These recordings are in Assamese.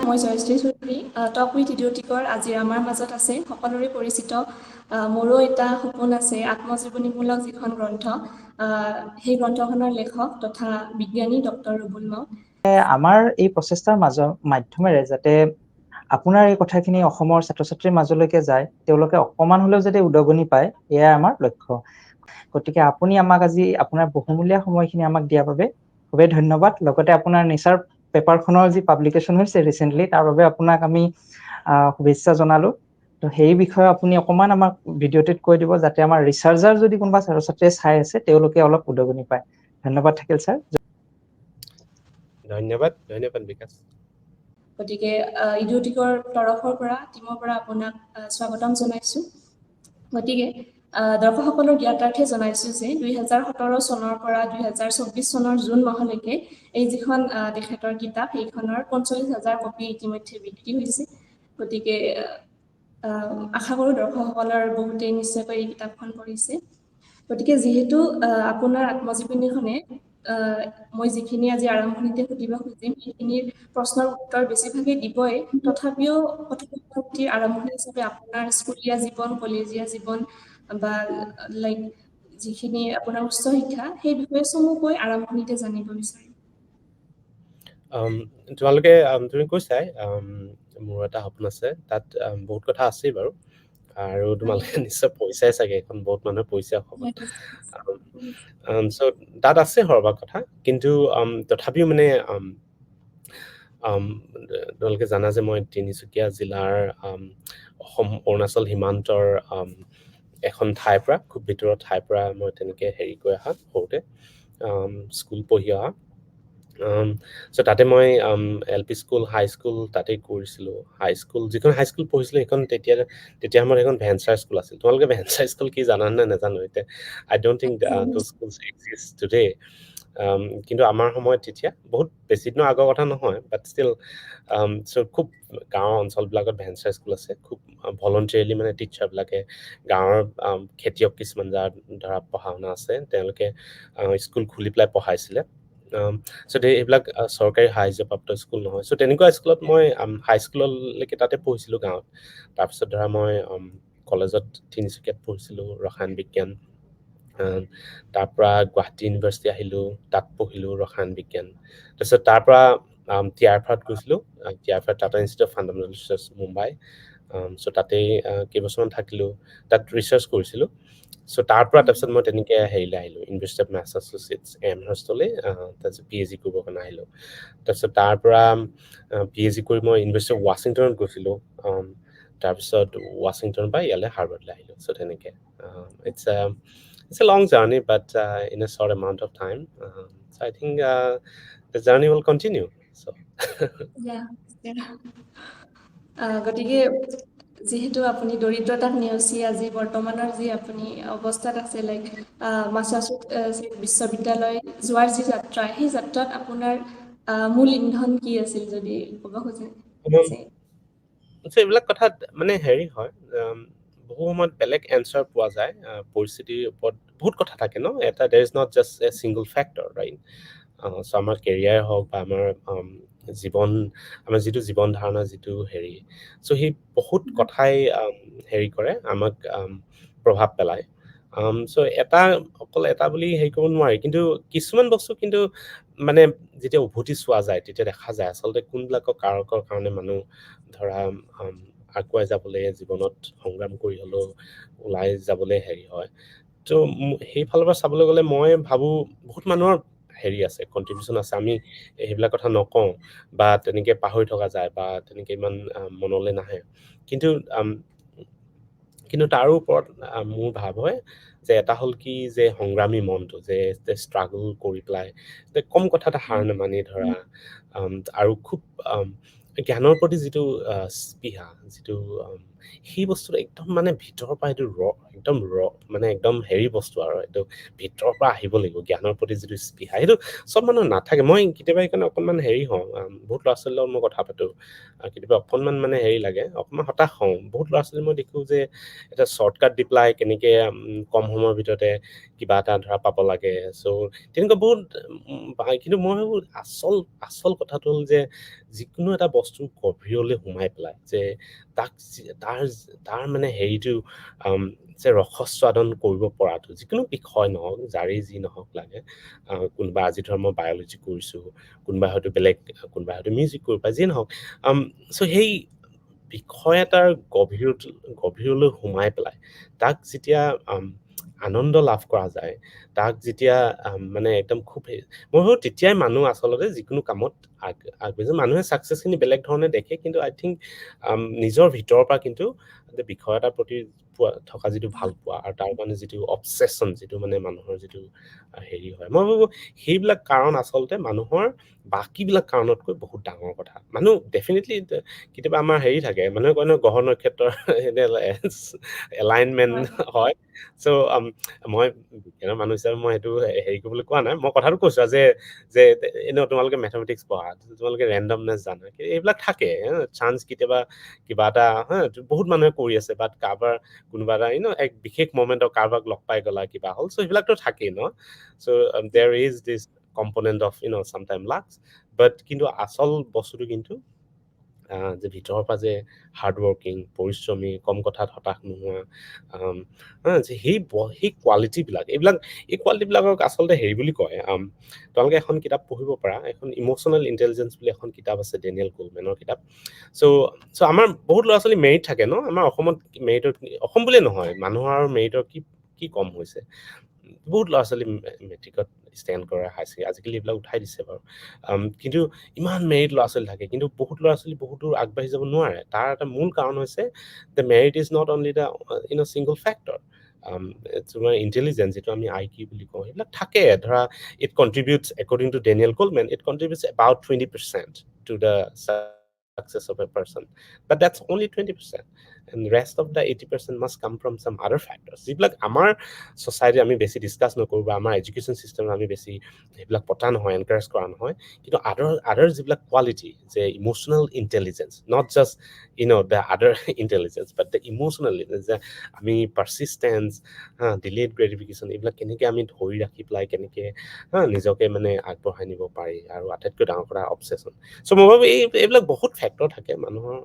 মই জয়শ্ৰী চৌধুৰী টক উইথ ইডিঅ'টিকৰ আজি আমাৰ মাজত আছে সকলোৰে পৰিচিত মোৰো এটা সপোন আছে আত্মজীৱনীমূলক যিখন গ্ৰন্থ সেই গ্ৰন্থখনৰ লেখক তথা বিজ্ঞানী ডক্টৰ ৰুবুল মাও। আমাৰ এই প্ৰচেষ্টাৰ মাধ্যমেৰে যাতে আপোনাৰ এই কথাখিনি অসমৰ ছাত্ৰ ছাত্ৰীৰ মাজলৈকে যায়, তেওঁলোকে অকমান হলেও যাতে উদগনি পায়, এয়াই আমাৰ লক্ষ্য। গতিকে আপুনি আমাক আজি আপোনাৰ বহুমূলীয়া সময়খিনি আমাক দিয়াৰ বাবে খুবেই ধন্যবাদ। লগতে আপোনাৰ নিচাৰ পেপাৰখনৰ যি পাব্লিকেশ্যন হৈছে ৰিচেণ্টলি, তাৰ বাবে আপোনাক আমি শুভেচ্ছা জনালো। তো সেই বিষয়ে আপুনি অকমান আমাক ভিডিঅ'টিত কৈ দিব, যাতে আমাৰ ৰিচাৰ্চাৰ যদি কোনোবা ছাত্ৰ ছাত্ৰীয়ে চাই আছে তেওঁলোকে অলপ উদগনি পায়। ধন্যবাদ থাকিল ছাৰ। ধন্যবাদ বিকাশ। গতিকে ইডিঅ'টিকৰ তৰফৰ পৰা টিমৰ পৰা আপোনাক স্বাগতম জনাইছো। গতিকে দৰ্শকসকলৰ জ্ঞাতাৰ্থে জনাইছো যে 2017 চনৰ পৰা 2024 চনৰ জুন মাহলৈকে এই যিখন তেখেতৰ কিতাপ সেইখনৰ 45,000 কপি ইতিমধ্যে বিক্ৰী হৈছে। গতিকে আশা কৰো দৰ্শকসকলৰ বহুতেই নিশ্চয়কৈ এই কিতাপখন পঢ়িছে। গতিকে যিহেতু আপোনাৰ আত্মজীৱনীখনে মই যিখিনি আজি আৰম্ভণিতে সুধিব খুজিম সেইখিনিৰ প্ৰশ্নৰ উত্তৰ বেছিভাগে দিবই, তথাপিও কথোপকথনটিৰ আৰম্ভণি হিচাপে আপোনাৰ স্কুলীয়া জীৱন, কলেজীয়া জীৱন বা লাইক যিখিনি আপোনাৰ উচ্চ শিক্ষা সেই বিষয়ে চমুকৈ আৰম্ভণিতে জানিব বিচাৰিম। তুমি কৈছাই মোৰ এটা সপোন আছে, তাত বহুত কথা আছেই বাৰু, আৰু তোমালোকে নিশ্চয় পঢ়িছাই চাগে, এখন বহুত মানুহে পঢ়িছে অসমত। চ' তাত আছে সৰহভাগ কথা, কিন্তু তথাপিও মানে তোমালোকে জানা যে মই তিনিচুকীয়া জিলাৰ অসম অৰুণাচল সীমান্তৰ এখন ঠাইৰ পৰা, খুব ভিতৰৰ ঠাইৰ পৰা মই তেনেকে হেৰি কৰি অহা, সৰুতে স্কুল পঢ়ি অহা। চ' তাতে মই LP স্কুল, হাই স্কুল তাতেই কৰিছিলোঁ। যিখন হাই স্কুল পঢ়িছিলোঁ সেইখন তেতিয়া সময়ত সেইখন ভেঞ্চাৰ স্কুল আছিল। তোমালোকে ভেঞ্চাৰ স্কুল কি জানানে নাজানো, এতিয়া I don't think those schools exist today. কিন্তু আমাৰ সময়ত তেতিয়া, বহুত বেছি দিনৰ আগৰ কথা নহয়, বাট ষ্টিল খুব গাঁৱৰ অঞ্চলবিলাকত ভেঞ্চাৰ স্কুল আছে। খুব ভলণ্টিয়াৰলি মানে টিচাৰবিলাকে, গাঁৱৰ খেতিয়ক কিছুমান যাৰ ধৰা পঢ়া শুনা আছে, তেওঁলোকে স্কুল খুলি পেলাই পঢ়াইছিলে। চ' এইবিলাক চৰকাৰী সাহায্যপ্ৰাপ্ত স্কুল নহয়। চ' তেনেকুৱা স্কুলত মই হাইস্কুললৈকে তাতে পঢ়িছিলোঁ গাঁৱত। তাৰপিছত ধৰা মই কলেজত তিনিচুকীয়াত পঢ়িছিলোঁ ৰসায়ন বিজ্ঞান। তাৰ পৰা গুৱাহাটী ইউনিভাৰ্চিটি আহিলোঁ, তাত পঢ়িলোঁ ৰসায়ন বিজ্ঞান। তাৰপিছত তাৰ পৰা TIFRত গৈছিলোঁ, TIFR Tata Institute of Fundamental Research Mumbai. So' তাতেই কেইবছৰমান থাকিলোঁ, তাত ৰিচাৰ্চ কৰিছিলোঁ। চ' তাৰ পৰা তাৰপিছত মই তেনেকে হেৰিলৈ আহিলোঁ, ইউনিভাৰ্চিটি অফ মেছাচুচেটছ এমহাৰ্ষ্টলৈ, তাৰপিছত PhD কৰিবৰ কাৰণে আহিলোঁ। তাৰপিছত তাৰ পৰা PhD কৰি মই ইউনিভাৰ্চিটি অফ ৱাশ্বিংটনত গৈছিলোঁ। তাৰপিছত ৱাশ্বিংটনৰ পৰা ইয়ালৈ হাৰ্ভাৰ্ডলৈ আহিলোঁ। চ' তেনেকে it's a long journey, but in a short amount of time. So I think the journey will continue. So গতিকে যিহেতু আপুনি দৰিদ্ৰতাক নেওচি আজি বৰ্তমানৰ যি আপুনি অৱস্থাত আছে, লাইক মাছাচুচেটছ বিশ্ববিদ্যালয় যোৱাৰ যি যাত্ৰা, সেই যাত্ৰাত আপোনাৰ মূল ইন্ধন কি আছিল যদি ক'ব খোজে? এইবিলাক কথাত মানে হেৰি হয়, বহু সময়ত বেলেগ এনচাৰ পোৱা যায়। পৰিস্থিতিৰ ওপৰত বহুত কথা থাকে ন, এটা there is not just a single factor, right? চ' আমাৰ কেৰিয়াৰ হওক বা আমাৰ যিটো জীৱন ধাৰণৰ যিটো হেৰি, চ' সেই বহুত কথাই হেৰি কৰে, আমাক প্ৰভাৱ পেলায়। চ' অকল এটা বুলি হেৰি কৰিব নোৱাৰি, কিন্তু কিছুমান বস্তু কিন্তু মানে যেতিয়া উভতি চোৱা যায় তেতিয়া দেখা যায় আচলতে কোনবিলাকৰ কাৰকৰ কাৰণে মানুহ ধৰা আগুৱাই যাবলৈ জীৱনত সংগ্ৰাম কৰি হ'লেও ওলাই যাবলৈ হেৰি হয়। ত' সেইফালৰ পৰা চাবলৈ গ'লে মই ভাবোঁ বহুত মানুহৰ হেৰি আছে, কণ্ট্ৰিবিউশ্যন আছে। আমি সেইবিলাক কথা নকওঁ বা তেনেকে পাহৰি থকা যায় বা তেনেকে ইমান মনলৈ নাহে। কিন্তু তাৰো ওপৰত মোৰ ভাৱ হয় যে এটা হ'ল কি, যে সংগ্ৰামী মনটো, যে ষ্ট্ৰাগল কৰি পেলাই কম কথাতে হাৰ নামানি ধৰা, আৰু খুব জ্ঞানৰ প্ৰতি যিটো স্পৃহা, যিটো সেই বস্তুটো একদম মানে ভিতৰৰ পৰা এইটো একদম মানে একদম হেৰি বস্তু আৰু এইটো ভিতৰৰ পৰা আহিব লাগিব জ্ঞানৰ প্ৰতি যিটো স্পৃহা সেইটো চব মানুহৰ নাথাকে মই কেতিয়াবা সেইকাৰণে অকণমান হেৰি হওঁ বহুত ল'ৰা ছোৱালীৰ লগত মই কথা পাতো কেতিয়াবা অকণমান মানে হেৰি লাগে অকণমান হতাশ হওঁ বহুত ল'ৰা ছোৱালী মই দেখোঁ যে এটা শ্বৰ্টকাট দি পেলাই কেনেকৈ কম সময়ৰ ভিতৰতে কিবা এটা ধৰা পাব লাগে চ' তেনেকুৱা বহুত কিন্তু মই ভাবোঁ আচল কথাটো হ'ল যে যিকোনো এটা বস্তু গভীৰলৈ সোমাই পেলাই যে তাক তাৰ মানে হেৰিটো যে ৰসস্বাদন কৰিব পৰাটো যিকোনো বিষয় নহওক যাৰেই যি নহওক লাগে কোনোবা আজি ধৰ মই বায়'লজি কৰিছোঁ কোনোবাই হয়তো বেলেগ কোনোবাই হয়তো মিউজিক কৰিব পাৰে যিয়ে নহওক চ' সেই বিষয় এটাৰ গভীৰলৈ সোমাই পেলাই তাক যেতিয়া আনন্দ লাভ কৰা যায় তাক যেতিয়া মানে একদম খুব মই ভাবোঁ তেতিয়াই মানুহ আচলতে যিকোনো কামত আগবাঢ়িছে মানুহে ছাকচেছখিনি বেলেগ ধৰণে দেখে কিন্তু আই থিংক নিজৰ ভিতৰৰ পৰা কিন্তু বিষয় এটাৰ প্ৰতি থকা যিটো ভাল পোৱা আৰু তাৰ কাৰণে যিটো অবচেছন যিটো মানে মানুহৰ যিটো হেৰি হয় মই ভাবোঁ সেইবিলাক কাৰণ আচলতে মানুহৰ বাকীবিলাক কাৰণতকৈ বহুত ডাঙৰ কথা মানুহ ডেফিনেটলি কেতিয়াবা আমাৰ হেৰি থাকে মানুহে কয় ন গ্ৰহ নক্ষত্ৰৰ এলাইনমেণ্ট হয় চ' মই বিজ্ঞানৰ মানুহ হিচাপে মই সেইটো হেৰি কৰিবলৈ কোৱা নাই মই কথাটো কৈছো যে এনেও তোমালোকে মেথমেটিক্স পঢ়া তোমালোকে ৰেণ্ডমনেছ জানা এইবিলাক থাকে চান্স কেতিয়াবা কিবা এটা বহুত মানুহে কৰি আছে বাট কাৰোবাৰ কোনোবা এটা এক বিশেষ মমেণ্টত কাৰোবাক লগ পাই গলা কিবা হ'ল চ' সেইবিলাকতো থাকেই ন so' there is this component of sometime lucks but কিন্তু আচল বস্তুটো কিন্তু যে ভিতৰৰ পৰা যে হাৰ্ডৱৰ্কিং পৰিশ্ৰমী কম কথাত হতাশ নোহোৱা যে সেই কোৱালিটিবিলাক এই কোৱালিটিবিলাকক আচলতে হেৰি বুলি কয় তোমালোকে এখন কিতাপ পঢ়িব পাৰা এখন ইম'চনেল ইণ্টেলিজেঞ্চ বুলি এখন কিতাপ আছে ডেনিয়েল কুলমেনৰ কিতাপ চ' আমাৰ বহুত ল'ৰা ছোৱালী মেৰিট থাকে ন আমাৰ অসমত মেৰিটৰ অসম বুলিয়ে নহয় মানুহৰ মেৰিটৰ কি কম হৈছে বহুত ল'ৰা ছোৱালী মেট্ৰিকত ষ্টেণ্ড কৰে হাই ছেকেণ্ডেৰী আজিকালি এইবিলাক উঠাই দিছে বাৰু কিন্তু ইমান মেৰিট ল'ৰা ছোৱালী থাকে কিন্তু বহুত ল'ৰা ছোৱালী বহুত দূৰ আগবাঢ়ি যাব নোৱাৰে তাৰ এটা মূল কাৰণ হৈছে the merit is not only the single factor তোমাৰ ইণ্টেলিজেঞ্চ যিটো আমি আই কিউ বুলি কওঁ সেইবিলাক থাকে ধৰা it contributes according to Daniel Goleman it contributes about 20% to the success of a person but that's only 20% and rest of the 80% must come from some other factors যিবিলাক আমাৰ society আমি বেছি ডিসকাস নকৰো বা আমাৰ এডুকেশ্যন সিস্টেম আমি বেছি সেইবিলাক পতা নহয় এনকাৰেজ কৰা নহয় কিন্তু আদাৰ যিবিলাক কোৱালিটি যে emotional intelligence not just the আদাৰ ইন্টেলিজেন্স বাট দ্য ইমোশনাল যে আমি পাৰসিষ্টেন্স ডিলেড গ্ৰেটিফিকেশ্যন এইবিলাক কেনেকৈ আমি ধৰি ৰাখি পেলাই কেনেকৈ নিজকে মানে আগবঢ়াই নিব পাৰি আৰু আটাইতকৈ ডাঙৰ কথা অবচেছন চ' মই ভাবোঁ এইবিলাক বহুত ফেক্টৰ থাকে মানুহৰ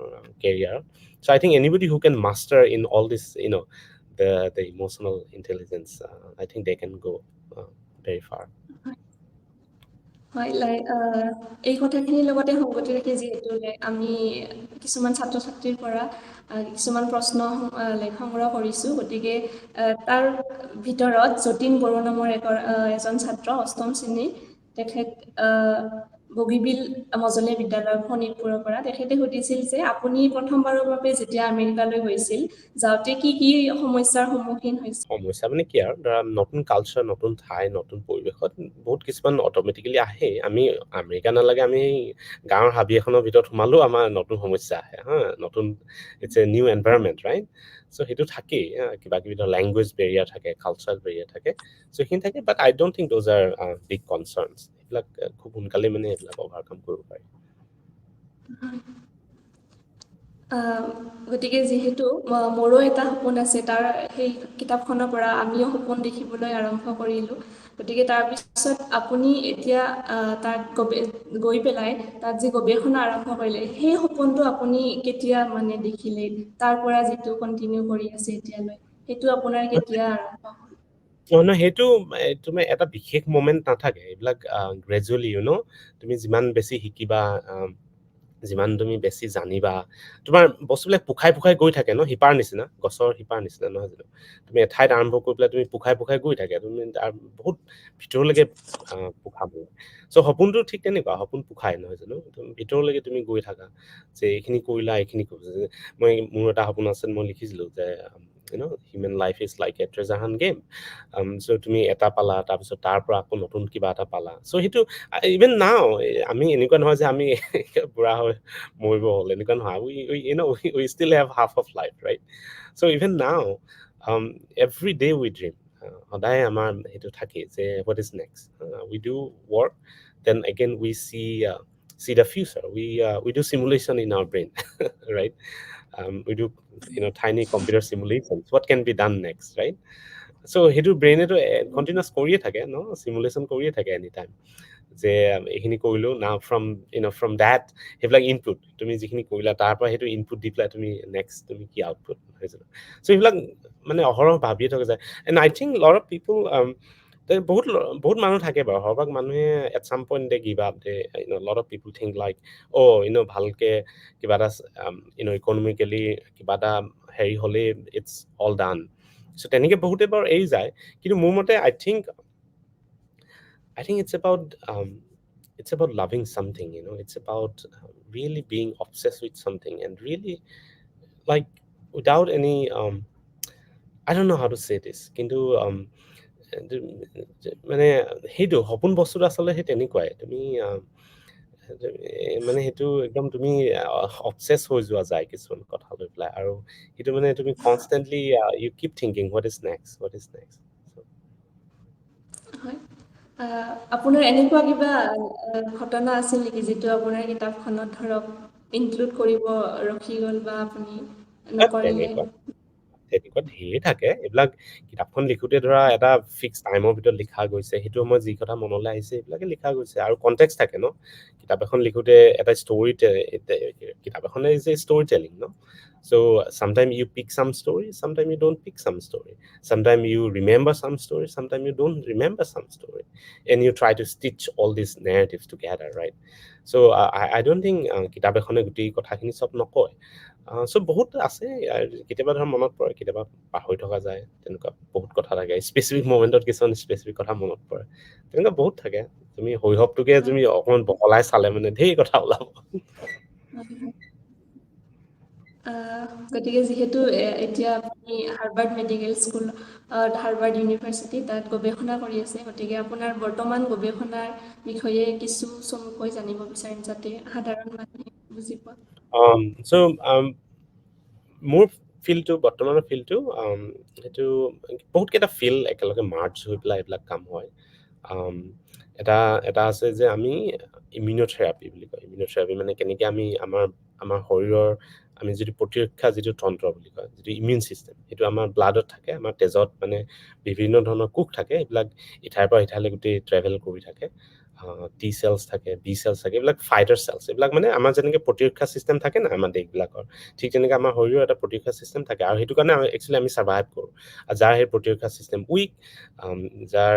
কেৰিয়াৰত so' I think anybody who can master in all this the emotional intelligence I think they can go very far হয় এই কথাখিনিৰ লগতে সংগতি ৰাখি যিহেতু আমি কিছুমান ছাত্ৰ ছাত্ৰীৰ পৰা কিছুমান প্ৰশ্ন সংগ্ৰহ কৰিছোঁ গতিকে তাৰ ভিতৰত যতীন বড়ো নামৰ এজন ছাত্ৰ অষ্টম শ্ৰেণীৰ তেখেত বগীবিল মজলীয়া বিদ্যালয় শোণিতপুৰৰ পৰা তেখেতে সুধিছিল যে আপুনি প্ৰথমবাৰৰ বাবে যেতিয়া আমেৰিকালৈ গৈছিল যাওঁতে কি সমস্যাৰ সন্মুখীন হৈছিল সমস্যা মানে কি আৰু ধৰা নতুন কালচাৰ নতুন ঠাই নতুন পৰিৱেশত বহুত কিছুমান অট'মেটিকেলি আহে আমি আমেৰিকা নালাগে আমি গাঁৱৰ হাবি এখনৰ ভিতৰত সোমালেও আমাৰ নতুন সমস্যা আহে নতুন it's a new environment right so' সেইটো থাকেই কিবা কিবি ধৰ লেংগুৱেজ বেৰিয়াৰ থাকে কালচাৰেল বেৰিয়াৰ থাকে চ' সেইখিনি থাকে but I don't think those are big concerns এইবিলাক খুব সোনকালে মানে এইবিলাক অভাৰকাম কৰিব পাৰি গতিকে যিহেতু মোৰো এটা সপোন আছে তাৰ সেই কিতাপখনৰ পৰা আমিও সপোন দেখিবলৈ আৰম্ভ কৰিলোঁ গতিকে তাৰপিছত আপুনি এতিয়া তাত গৈ পেলাই তাত যি গৱেষণা আৰম্ভ কৰিলে সেই সপোনটো আপুনি কেতিয়া মানে দেখিলে তাৰ পৰা যিটো কণ্টিনিউ কৰি আছে এতিয়ালৈ সেইটো আপোনাৰ কেতিয়া আৰম্ভ হ'ল নহয় সেইটো তুমি এটা বিশেষ মমেণ্ট নাথাকে এইবিলাক গ্ৰেজুৱেলি তুমি যিমান বেছি শিকিবা যিমান তুমি বেছি জানিবা তোমাৰ বস্তুবিলাক পোখাই গৈ থাকে ন শিপাৰ নিচিনা গছৰ শিপাৰ নিচিনা নহয় জানো তুমি এঠাইত আৰম্ভ কৰি পেলাই তুমি পোখাই গৈ থাকে তুমি তাৰ বহুত ভিতৰলৈকে পোখাব চ' সপোনটো ঠিক তেনেকুৱা সপোন পোখাই নহয় জানো ভিতৰলৈকে তুমি গৈ থাকা যে এইখিনি কৰিলা এইখিনি কৰিছা মই মোৰ এটা সপোন আছে মই লিখিছিলোঁ যে human life is like a treasure hunt game. So তুমি এটা পালা, তাৰপিছত তাৰ পৰা আকৌ নতুন কিবা এটা পালা। So সেইটো ইভেন নাও আমি এনেকুৱা নহয় যে আমি বুঢ়া হৈ মৰিব হ'ল, এনেকুৱা নহয়। We still have half of life, right? So even now, every day we dream. সদায় আমাৰ সেইটো থাকে যে what is next. We do work, then again we see the future. We do simulation in our brain, right? We do tiny computer simulations. What can be done next, right? So সেইটো ব্ৰেইনেতো কণ্টিনিউৱাছ কৰিয়ে থাকে ন, চিমুলেশ্যন কৰিয়ে থাকে এনি টাইম, যে এইখিনি কৰিলো না ফ্ৰম দেট সেইবিলাক ইনপুট তুমি যিখিনি কৰিলা তাৰ পৰা সেইটো ইনপুট দি পেলাই তুমি নেক্সট তুমি কি আউটপুট হৈছে। চ' সেইবিলাক মানে অহৰহ ভাবিয়ে থকা যায়। And I think lot of people বহুত বহুত মানুহ থাকে বাৰু, সৰহভাগ মানুহে at some point they give up, they lot of people think like ভালকে কিবা এটা ইকনমিকেলি কিবা এটা হেৰি হ'লেই ইটছ অল ডান। চ' তেনেকে বহুতে বাৰু এৰি যায়, কিন্তু মোৰ মতে I think it's about loving something, it's about really being obsessed with something and really like without any I don't know how to say this, কিন্তু মানে সেইটো সপোন বস্তুটো আচলতে সেই তেনেকুৱাই, তুমি মানে সেইটো একদম তুমি অবচেছ হৈ যোৱা যায় কিছুমান কথা লৈ পেলাই, আৰু সেইটো মানে তুমি constantly you keep thinking what is next, what is next. হয়। আপোনাৰ এনেকুৱা কিবা ঘটনা আছিল নেকি যিটো আপোনাৰ কিতাপখনত ধৰক ইনক্লুড কৰিব ৰখি গ'ল বা আপুনি নকৰিলে? তেনেকুৱা ধেৰ থাকে এইবিলাক। কিতাপখন লিখোতে ধৰা এটা ফিক্স টাইমৰ ভিতৰত লিখা গৈছে, সেইটো সময়ত যি কথা মনলৈ আহিছে সেইবিলাকে লিখা গৈছে, আৰু কণ্টেক্সট থাকে ন। কিতাপ এখন লিখোতে এটা ষ্টৰি, কিতাপ এখন ইজ এ ষ্টৰি টেলিং ন। So sometimes you pick some story, sometimes you don't pick some story. Sometimes you remember some story, sometimes you don't remember some story. And you try to stitch all these narratives together, right? So I don't think কিতাপ এখনে গোটেই কথাখিনি চব নকয়। চ' বহুত আছে, কেতিয়াবা ধৰ মনত পৰে, কেতিয়াবা পাহৰি থকা যায়, তেনেকুৱা বহুত কথা থাকে। স্পেচিফিক মমেণ্টত কিছুমান স্পেচিফিক কথা মনত পৰে, তেনেকুৱা বহুত থাকে। তুমি শৈশৱটোকে তুমি অকণমান বহলাই চালে মানে ঢেৰ কথা ওলাব। গতিকে যিহেতু এতিয়া আপুনি Harvard medical school, Harvard university তাত গৱেষণা কৰি আছে, গতিকে আপোনাৰ বৰ্তমান গৱেষণাৰ বিষয়ে কিছু চমুকৈ জানিব বিচাৰিম যাতে সাধাৰণ মানুহে বুজি পোৱা। চ' মোৰ ফিল্ডটো, বৰ্তমানৰ ফিল্ডটো সেইটো বহুতকেইটা ফিল্ড একেলগে মাৰ্চ হৈ পেলাই এইবিলাক কাম হয়। এটা আছে যে আমি ইমিউন'থেৰাপি বুলি কয়। ইমিউন'থেৰাপি মানে কেনেকৈ আমি আমাৰ শৰীৰৰ আমি যিটো প্ৰতিৰক্ষা যিটো তন্ত্ৰ বুলি কয়, যিটো ইমিউন ছিষ্টেম, সেইটো আমাৰ ব্লাডত থাকে, আমাৰ তেজত মানে বিভিন্ন ধৰণৰ কোষ থাকে, এইবিলাক ইঠাইৰ পৰা ইঠাইলৈ গোটেই ট্ৰেভেল কৰি থাকে। টি চেলছ থাকে, বি চেলছ থাকে, এইবিলাক ফাইটাৰ চেলছ। এইবিলাক মানে আমাৰ যেনেকৈ প্ৰতিৰক্ষা ছিষ্টেম থাকে না আমাৰ দেশবিলাকৰ, ঠিক তেনেকৈ আমাৰ শৰীৰৰ এটা প্ৰতিৰক্ষা ছিষ্টেম থাকে, আৰু সেইটো কাৰণে একচুৱেলি আমি ছাৰ্ভাইভ কৰোঁ। আৰু যাৰ সেই প্ৰতিৰক্ষা ছিষ্টেম উইক, যাৰ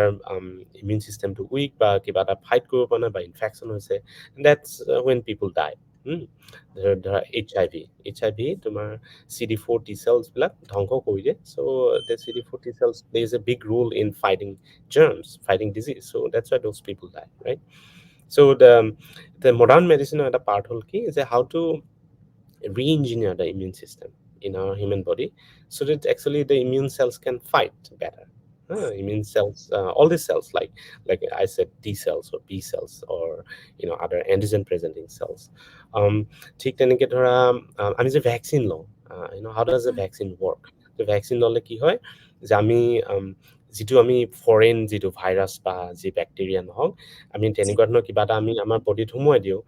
ইমিউন ছিষ্টেমটো উইক বা কিবা এটা ফাইট কৰিব পৰা নাই বা ইনফেকশ্যন হৈছে, দেটছ ৱেন পিপুল ডাই। ধৰা HIV তোমাৰ CD4 T চেলছবিলাক ধ্বংস কৰি দিয়ে। চ' the CD4 T cells plays a big role in fighting germs, fighting disease. So that's why those people die, right? So the modern medicine এটা part হ'ল কি, যে how to re-engineer the immune system in our human body so that actually the immune cells can fight better. Immune cells, all these cells, like I said, T cells or B cells or other antigen presenting cells. ঠিক তেনেকৈ ধৰা আমি যে ভেকচিন লওঁ, how does the vaccine work? The vaccine ল'লে কি হয় যে আমি যিটো আমি ফৰেইন যিটো ভাইৰাছ বা যি বেক্টেৰিয়া নহওক, আমি তেনেকুৱা ধৰণৰ কিবা এটা আমি আমাৰ বডিত সোমোৱাই দিওঁ,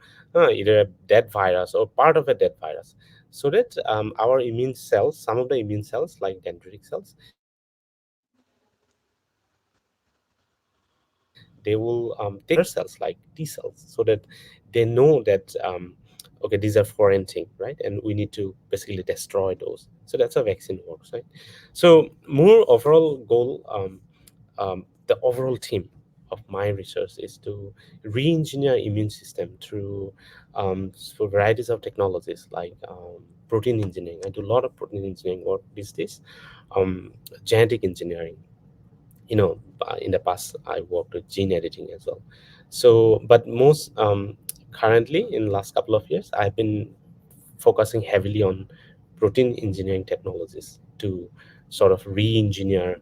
either a dead virus or part of a dead virus, so that our immune cells, some of the immune cells like dendritic cells, they will take other cells like T cells, so that they know that okay, these are foreign thing, right? And we need to basically destroy those. So that's how vaccine works, right? So more overall goal, the overall theme of my research is to re-engineer immune system through for varieties of technologies like protein engineering. I do a lot of protein engineering work these days, genetic engineering. In the past I worked with gene editing as well. So but most currently in the last couple of years I've been focusing heavily on protein engineering technologies to sort of re-engineer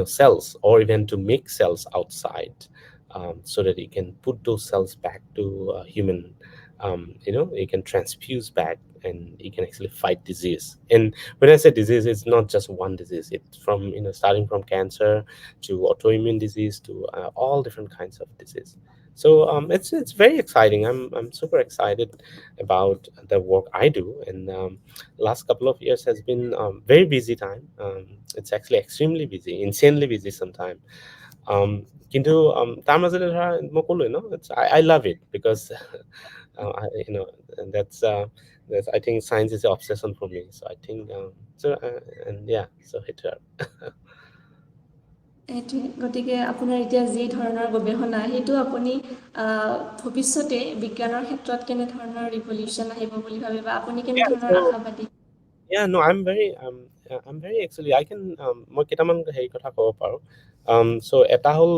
cells, or even to make cells outside, so that you can put those cells back to human, you can transfuse back, and you can actually fight disease. And when I say disease, it's not just one disease. It's from, starting from cancer to autoimmune disease to all different kinds of disease. So it's very exciting. I'm super excited about the work I do. And last couple of years has been very busy time. It's actually extremely busy, insanely busy sometimes. কিন্তু তাৰ মাজতে ধৰা মই ক'লোৱে ন, I love it because I, that's I think science is an obsession for me. So I think and yeah, so সেইটো আৰু এইটোৱে, গতিকে আপোনাৰ এতিয়া যি ধৰণৰ গৱেষণা, সেইটো আপুনি ভৱিষ্যতে বিজ্ঞানৰ ক্ষেত্ৰত কেনেধৰণৰ ৰিভলিউশ্যন আহিব বুলি ভাবে, বা আপুনি yeah, কেনেধৰণৰ so আশাবাদী? yeah, no, I'm very actually, I can মই কেইটামান হেৰি কথা ক'ব পাৰোঁ. So এটা হ'ল,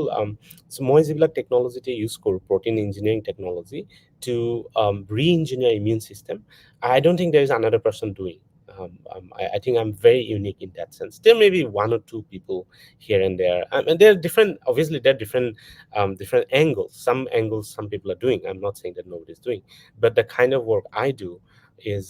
so মই যিবিলাক টেকনলজিতে ইউজ কৰোঁ, protein engineering technology to re-engineer immune system, I don't think there is another person doing. I think I'm very unique in that sense. There may be one or two people here and there, and there are different. Obviously, there are different angles. Some angles some people are doing. I'm not saying that nobody's doing, but the kind of work I do is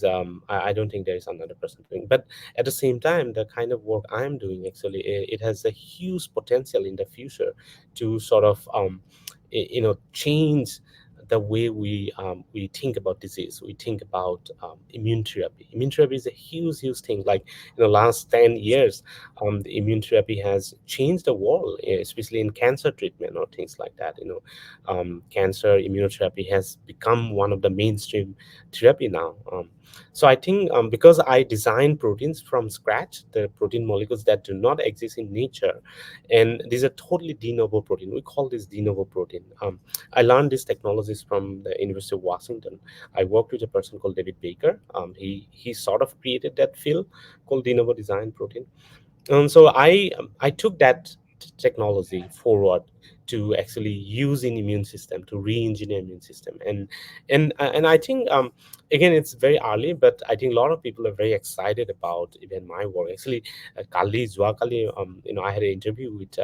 I don't think there is another person doing. But at the same time, the kind of work I'm doing, actually, it has a huge potential in the future to sort of change the way we think about disease. We think about immune therapy. Immune therapy is a huge thing. Like, last 10 years, the immune therapy has changed the world, especially in cancer treatment or things like that. Cancer immunotherapy has become one of the mainstream therapy now. So I think, because I design proteins from scratch, the protein molecules that do not exist in nature, and these are totally de novo protein. We call this de novo protein. I learned these technologies from the University of Washington. I worked with a person called David Baker. He sort of created that field called de novo design protein. So I took that technology forward to actually use in immune system, to re-engineer immune system. And I think, again, it's very early, but I think a lot of people are very excited about even my work. Actually, Kali, I had an interview with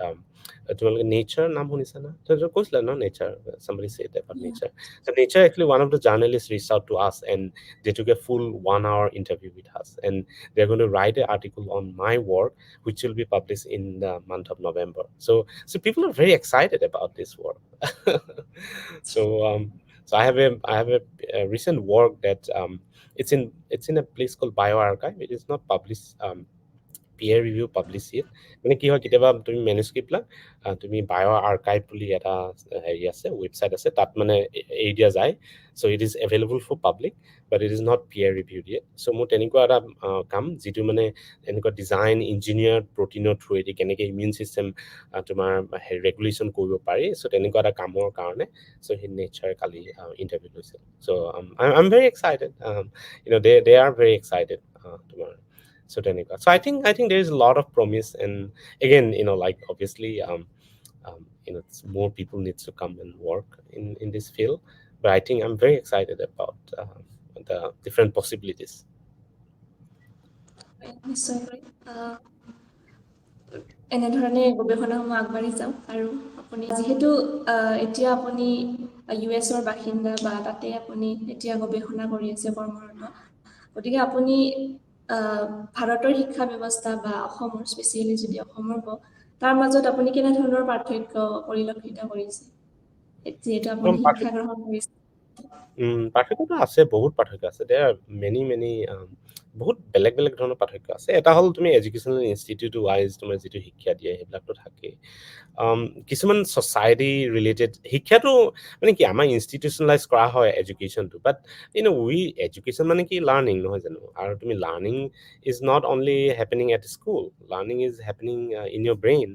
তোমালোকে nature নাম শুনিছা না? কৈছিলা ন, nature, somebody said about Yeah. nature. So nature, actually, one of the journalists reached out to us, and they took a full 1 hour interview with us, and they're going to write an article on my work, which will be published in the month of November. So people are very excited about this work. so so I have a recent work that it's in a place called bioarchive. It is not published, peer review publish it. মানে কি হয়, কেতিয়াবা তুমি মেনুস্ক্ৰিপ্টবিলাক তুমি বায়' আৰ্কাইভ বুলি এটা হেৰি আছে, ৱেবছাইট আছে, তাত মানে এৰি দিয়া যায়. So' it is available for public, but it is not peer review দিয়ে. চ' মোৰ তেনেকুৱা এটা কাম, যিটো মানে এনেকুৱা ডিজাইন ইঞ্জিনিয়াৰ প্ৰটিনৰ থ্ৰুৱেদি কেনেকৈ ইমিউন ছিষ্টেম তোমাৰ ৰেগুলেশ্যন কৰিব পাৰি, চ' তেনেকুৱা এটা কামৰ কাৰণে চ' সেই নেচাৰ কালি ইণ্টাৰভিউ লৈছিল. So' I am very excited, they are very excited তোমাৰ. So তেনেকুৱা. So I think there is a lot of promise, and again, like, obviously, more people needs to come and work in this field, but I think I'm very excited about the different possibilities. নিশ্চয়কৈ এনেধৰণে গৱেষণাসমূহ আগবাঢ়ি যাওক। আৰু আপুনি যিহেতু এতিয়া আপুনি US-ৰ বাসিন্দা, বা তাতে আপুনি এতিয়া গৱেষণা কৰি আছে, কৰ্মৰত, গতিকে আপুনি ভাৰতৰ শিক্ষা ব্যৱস্থা বা অসমৰ, স্পেচিয়েলি যদি অসমৰ কওঁ, তাৰ মাজত আপুনি কেনেধৰণৰ পাৰ্থক্য পৰিলক্ষিত কৰিছে, যিহেতু আপুনি শিক্ষা গ্ৰহণ কৰিছে? পাৰ্থক্যটো আছে, বহুত পাৰ্থক্য আছে। দেৰ আৰ মেনি বহুত বেলেগ ধৰণৰ পাৰ্থক্য আছে। এটা হ'ল, তুমি এডুকেশ্যনেল ইনষ্টিটিউট ৱাইজ তোমাৰ যিটো শিক্ষা দিয়ে, সেইবিলাকতো থাকেই। কিছুমান ছ'চাইটি ৰিলেটেড শিক্ষাটো মানে কি, আমাৰ ইনষ্টিটিউচনেলাইজ কৰা হয় এডুকেশ্যনটো, বাট এডুকেশ্যন মানে কি, লাৰ্ণিং নহয় জানো? আৰু তুমি learning is not only happening at school, learning is happening in your brain.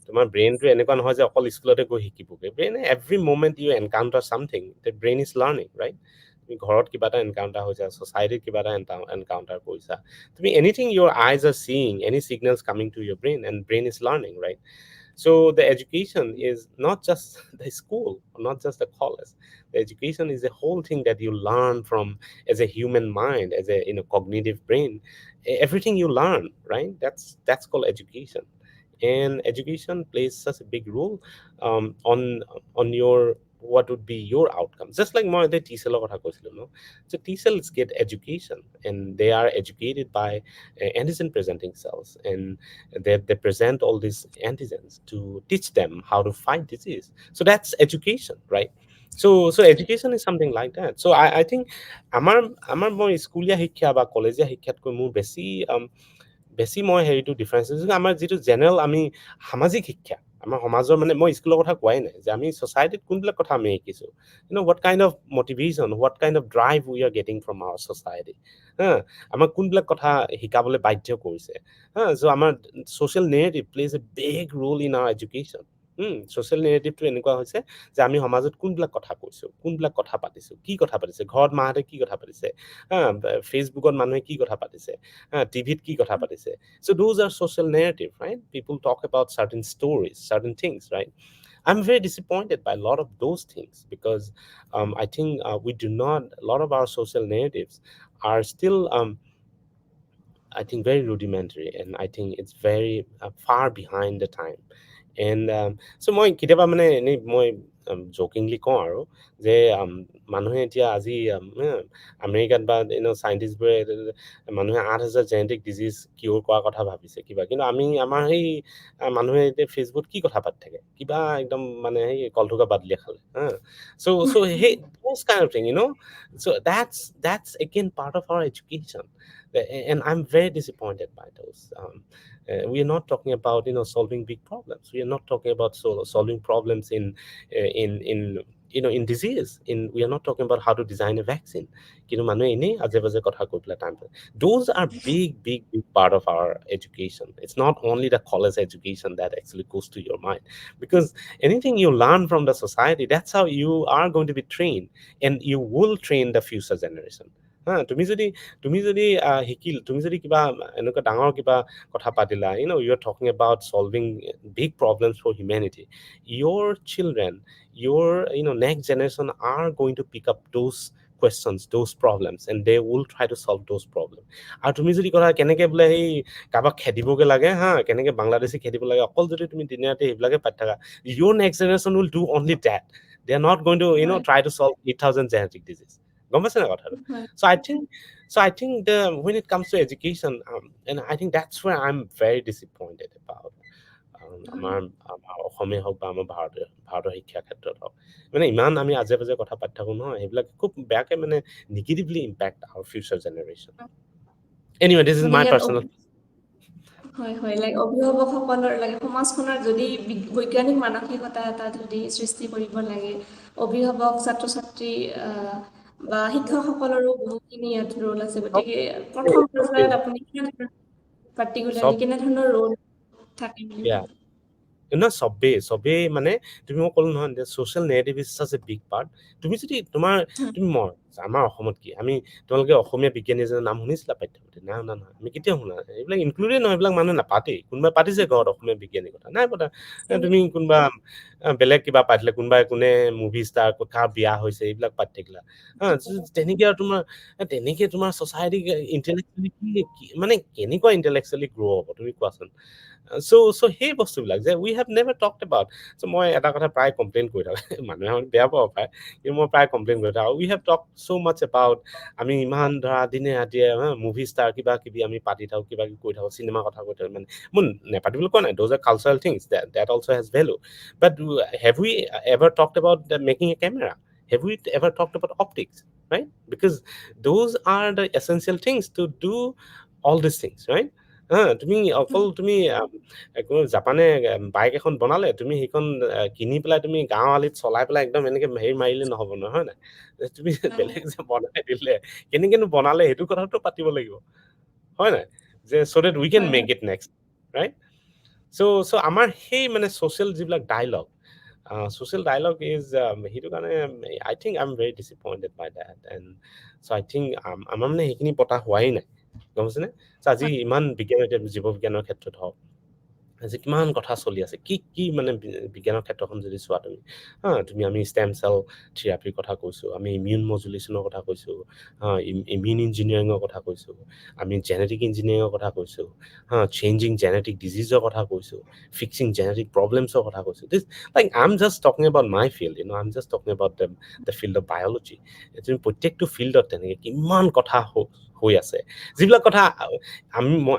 তোমাৰ ব্ৰেইনটো এনেকুৱা নহয় যে অকল স্কুলতে গৈ শিকিবগৈ। Brain every moment you encounter something, the brain is learning, right? তুমি ঘৰত কিবা এটা এনকাউণ্টাৰ হৈছে, ছ'চাইটিত কিবা এটা এনকাউণ্টাৰ কৰিছা, তুমি anything your eyes are seeing, any signals coming to your brain, and brain is learning, right? So the education is not just the school, not just the college. The education is a whole thing that you learn from as a human mind, as a cognitive brain. Everything you learn, right? That's called education. And education plays such a big role on your what would be your outcomes. Just like মই এতিয়া টিচেলৰ কথা কৈছিলো ন, so T cells get education, and they are educated by antigen presenting cells, and they present all these antigens to teach them how to fight disease. So that's education, right? So education is something like that. So I think আমাৰ আমাৰ মই স্কুলীয়া শিক্ষা বা কলেজীয়া শিক্ষাতকৈ মোৰ বেছি মই হেৰিটো ডিফাৰেঞ্চ আমাৰ যিটো জেনেৰেল আমি সামাজিক শিক্ষা, আমাৰ সমাজৰ মানে মই স্কুলৰ কথা কোৱাই নাই, যে আমি ছ'চাইটিত কোনবিলাক কথা আমি শিকিছোঁ, what kind of motivation, what kind of drive we are getting from our society, আমাক কোনবিলাক কথা শিকাবলৈ বাধ্য কৰিছে, চ' আমাৰ social narrative plays a big role in our education. Social নেৰেটিভটো এনেকুৱা হৈছে যে আমি সমাজত কোনবিলাক কথা কৈছোঁ, কোনবিলাক কথা পাতিছোঁ, কি কথা পাতিছে, ঘৰত মাহঁতে কি কথা পাতিছে, ফেচবুকত মানুহে কি কথা পাতিছে, টিভিত কি কথা পাতিছে। So those are social narrative, right? People talk about certain stories, certain things, right? I'm very disappointed by a lot of those things, because I think we do not, a lot of our social narratives are still I think very rudimentary, and I think it's very far behind the time. And so মই কেতিয়াবা মানে এনেই মই জকিংলি কওঁ আৰু যে মানুহে এতিয়া আজি আমেৰিকাত বা চাইণ্টিষ্টবোৰে মানুহে 8,000 জেনেটিক ডিজিজ কিয়ৰ কৰাৰ কথা ভাবিছে কিবা, কিন্তু আমাৰ সেই মানুহে এতিয়া ফেচবুকত কি কথা পাতি থাকে, কিবা একদম মানে সেই কলঠুকা বাদলিয়ে খালে, so hey, those kind of thing, so that's again part of our education. And I'm very disappointed by those. We are not talking about solving big problems. We are not talking about solving problems in disease. We are not talking about how to design a vaccine. কিন্তু মানুহে এনেই আজে বাজে কথা কৈ পেলাই টাইম পায়। Those are big part of our education. It's not only the college education that actually goes to your mind, because anything you learn from the society, that's how you are going to be trained, and you will train the future generation. তুমি যদি তুমি যদি কিবা এনেকুৱা ডাঙৰ কিবা কথা পাতিলা, you are talking about solving big problems for humanity, your children, your next generation are going to pick up those questions, those problems, and they will try to solve those problems. আৰু তুমি যদি কথা কেনেকে বোলে সেই কাৰোবাক খেদিবগে লাগে, কেনেকে বাংলাদেশী খেদিব লাগে, অকল যদি তুমি দিনে ৰাতি সেইবিলাকে পাতি থাকা, your next generation will do only that. They are not going to try to solve 8,000 genetic disease. গম পাইছে না কথাটো? So I think when it comes to education, and I think that's where I'm very disappointed about আমাৰ অসমীয়া হওক বা আমাৰ ভাৰতৰ শিক্ষা ক্ষেত্ৰত হওক, মানে ইমান আমি আজে বাজে কথা পাতি থাকো নহয়, সেইবিলাক খুব বেয়াকে মানে negatively impact our future generation. Anyway this is my personal. হয় হয়, লাইক অভিভাৱকসকলৰ সমাজখনৰ যদি বৈজ্ঞানিক মানসিকতা এটা যদি সৃষ্টি কৰিব লাগে, অভিভাৱক, ছাত্ৰ ছাত্ৰী বা শিক্ষকসকলৰো বহুখিনি ইয়াত ৰোল আছে। গতিকে প্ৰথম পৰ্যায়ত আপুনি পাৰ্টিকুলাৰলি কেনেধৰণৰ ৰোল থাকে বুলি ভাবে? চবেই মানে তুমি মোক ক'লো নহয়, social narrative is such a big part. তুমি যদি আমাৰ অসমত কি তোমালোকে অসমীয়া বিজ্ঞানী এজনৰ নাম শুনিছিলা পাঠ্যপুথিত? নাই শুনা নহয়, আমি কেতিয়াও শুনা, এইবিলাক ইনক্লুডেড নহয়, এইবিলাক মানুহে নাপাতেই। কোনোবাই পাতিছে ঘৰত অসমীয়া বিজ্ঞানীৰ কথা? নাই পতা। তুমি কোনোবা বেলেগ কিবা পাতিলে, কোনে মুভি ষ্টাৰ, কাৰ বিয়া হৈছে, এইবিলাক পাতি থাকিলা, তেনেকে তোমাৰ ছ'চাইটি ইণ্টেলেকচুৱেলি মানে কেনেকুৱা ইণ্টেলেকচুৱেলি গ্ৰ' হ'ব তুমি কোৱাচোন? So সেই বস্তুবিলাক যে উই হেভ নেভাৰ টকড এবাউট। চ' মই এটা কথা প্ৰায় কমপ্লেইন কৰি থাকোঁ, মানুহে আমাক বেয়া পাব পাৰে, কিন্তু মই প্ৰায় কমপ্লেইন কৰি থাকোঁ, উই have talk so' much about. আমি ইমান ধৰা দিনে ৰাতিয়ে মুভি ষ্টাৰ কিবা কিবি আমি পাতি থাকোঁ, কিবা কিবি কৈ থাকোঁ, চিনেমাৰ কথা কৈ থাকোঁ। মানে মই নেপাতিবলৈ কোৱা নাই, those R cultural things, that also' has value, but have we ever talked about making A camera? Have we ever talked about optics, right? Because those are the essential things to do all these things, right? তুমি অকল তুমি জাপানে বাইক এখন বনালে, তুমি সেইখন কিনি পেলাই তুমি গাঁও আলিত চলাই পেলাই একদম এনেকে হেৰি মাৰিলে নহ'ব নহয়, হয় নাই? তুমি বেলেগ যে বনাই দিলে, কেনেকেনো বনালে সেইটো কথাটো পাতিব লাগিব, হয় নাই? যে so' that we can make it next, right? So' আমাৰ সেই মানে ছ'চিয়েল যিবিলাক ডায়লগ, social dialogue is সেইটো কাৰণে I think I'm very disappointed by that, and so I think আমাৰ মানে সেইখিনি পতা হোৱাই নাই, গম পাইছেনে? আজি ইমান বিজ্ঞান, জীৱ বিজ্ঞানৰ ক্ষেত্ৰত হওক, যে কিমান কথা চলি আছে কি মানে বিজ্ঞানৰ ক্ষেত্ৰখন যদি চোৱা তুমি তুমি আমি ষ্টেম চেল থেৰাপিৰ কথা কৈছোঁ, আমি ইমিউন মডুলেশ্যনৰ কথা কৈছোঁ, ইমিউন ইঞ্জিনিয়াৰিঙৰ কথা কৈছোঁ, আমি জেনেটিক ইঞ্জিনিয়াৰিঙৰ কথা কৈছোঁ, চেঞ্জিং জেনেটিক ডিজিজৰ কথা কৈছোঁ, ফিক্সিং জেনেটিক প্ৰব্লেমছৰ কথা কৈছোঁ. This like I am just talking about my field, I am just talking about the field of biology. তুমি প্ৰত্যেকটো ফিল্ডত তেনেকৈ কিমান কথা হৈ আছে, যিবিলাক কথা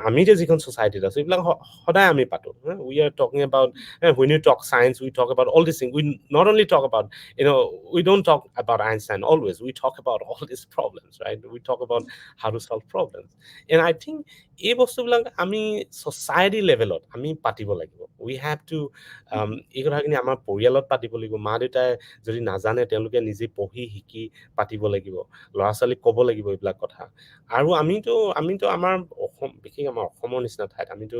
আমি যে যিখন ছ'চাইটিত আছোঁ এইবিলাক সদায় আমি পাতোঁ. We are talking about when you talk science, we talk about all these things. We not only talk about, we don't talk about Einstein always. We talk about all these problems, right? We talk about how to solve problems. And I think এই বস্তুবিলাক আমি ছ'চাইটি লেভেলত আমি পাতিব লাগিব. We have to এই কথাখিনি আমাৰ পৰিয়ালত পাতিব লাগিব. মা দেউতাই যদি নাজানে তেওঁলোকে নিজে পঢ়ি শিকি পাতিব লাগিব, ল'ৰা ছোৱালীক ক'ব লাগিব এইবিলাক কথা. আৰু আমিতো আমাৰ বিশেষ আমাৰ অসমৰ নিচিনা ঠাইত আমিতো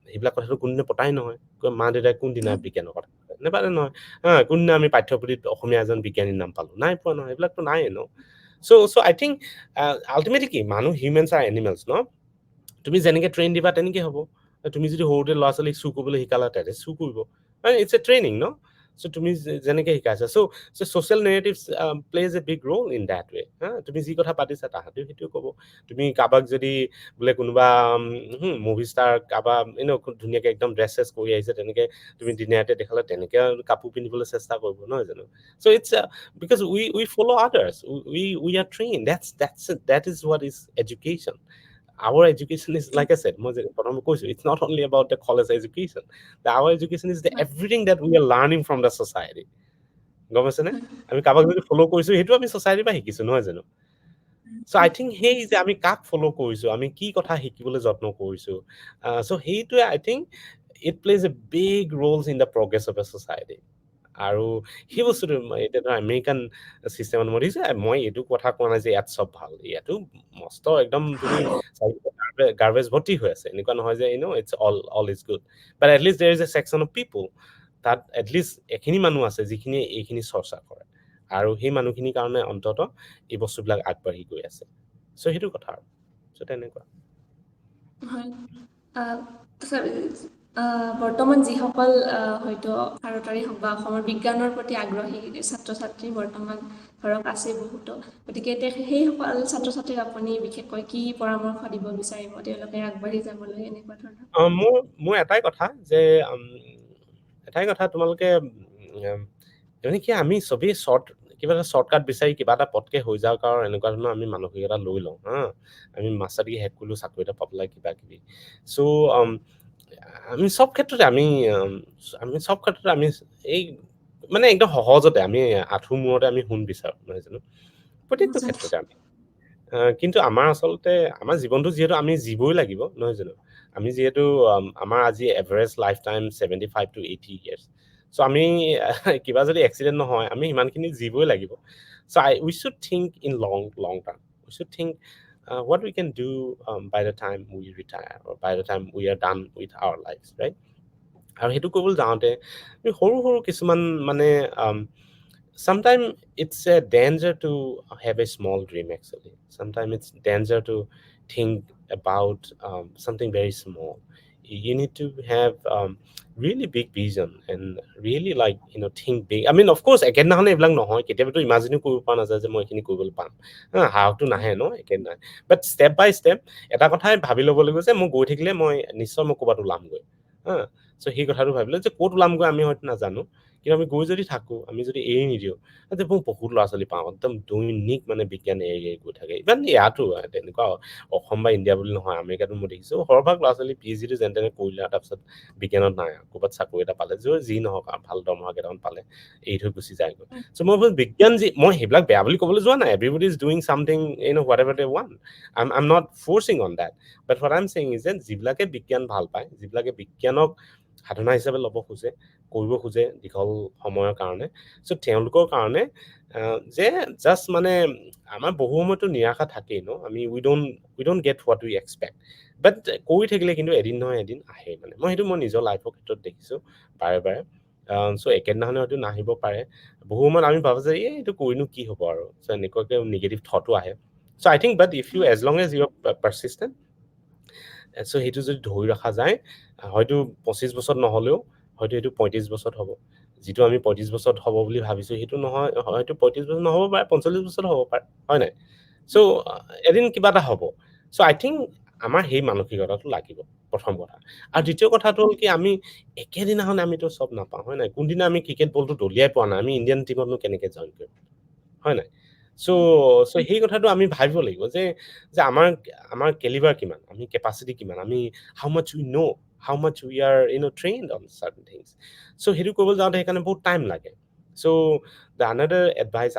সেইবিলাক কথাটো কোনদিনে পতাই নহয়. মা দেউতাই কোনদিনা বিজ্ঞানৰ কথা নেপাতে নহয়, কোনদিনা আমি পাঠ্যপুথিত অসমীয়া এজন বিজ্ঞানীৰ নাম পালোঁ, নাই পোৱা নহয়, এইবিলাকতো নাই চ' আই থিংক আল্টিমেটলি কি মানুহ হিউমেনছ আৰ এনিমেলছ ন, তুমি যেনেকৈ ট্ৰেইন দিবা তেনেকৈ হ'ব. তুমি যদি সৰুতে ল'ৰা ছোৱালীক চুৰ কৰিবলৈ শিকালা তাতে চুৰ কৰিব, it's a training no. So' তুমি যেনেকৈ শিকাইছা, so' social narratives plays a big role in that way. তুমি যি কথা পাতিছা তাহাঁতেও সেইটোৱে ক'ব. তুমি কাৰোবাক যদি বোলে কোনোবা মুভি ষ্টাৰ কাৰোবাৰ খুব ধুনীয়াকৈ একদম ড্ৰেছ চেছ কৰি আহিছে, তেনেকৈ তুমি দিনে ৰাতে দেখালে তেনেকৈ কাপোৰ পিন্ধিবলৈ চেষ্টা কৰিব, নহয় জানো? So' it's because we follow' others, we are train. That is what is education. Our education is, like I said, it's not only about the college education. Our education is everything that we are learning from the society. গম পাইছেনে? আমি কাৰোবাক যদি ফ'ল' কৰিছোঁ সেইটো আমি ছ'চাইটিৰ পৰা শিকিছোঁ, নহয় জানো? চ' আই থিংক সেই যে আমি কাক ফ'ল' কৰিছোঁ, আমি কি কথা শিকিবলৈ যত্ন কৰিছোঁ, চ' সেইটোৱে I think it plays a big roles in the progress of a society. আৰু সেই বস্তুটো এতিয়া ধৰা আমেৰিকান চিষ্টেমত মই দেখিছোঁ, মই এইটো কথা কোৱা নাই যে ইয়াত চব ভাল, ইয়াতো মস্ত একদম তুমি গাৰ্বেজ ভৰ্তি হৈ আছে, এনেকুৱা নহয় যে it's all is good, but at least there is a section of people, তাত এটলিষ্ট এখিনি মানুহ আছে যিখিনিয়ে এইখিনি চৰ্চা কৰে, আৰু সেই মানুহখিনিৰ কাৰণে অন্তত এই বস্তুবিলাক আগবাঢ়ি গৈ আছে. চ' সেইটো কথা আৰু চ' তেনেকুৱা. হয়, বৰ্তমান যিসকল হয়তো ভাৰতৰে হওক বা অসমৰ বিজ্ঞানৰ প্ৰতি আগ্ৰহী ছাত্ৰ ছাত্ৰী বৰ্তমান ধৰক আছে বহুতো, গতিকে সেইসকল ছাত্ৰ ছাত্ৰীক আপুনি বিশেষকৈ কি পৰামৰ্শ দিব বিচাৰিব তেওঁলোকে আগবাঢ়ি যাবলৈ এনেকুৱা ধৰণৰ? মোৰ এটাই কথা যে তোমালোকে কি আমি চবেই কিবা এটা শ্বৰ্টকাট বিচাৰি কিবা এটা পটকে হৈ যাওক আৰু এনেকুৱা ধৰণৰ আমি মানসিকতা লৈ লওঁ, আমি মাষ্টাৰ ডিগ্ৰী শেষ কৰিলোঁ, চাকৰি এটা পাবলৈ কিবা কিবি। চ' আমি চব ক্ষেত্ৰতে আমি এই মানে একদম সহজতে আমি আঁঠু মূৰতে আমি সোণ বিচাৰোঁ, নহয় জানো? প্ৰত্যেকটো ক্ষেত্ৰতে আমি কিন্তু আমাৰ আচলতে আমাৰ জীৱনটো যিহেতু আমি জীৱই লাগিব, নহয় জানো? আমি যিহেতু আমাৰ আজি average life time 75 to 80 years. So' আমি কিবা যদি এক্সিডেণ্ট নহয় আমি সিমানখিনি জীৱই লাগিব. So' we should think in long term. We should think what we can do by the time we retire or by the time we are done with our lives, right? আৰু সেইটো কৰিবলৈ যাওঁতে সৰু সৰু কিছুমান মানে sometimes it's a danger to have a small dream actually. Sometimes it's danger to think about something very small. You need to have really big vision and really think big. I mean, of course, একেদিনাখনে এইবিলাক নহয়, কেতিয়াবাতো ইমাজিনো কৰিব পৰা নাযায় যে মই এইখিনি কৰিবলৈ পাম, সাহসটো নাহে ন একেদিনাই, বাট ষ্টেপ বাই ষ্টেপ এটা কথাই ভাবি ল'ব লাগিব যে মই গৈ থাকিলে নিশ্চয় মই ক'ৰবাত ওলামগৈ, চ' সেই কথাটো ভাবিলে যে ক'ত ওলামগৈ আমি হয়তো নাজানো, কিন্তু আমি গৈ যদি থাকোঁ, আমি যদি এৰি নিদিওঁ, মই বহুত ল'ৰা ছোৱালী পাওঁ একদম দৈনিক মানে বিজ্ঞান এৰি গৈ থাকে। ইমান ইয়াতো তেনেকুৱা অসম বা ইণ্ডিয়া বুলি নহয়, আমেৰিকাতো মই দেখিছোঁ সৰহভাগ ল'ৰা ছোৱালী PhD যেন তেনে কৰিলে আৰু তাৰপিছত বিজ্ঞানত নাই, ক'ৰবাত চাকৰি এটা পালে, যি নহওক আৰু ভাল দৰমহা কেইটামান পালে এৰি থৈ গুচি যায়গৈ। চ' মই বিজ্ঞান মই সেইবিলাক বেয়া বুলি ক'বলৈ যোৱা নাই, everybody is doing something whatever they want, I am not forcing on that, but what I am saying is যে যিবিলাকে বিজ্ঞান ভাল পায়, যিবিলাকে বিজ্ঞানক সাধনা হিচাপে ল'ব খোজে, কৰিব খোজে দীঘল সময়ৰ কাৰণে, চ' তেওঁলোকৰ কাৰণে যে জাষ্ট মানে আমাৰ বহু সময়তো নিৰাশা থাকেই ন, আমি we don't get what we expect, but কৰি থাকিলে কিন্তু এদিন নহয় এদিন আহে। মানে মই নিজৰ লাইফৰ ক্ষেত্ৰত দেখিছোঁ বাৰে বাৰে। চ' একেদিনাখনে হয়তো নাহিব পাৰে, বহু সময়ত আমি ভাবোঁ যে এইটো কৰিনো কি হ'ব আৰু, চ' এনেকুৱাকৈ নিগেটিভ থটো আহে। So' I think but if you as long as you are persistent so সেইটো যদি ধৰি ৰখা যায় হয়তো 25 বছৰ নহলেও হয়তো এইটো 35 বছৰ হ'ব যিটো আমি 35 বছৰত হ'ব বুলি ভাবিছো সেইটো নহয় হয়তো 35 বছৰ নহ'ব পাৰে 45 বছৰ হ'ব পাৰে হয় নাই সো এদিন কিবা এটা হ'ব সো আই থিংক আমাৰ সেই মানসিকতাটো লাগিব প্ৰথম কথা আৰু দ্বিতীয় কথাটো হ'ল কি আমি একেদিনাখন আমিতো চব নাপাওঁ হয় নাই কোনদিনা আমি ক্ৰিকেট বলটো দলিয়াই পোৱা নাই আমি ইণ্ডিয়ান টিমতনো কেনেকে জইন কৰিম হয় নাই সো সো সেই কথাটো আমি ভাবিব লাগিব যে যে আমাৰ কেলিভাৰ কিমান আমি কেপাচিটি কিমান আমি how much we know how much we are trained on certain things so সেইটো কৰিবলৈ যাওঁতে সেইকাৰণে বহুত টাইম লাগে সো দ্য আনাডাৰ এডভাইচ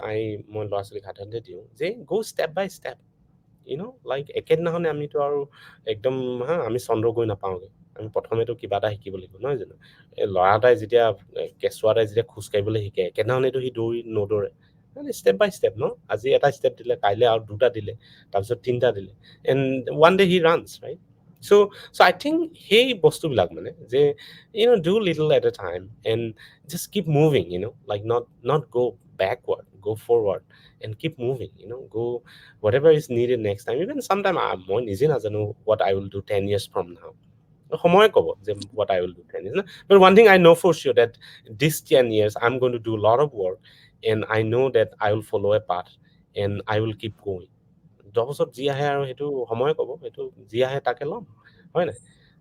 মই ল'ৰা ছোৱালীক সাধাৰণতে দিওঁ যে গ' ষ্টেপ বাই ষ্টেপ লাইক একেদিনাখনে আমিতো আৰু একদম আমি চন্দ্ৰ গৈ নাপাওঁগে আমি প্ৰথমেতো কিবা এটা শিকিব লাগিব নহয় জানো এই ল'ৰা এটাই যেতিয়া কেঁচুৱা এটাই যেতিয়া খোজ কাঢ়িবলৈ শিকে একেদিনাখনেতো সি নদৌৰে ষ্টেপ বাই ষ্টেপ আজি এটা ষ্টেপ দিলে কাইলৈ আৰু দুটা দিলে তাৰপিছত তিনিটা দিলে and one day he runs right so' I think সেই বস্তুবিলাক মানে যে do little at a time and just keep moving like not go backward go forward and keep moving go whatever is needed next time even sometime মই নিজে নাজানো what I will do 10 years from now সময় ক'ব যে what I will do 10 years but one thing I know for sure that this 10 years I'm going to do a lot of work and I know that I will follow a path and I will keep going 10 বছৰত যি আহে আৰু সেইটো সময় ক'ব সেইটো যি আহে তাকে ল'ম হয় নাই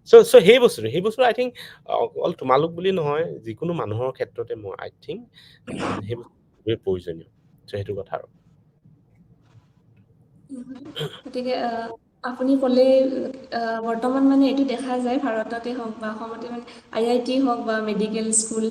চ' সেই বস্তু আই থিংক অকল তোমালোক বুলি নহয় যিকোনো মানুহৰ ক্ষেত্ৰতে মই আই থিংক সেই বস্তু প্ৰয়োজনীয় চ' সেইটো কথা আৰু গতিকে আপুনি ক'লে বৰ্তমান মানে এইটো দেখা যায় ভাৰততে হওক বা অসমতে মানে IIT হওক বা মেডিকেল স্কুল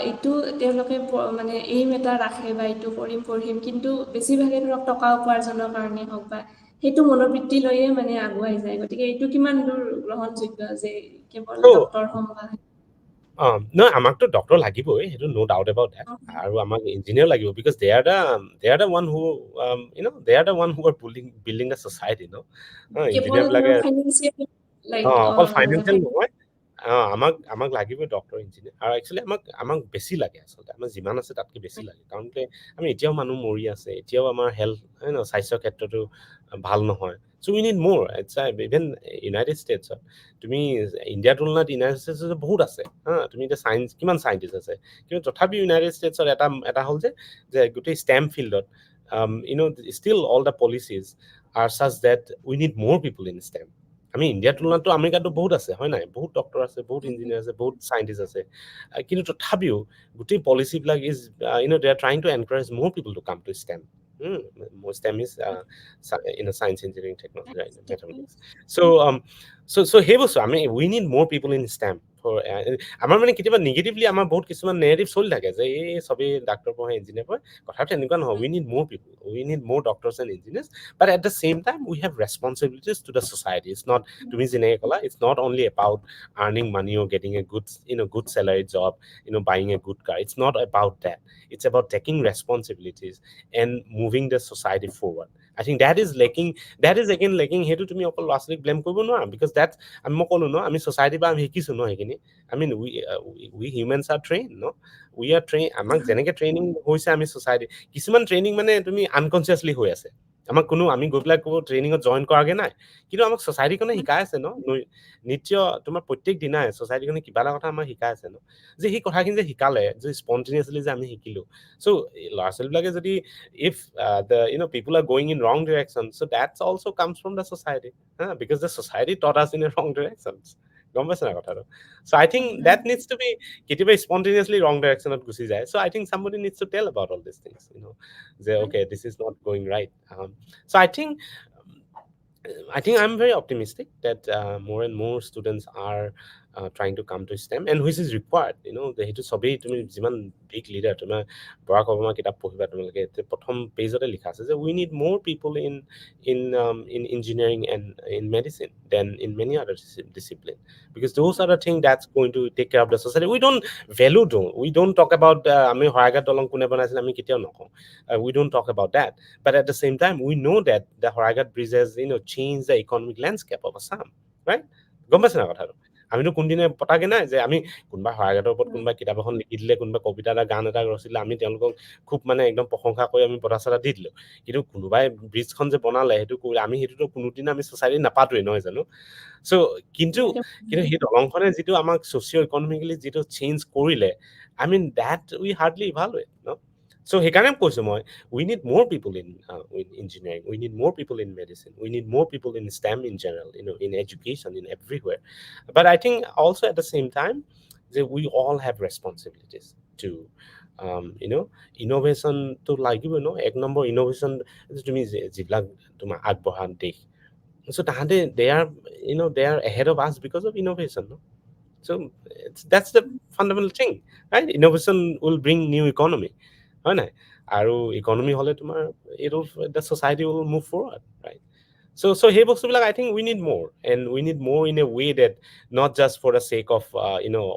এইটো তেওঁলোকে মানে এইম এটা ৰাখে বা এইটো পঢ়িম কিন্তু বেছিভাগে ধৰক টকা উপাৰ্জনৰ কাৰণে হওক বা সেইটো মনোবৃত্তি লৈয়ে মানে আগুৱাই যায় গতিকে এইটো কিমান দূৰ গ্ৰহণযোগ্য যে কেৱল ডক্তৰ হ'ম বা নহয় আমাকতো ডক্তৰ লাগিবই সেইটো নো ডাউট এবাউট ডেট আৰু আমাক ইঞ্জিনিয়াৰ লাগিব because they are the one who they are the one who are building the society কেৱল ইঞ্জিনিয়াৰ বিলাকে ফাইনেন্সিয়েল লাইক অকল ফাইনেন্সিয়েল নহয় আমাক লাগিবই ডক্তৰ ইঞ্জিনিয়াৰ আৰু একচুৱেলি আমাক বেছি লাগে আচলতে আমাৰ যিমান আছে তাতকে বেছি লাগে কাৰণ আমি এতিয়াও মানুহ মৰি আছে এতিয়াও আমাৰ হেল্থ স্বাস্থ্যৰ ক্ষেত্ৰতো ভাল নহয় চ' উই নিড মোৰ ইভেন ইউনাইটেড ষ্টেটছত তুমি ইণ্ডিয়াৰ তুলনাত ইউনাইটেড ষ্টেটছত বহুত আছে তুমি এতিয়া চায়েন্স কিমান চাইণ্টিষ্ট আছে কিন্তু তথাপি ইউনাইটেড ষ্টেটছত এটা হ'ল যে গোটেই ষ্টেম ফিল্ডত still all the policies are such that we need more people in stem আমি ইণ্ডিয়াৰ তুলনাততো আমেৰিকাতো বহুত আছে হয় নাই বহুত ডক্তৰ আছে বহুত ইঞ্জিনিয়াৰ আছে বহুত চাইণ্টিষ্ট আছে কিন্তু তথাপিও গোটেই পলিচিবিলাক is they are trying to encourage more people to come to STEM STEM is science, engineering, technology, right? Mathematics. So সেই বস্তু আমি we need more people in STEM for আমাৰ মানে কেতিয়াবা নেগেটিভলি আমাৰ বহুত কিছুমান নেগেটিভ চলি থাকে যে এই সবেই ডাক্তৰ পঢ়ে ইঞ্জিনিয়াৰ পঢ়ে কথাটো এনেকুৱা নহয় we need more people we need more doctors and engineers but at the same time we have responsibilities to the society it's not তুমি যেনেকৈ ক'লা it's not only about earning money or getting a good salary job buying a good car it's not about that it's about taking responsibilities and moving the society forward I think that is again lacking সেইটো তুমি অকল ল'ৰা ছোৱালীক ব্লেম কৰিব নোৱাৰা because that's আমি মই ক'লো আমি society বা আমি শিকিছো সেইখিনি I mean we humans are trained we are trained আমাক যেনেকে ট্ৰেইনিং হৈছে আমি society কিছুমান ট্ৰেইনিং মানে তুমি আনকনচিয়াছলি হৈ আছে আমাক আমি গৈ পেলাই ট্ৰেইনিঙত জইন কৰাগে নাই কিন্তু আমাক ছ'চাইটিখনে শিকাই আছে নিশ্চয় তোমাৰ প্ৰত্যেক দিনাই ছ'চাইটিখনে কিবা এটা কথা আমাক শিকাই আছে যে সেই কথাখিনি যে শিকালে যে স্পণ্টেনিয়াছলি যে আমি শিকিলো চ' ল'ৰা ছোৱালীবিলাকে যদি if the people are going in wrong direction so that also comes from the society because the society taught us in a wrong directions গম পাইছে না কথাটো so I think that needs to be কেতিয়াবা spontaneously wrong directionত গুচি যায় so I think somebody needs to tell about all these things যে okay this is not going right so I think I'm very optimistic that more and more students are trying to come to STEM and which is required সেইটো সবেই তুমি যিমান big leader তোমাৰ বৰাক ওবামা কিতাপ পঢ়িবা তোমালোকে প্ৰথম পেজতে লিখা আছে যে we need more people in engineering and in medicine than in many other discipline because those are the things that's going to take care of the society we don't talk about আমি হৰাইঘাট দলং কোনে বনাইছিল আমি কেতিয়াও নকওঁ we don't talk about that but at the same time we know that the Horaigat bridge has changed the economic landscape of Assam right গম পাইছে না কথাটো আমিতো কোনদিনে পতাকে নাই যে আমি কোনোবা শৰাইঘাটৰ ওপৰত কোনোবা কিতাপ এখন লিখি দিলে, কোনোবা কবিতা এটা গান এটা ৰচিলে, আমি তেওঁলোকক খুব মানে একদম প্ৰশংসা কৰি আমি বঁটা চটা দি দিলো। কিন্তু কোনোবাই ব্ৰিজখন যে বনালে সেইটো আমি সেইটোতো কোনোদিন আমি ছ'চাইটি নাপাতোৱেই, নহয় জানো? চ' কিন্তু কিন্তু সেই দলংখনে যিটো আমাক ছ'চিঅ' ইকনমিকেলি যিটো চেঞ্জ কৰিলে, I mean that we hardly evaluate, no? So সেইকাৰণে কৈছো মই, we need more people in engineering, we need more people in medicine, we need more people in STEM in general, in education, in everywhere. But I think also at the same time that we all have responsibilities to innovation to লাগিব, এক নম্বৰ innovation তুমি যিবিলাক তোমাৰ আগবঢ়া দেশ, so they are ahead of us because of innovation, no? So that's the fundamental thing, right? Innovation will bring new economy, হয় নাই? আৰু ইকনমি হলে তোমাৰ the society will move forward, right? So সেই বস্তুবিলাক I think we need more, and we need more in a way that not just for the sake of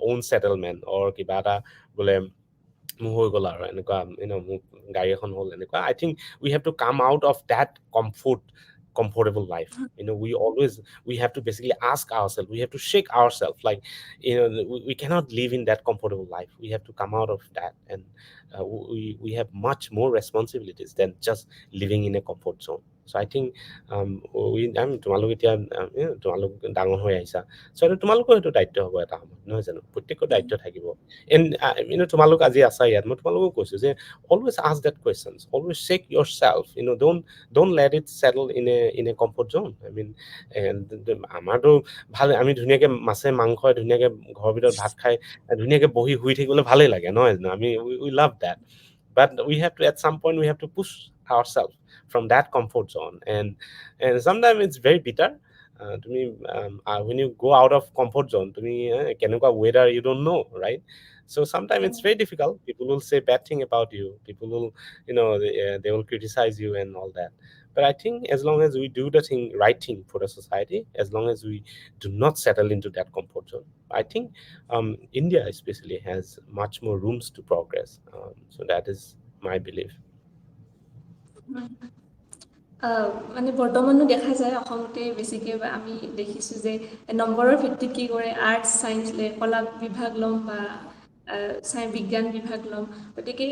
own settlement or কিবা এটা বোলে মোৰ হৈ গ'ল আৰু এনেকুৱা মোৰ গাড়ী এখন হ'ল এনেকুৱা. I think we have to come out of that comfortable life. We have to basically ask ourselves, we have to shake ourselves, like we cannot live in that comfortable life. We have to come out of that, and we have much more responsibilities than just living in a comfort zone. So I think তোমালোক এতিয়া তোমালোক ডাঙৰ হৈ আহিছা, so তোমালোকৰ সেইটো দায়িত্ব হ'ব এটা সময়ত, নহয় জানো? প্ৰত্যেকৰ দায়িত্ব থাকিব। এণ্ড তোমালোক আজি আছা ইয়াত, মই তোমালোকক কৈছো যে always ask that questions, always shake yourself, don't let it settle in a comfort zone. I mean, আমাৰতো ভাল, আমি ধুনীয়াকে মাছে মাংসই ধুনীয়াকে ঘৰৰ ভিতৰত ভাত খাই ধুনীয়াকে বহি শুই থাকিবলৈ ভালেই লাগে, নহয় জানো? আমি we love that, but we have to, at some point we have to push ourselves from that comfort zone, and sometimes it's very bitter. When you go out of comfort zone, তুমি কেনেকুৱা weather you don't know, right? So sometimes it's very difficult. People will say bad thing about you. People will, they will criticize you and all that. But I think as long as we do the right thing for the society, as long as we do not settle into that comfort zone, I think India especially has much more rooms to progress. So that is my belief. মানে বৰ্তমানো দেখা যায় অসমতে বেছিকৈ আমি দেখিছোঁ যে নম্বৰৰ ভিত্তিত কি কৰে, আৰ্টছ চায়েন্স কলা বিভাগ ল'ম বা বিজ্ঞান বিভাগ ল'ম। গতিকে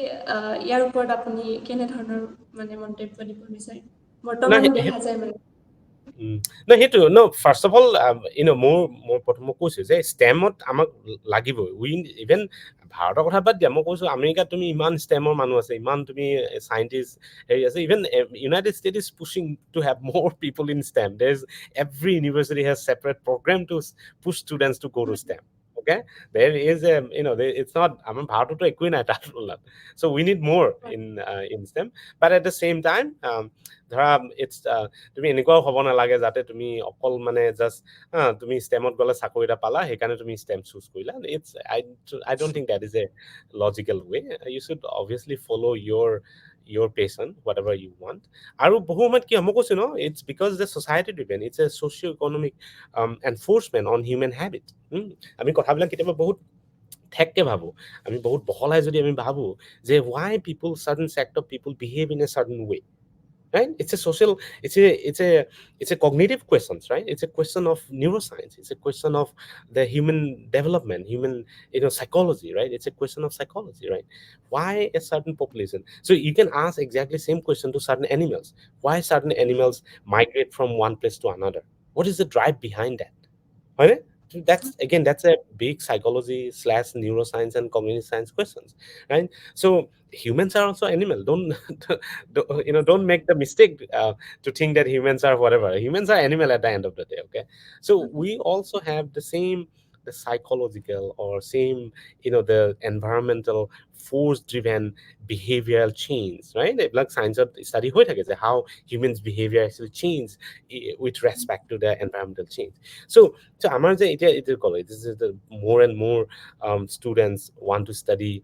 ইয়াৰ ওপৰত আপুনি কেনেধৰণৰ মানে মন্তব্য দিব বিচাৰে? বৰ্তমানো দেখা যায় মানে No, সেইটো ফাৰ্ষ্ট অফ অল মোৰ প্ৰথমে কৈছো যে ষ্টেমত আমাক লাগিবই। ইভেন ভাৰতৰ কথা বাদ দিয়া, মই কৈছো আমেৰিকাত তুমি ইমান ষ্টেমৰ মানুহ আছে, ইমান তুমি চাইণ্টিষ্ট হেৰি আছে। Even United State is pushing to have more people in STEM. Every university has separate program to push students to go to STEM. Okay, there is it's not, আমাৰ ভাৰততো একোৱেই নাই তাৰ তুলনাত। So we need more in STEM, but at the same time ধৰা তুমি এনেকুৱাও হ'ব নালাগে যাতে তুমি অকল মানে জাষ্ট তুমি ষ্টেমত গ'লে চাকৰি এটা পালা, সেইকাৰণে তুমি ষ্টেম চুজ কৰিলা। I don't think that is a logical way. You should obviously follow your passion, whatever you want. আৰু বহু সময়ত কি মই কৈছো it's because the society driven, it's a socio-economic enforcement on human habit. আমি কথাবিলাক কেতিয়াবা বহুত ঠেককে ভাবো, আমি বহুত বহলাই যদি আমি ভাবো যে why certain sect of people behave in a certain way, right? It's a cognitive questions, right? It's a question of neuroscience, it's a question of the human development, human psychology, right? It's a question of psychology, right? Why a certain population, so you can ask exactly same question to certain animals. Why certain animals migrate from one place to another? What is the drive behind that, right? That's a big psychology / neuroscience and community science questions, right? So humans are also animal. Don't make the mistake to think that humans are whatever. Humans are animal at the end of the day, okay? So we also have the psychological or same the environmental force driven behavioral change, right? Like science study হৈ থাকে যে how humans behavior actually change with respect to the environmental change. So আমাৰ যে এতিয়া college, this is the more and more students want to study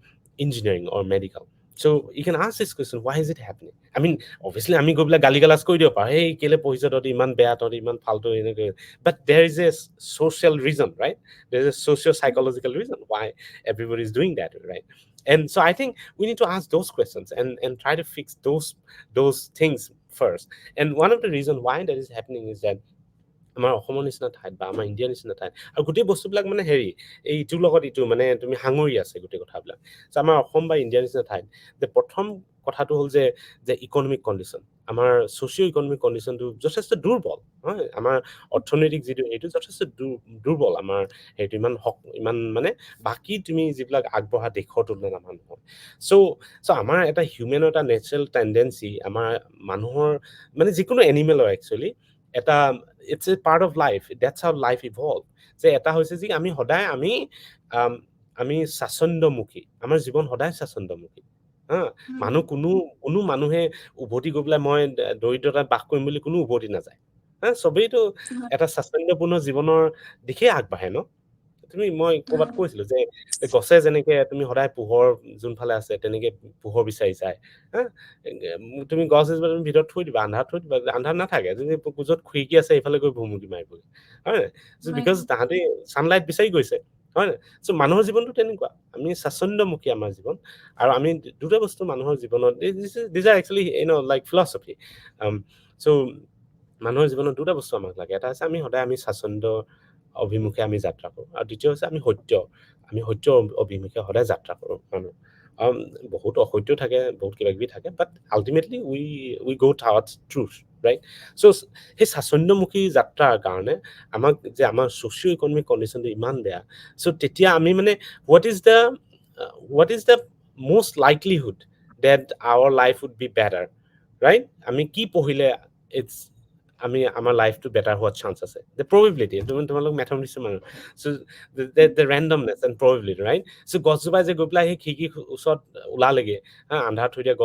engineering or medical. So you can ask this question, why is it happening? I mean, obviously আমি গৈ পেলাই গালি গালাজ কৰি দিব পাৰোঁ, hey কেলে পঢ়িছ তহঁতি ইমান বেয়া, তহঁতি ইমান ফাল্টু এনেকৈ, but there is a social reason, right? There is a socio-psychological reason why everybody is doing that, right? And so I think we need to ask those questions and try to fix those things first. And one of the reasons why that is happening is that আমাৰ অসমৰ নিচিনা ঠাইত বা আমাৰ ইণ্ডিয়াৰ নিচিনা ঠাইত আৰু গোটেই বস্তুবিলাক মানে হেৰি এই ইটোৰ লগত ইটো মানে তুমি সাঙুৰি আছে গোটেই কথাবিলাক আমাৰ অসম বা ইণ্ডিয়াৰ নিচিনা ঠাইত যে প্ৰথম কথাটো হ'ল যে ইকনমিক কণ্ডিশ্যন আমাৰ ছ'চিঅ' ইকনমিক কণ্ডিশ্যনটো যথেষ্ট দুৰ্বল হয় আমাৰ অৰ্থনৈতিক যিটো এইটো যথেষ্ট দুৰ্বল আমাৰ সেইটো ইমান মানে বাকী তুমি যিবিলাক আগবঢ়া দেশৰ তুলনাত আমাৰ নহয় চ' আমাৰ এটা হিউমেনৰ এটা নেচাৰেল টেণ্ডেঞ্চি আমাৰ মানুহৰ মানে যিকোনো এনিমেলৰ একচুৱেলি এটা it's a part of life that's how life evolve যে এটা হৈছে যে আমি সদায় আমি স্বাচ্ছন্দ্যমুখী আমাৰ জীৱন সদায় স্বাচ্ছন্দ্যমুখী হা মানুহ কোনো মানুহে উভতি গৈ পেলাই মই দৰিদ্ৰতাত বাস কৰিম বুলি কোনো উভতি নাযায় হা চবেইতো এটা স্বাচ্ছন্দ্যপূৰ্ণ জীৱনৰ দিশে আগবাঢ়ে ন মই ক'ৰবাত কৈছিলো যে গছে যেনেকে তুমি সদায় পোহৰ যোনফালে আছে তেনেকে পোহৰ বিচাৰি যায় হা তুমি গছ এজোপা তুমি ভিতৰত থৈ দিবা আন্ধাৰত থৈ দিবা আন্ধাৰ নাথাকে যদি য'ত খিৰিকী আছে সেইফালে গৈ ভুমুকি মাৰিবগৈ হয় বিকজ তাহাঁতি ছানলাইট বিচাৰি গৈছে হয় চ' মানুহৰ জীৱনটো তেনেকুৱা আমি স্বাচ্ছন্দ্যমুখী আমাৰ জীৱন আৰু আমি দুটা বস্তু মানুহৰ জীৱনত these are actually like philosophy so' মানুহৰ জীৱনত দুটা বস্তু আমাক লাগে এটা হৈছে আমি সদায় আমি স্বাচ্ছন্দ্য অভিমুখে আমি যাত্ৰা কৰোঁ আৰু দ্বিতীয় হৈছে আমি সত্য অভিমুখে সদায় যাত্ৰা কৰোঁ মানুহ বহুত অসত্য থাকে বহুত কিবা কিবি থাকে বাট আল্টিমেটলি উই গ' টুৱাৰ্ডছ ট্ৰুথ ৰাইট চ' সেই স্বাচ্ছন্দ্যমুখী যাত্ৰাৰ কাৰণে আমাক যে আমাৰ ছ'চিঅ' ইকনমিক কণ্ডিশ্যনটো ইমান বেয়া চ' তেতিয়া আমি মানে what is the most likelihood that our life would be better right আমি কি পঢ়িলে আমাৰ লাইফটো বেটাৰ হোৱাৰ চান্স আছে the probability তোমালোক মেথমেটিক্স মানুহ so the randomness and probability right so গছজোপাই যে গৈ পেলাই সেই খিৰিকীৰ ওচৰত ওলালেগে আন্ধাৰত থৈ দিয়া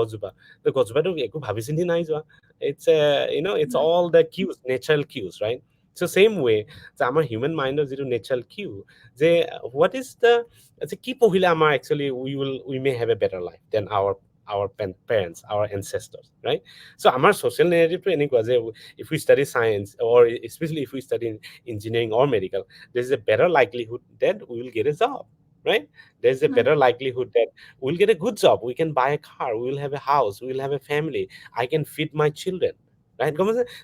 গছজোপাটো একো ভাবি চিন্তি নাই যোৱা it's all the cues natural cues right so same way যে আমাৰ হিউমেন মাইণ্ডৰ যিটো নেচাৰেল কিউ যে what is the কি পঢ়িলে আমাৰ actually we may have a better life than our parents our ancestors right so our social narrative to enekwa je if we study science or especially if we study engineering or medical there is a better likelihood that we will get a job right there's a better likelihood that we'll get a good job we can buy a car we will have a house we will have a family I can feed my children right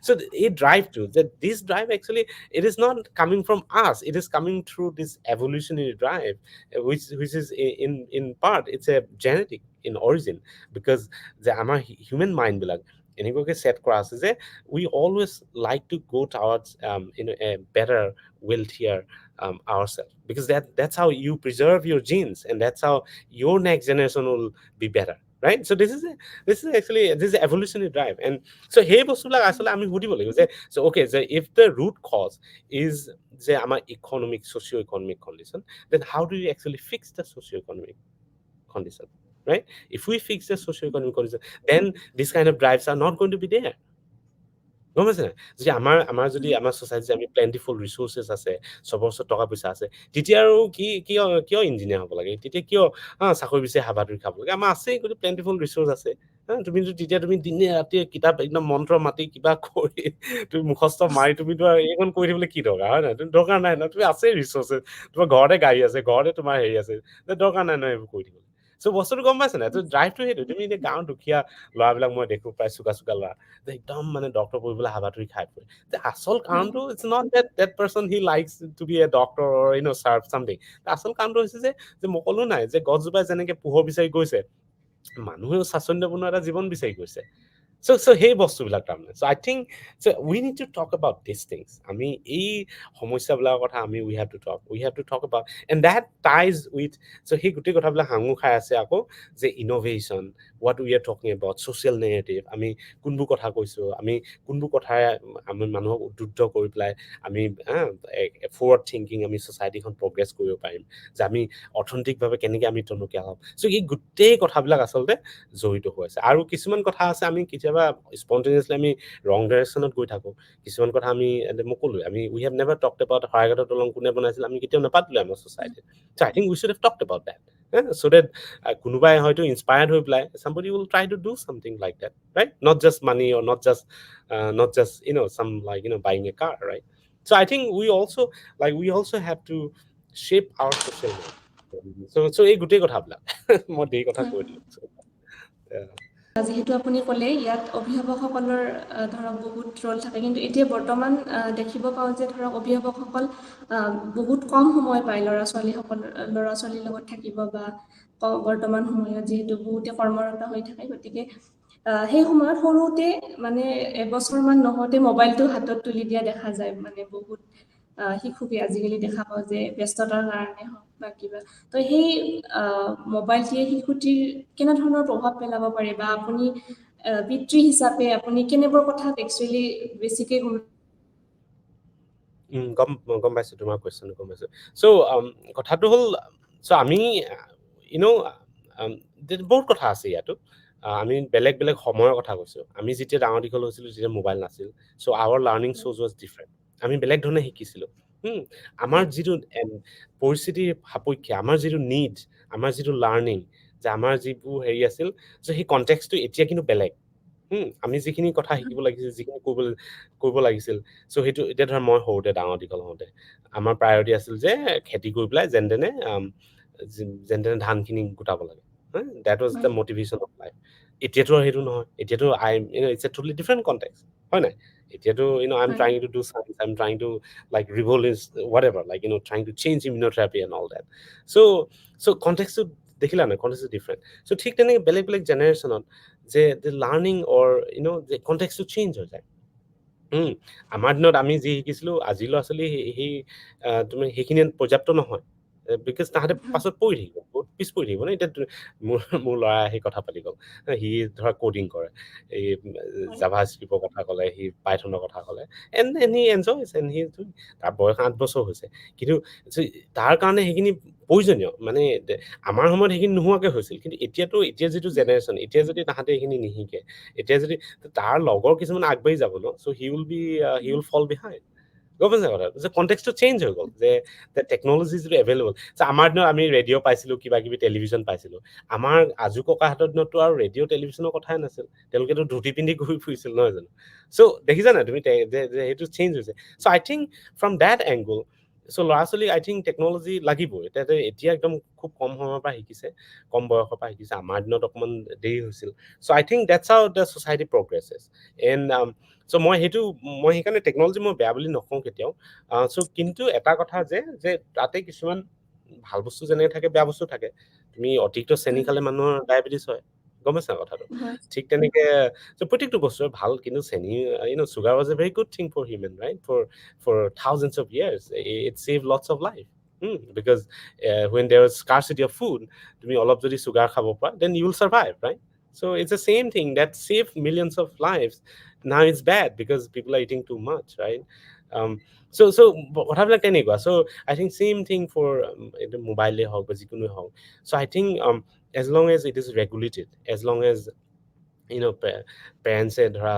so it drive to that this drive actually it is not coming from us it is coming through this evolutionary drive which is in part it's a genetic in origin because the our human mind bilak enikoke set kora ase je we always like to go towards a better wealthier ourselves because that's how you preserve your genes and that's how your next generation will be better right so this is actually this is evolutionary drive and so hey bostulak asole ami hudibo lagibo je so okay so if the root cause is যে আমাৰ economic socio-economic condition then how do you actually fix the socio-economic condition right if we fix the socio-economic condition then these kind of drives are not going to be there গম পাইছে নাই যদি আমাৰ যদি আমাৰ সোসাইটি আমি প্লেন্টিফুল ৰিসোৰ্সেস আছে সবৰ ওচৰত টকা পইচা আছে তেতিয়া আৰু কিয় ইঞ্জিনিয়াৰ হ'ব লাগে তেতিয়া কিয় চাকৰি বিচাৰি হাবাধুৰি খাব লাগে আমাৰ আছে গোটেই প্লেন্টিফুল ৰিসোৰ্স আছে তুমি দিনে ৰাতি কিতাপ একদম মন্ত্ৰ মাতি কিবা কৰি তুমি মুখস্থ মাৰি তুমিতো এইখন কৰি দিবলৈ কি দৰকাৰ হয় নাই তুমি দৰকাৰ নাই ন তুমি আছে ৰিসোৰ্সেস তোমাৰ ঘৰতে গাড়ী আছে ঘৰতে তোমাৰ হেৰি আছে দৰকাৰ নাই ন এইবোৰ কৰি দিবলৈ so বস্তুটো গম পাইছে নাই তো ড্ৰাইভটো সেইটো তুমি এতিয়া গাঁৱৰ দুখীয়া ল'ৰাবিলাক মই দেখো প্ৰায় চুকা ল'ৰা একদম মানে ডক্টৰ পঢ়িবলৈ হাবাথুৰি খাই পৰে আচল কাৰণটো it's not that person he likes to be a doctor or serve something আচল কাৰণটো হৈছে যে মই ক'লো নাই যে গছজোপাই যেনেকে পোহৰ বিচাৰি গৈছে মানুহেও স্বাচ্ছন্দ্যপূৰ্ণ এটা জীৱন বিচাৰি গৈছে so hey বস্তুবিলাক তাৰমানে so I think so we need to talk about these things আমি এই সমস্যাবিলাকৰ কথা আমি we have to talk about and that ties with so সেই গোটেই কথাবিলাক হাঙু খাই আছে আকৌ যে innovation what we are talking about social narrative আমি কোনবোৰ কথা কৈছো আমি কোনবোৰ কথাই আমি মানুহক উদ্বুদ্ধ কৰি পেলাই আমি ফৰৱাৰ্ড থিংকিং আমি সোসাইটিখন প্ৰগ্ৰেছ কৰিব পাৰিম যে আমি অৰ্থনৈতিকভাৱে কেনেকৈ আমি টনকিয়াল হ'ম so এই গোটেই কথাবিলাক আচলতে জড়িত হৈ আছে আৰু কিছুমান কথা আছে আমি কেতিয়াবা স্পন্টেনিয়াছলি আমি ৰং ডাইৰেকশ্যনত গৈ থাকো কিছুমান কথা আমি মই ক'লো আমি উই হেভ নেভাৰ টকড এবাউট শৰাইঘাটৰ দলং কোনে বনাইছিল আমি কেতিয়াও নাপাতিলো আমাৰ সোসাইটিত so I think we should have talked about that so that কোনোবাই হয়তো ইনস্পায়াৰ্ড হৈ পেলাই somebody will try to do something like that right not just money or not just some like buying a car right so I think we also have to shape our social life so এই গোটেই কথাবিলাক মই দেই কথা কৈ দিলো যিহেতু আপুনি ক'লে ইয়াত অভিভাৱকসকলৰ ধৰক বহুত ৰোল থাকে, কিন্তু এতিয়া বৰ্তমান দেখিব পাওঁ যে ধৰক অভিভাৱকসকল বহুত কম সময় পায় ল'ৰা ছোৱালীৰ লগত থাকিব, বা বৰ্তমান সময়ত যিহেতু বহুতে কৰ্মৰত হৈ থাকে, গতিকে সেই সময়ত সৰুতে মানে এবছৰমান নহওঁতে মোবাইলটো হাতত তুলি দিয়া দেখা যায়। মানে বহুত শিশুকে আজিকালি দেখা পাওঁ যে ব্যস্ততাৰ কাৰণে হওক বা কিবা, তো সেই মোবাইলটোৱে শিশুটিৰ কেনেধৰণৰ প্ৰভাৱ পেলাব পাৰে, বা আপুনি পিতৃ হিচাপে আপুনি কেনেবোৰ কথাত একচুৱেলি বেছিকে গম গম পাইছো তোমাৰ কুৱেশ্যন, গম পাইছো। চ' কথাটো হ'ল, চ' আমি বহুত কথা আছে ইয়াতো। আমি বেলেগ বেলেগ সময়ৰ কথা কৈছো। আমি যেতিয়া ডাঙৰ দীঘল হৈছিলো তেতিয়া মোবাইল নাছিল, চ' আৱাৰ লাৰ্ণিং চ'জ ৱাজ ডিফাৰেণ্ট। আমি বেলেগ ধৰণে শিকিছিলো। আমাৰ যিটো পৰিস্থিতিৰ সাপেক্ষে আমাৰ যিটো নিড, আমাৰ যিটো লাৰ্ণিং, যে আমাৰ যিবোৰ হেৰি আছিল, চ' সেই কনটেক্সটো এতিয়া কিন্তু বেলেগ। আমি যিখিনি কথা শিকিব লাগিছিল, যিখিনি কৰিব লাগিছিল, চ' সেইটো এতিয়া ধৰা মই সৰুতে ডাঙৰ দীঘল হওঁতে আমাৰ প্ৰায়ৰিটি আছিল যে খেতি কৰি পেলাই যেন তেনে ধানখিনি গোটাব লাগে। That was the motivation of life. এতিয়াতো আৰু সেইটো নহয়। এতিয়াতো it's a totally different context, হয় নাই? এতিয়াতো I am trying to do science, I am trying to like revolutionise whatever, like trying to change immunotherapy and all that. So কনটেক্সটো দেখিলা নাই, কনটেক্সটো ডিফাৰেণ্ট। চ' ঠিক তেনেকে বেলেগ বেলেগ জেনেৰেশ্যনত যে লাৰ্ণিং অৰ যে কনটেক্সটো চেঞ্জ হৈ যায়। আমাৰ দিনত আমি যি শিকিছিলো, আজি ল'ৰা ছোৱালী সেই তুমি সেইখিনি পৰ্যাপ্ত নহয়, বিকজ তাহাঁতে পাছত পৰি থাকিব, বহুত পিছ পৰি থাকিব ন। এতিয়া মোৰ ল'ৰা আহি কথা পাতি গ'ল, সি ধৰা কডিং কৰে, এই জাভা স্ক্ৰিপ্টৰ কথা ক'লে, সি পাইথনৰ কথা ক'লে, এণ্ড হি এনজয়ছ, এণ্ড হি, তাৰ বয়স 8 বছৰ হৈছে, কিন্তু তাৰ কাৰণে সেইখিনি প্ৰয়োজনীয়। মানে আমাৰ সময়ত সেইখিনি নোহোৱাকে হৈছিল, কিন্তু এতিয়া যিটো জেনেৰেশ্যন, এতিয়া যদি তাহাঁতে এইখিনি নিশিকে, এতিয়া যদি তাৰ লগৰ কিছুমান আগবাঢ়ি যাব ন, চ' হি উইল ফল বিহাইণ্ড। গম পাইছা কথা? যে কনটেক্সটো চেঞ্জ হৈ গ'ল, যে টেকনলজি যিটো এভেইলেবল। আমাৰ দিনত আমি ৰেডিঅ' পাইছিলো, কিবা কিবি টেলিভিশ্যন পাইছিলো। আমাৰ আজু ককাহঁতৰ দিনততো আৰু ৰেডিঅ' টেলিভিশ্যনৰ কথাই নাছিল, তেওঁলোকেতো ধুতি পিন্ধি ঘূৰি ফুৰিছিল, নহয় জানো? চ' দেখিছা নাই তুমি যে সেইটো চেঞ্জ হৈছে। চ' I think from that angle, চ' ল'ৰা ছোৱালী আই থিংক টেকনলজি লাগিবই। এতিয়া একদম খুব কম সময়ৰ পৰা শিকিছে, কম বয়সৰ পৰা শিকিছে। আমাৰ দিনত অকণমান দেৰি হৈছিল। So' I think that's how the society progresses. And so' মই সেইকাৰণে টেকনলজি মই বেয়া বুলি নকওঁ কেতিয়াও। চ' কিন্তু এটা কথা যে তাতে কিছুমান ভাল বস্তু যেনেকে থাকে, বেয়া বস্তু থাকে। তুমি অতিৰিক্ত চেনি খালে মানুহৰ ডায়েবেটিছ হয়, গম পাইছা কথাটো? ঠিক তেনেকে প্ৰত্যেকটো বস্তুৱে ভাল, কিন্তু চেনি, sugar was a very good thing for human, right? For thousands of years, it saved lots of life. Because when there was scarcity of food, তুমি অলপ যদি sugar খাব পৰা, then you will survive, right? So it's the same thing that saved millions of lives. Now it's bad because people are eating too much, right? So কথাবিলাক তেনেকুৱা. So I think same thing for মোবাইলে হওক বা যিকোনোৱে হওক. So I think as long as it is regulated, as long as পেৰেণ্টছে ধৰা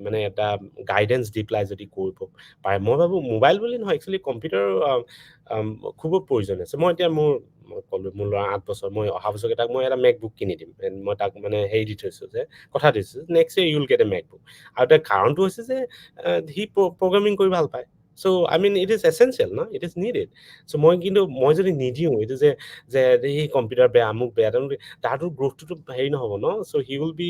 মানে এটা গাইডেঞ্চ দি পেলাই যদি কৰিব পাৰে, মই ভাবোঁ মোবাইল বুলি নহয়, একচুৱেলি কম্পিউটাৰ খুব প্ৰয়োজন আছে। মই ক'লো মোৰ ল'ৰা 8 বছৰ, মই অহা বছৰকেইটাক মই এটা মেকবুক কিনি দিম। মই তাক মানে হেৰি দি থৈছোঁ, যে কথা দিছোঁ, নেক্সট ইয়েৰ ইউল গেট এ মেকবুক। আৰু তাৰ কাৰণটো হৈছে যে সি প্ৰগ্ৰামিং কৰি ভাল পায়। So' I mean it is essential, ন, ইট ইজ নিডেড। চ' মই যদি নিদিওঁ এইটো যে সেই কম্পিউটাৰ বেয়া, আমুক বেয়া, তাহাঁতৰ গ্ৰথটোতো হেৰি নহ'ব ন। চ' হি উইল বি,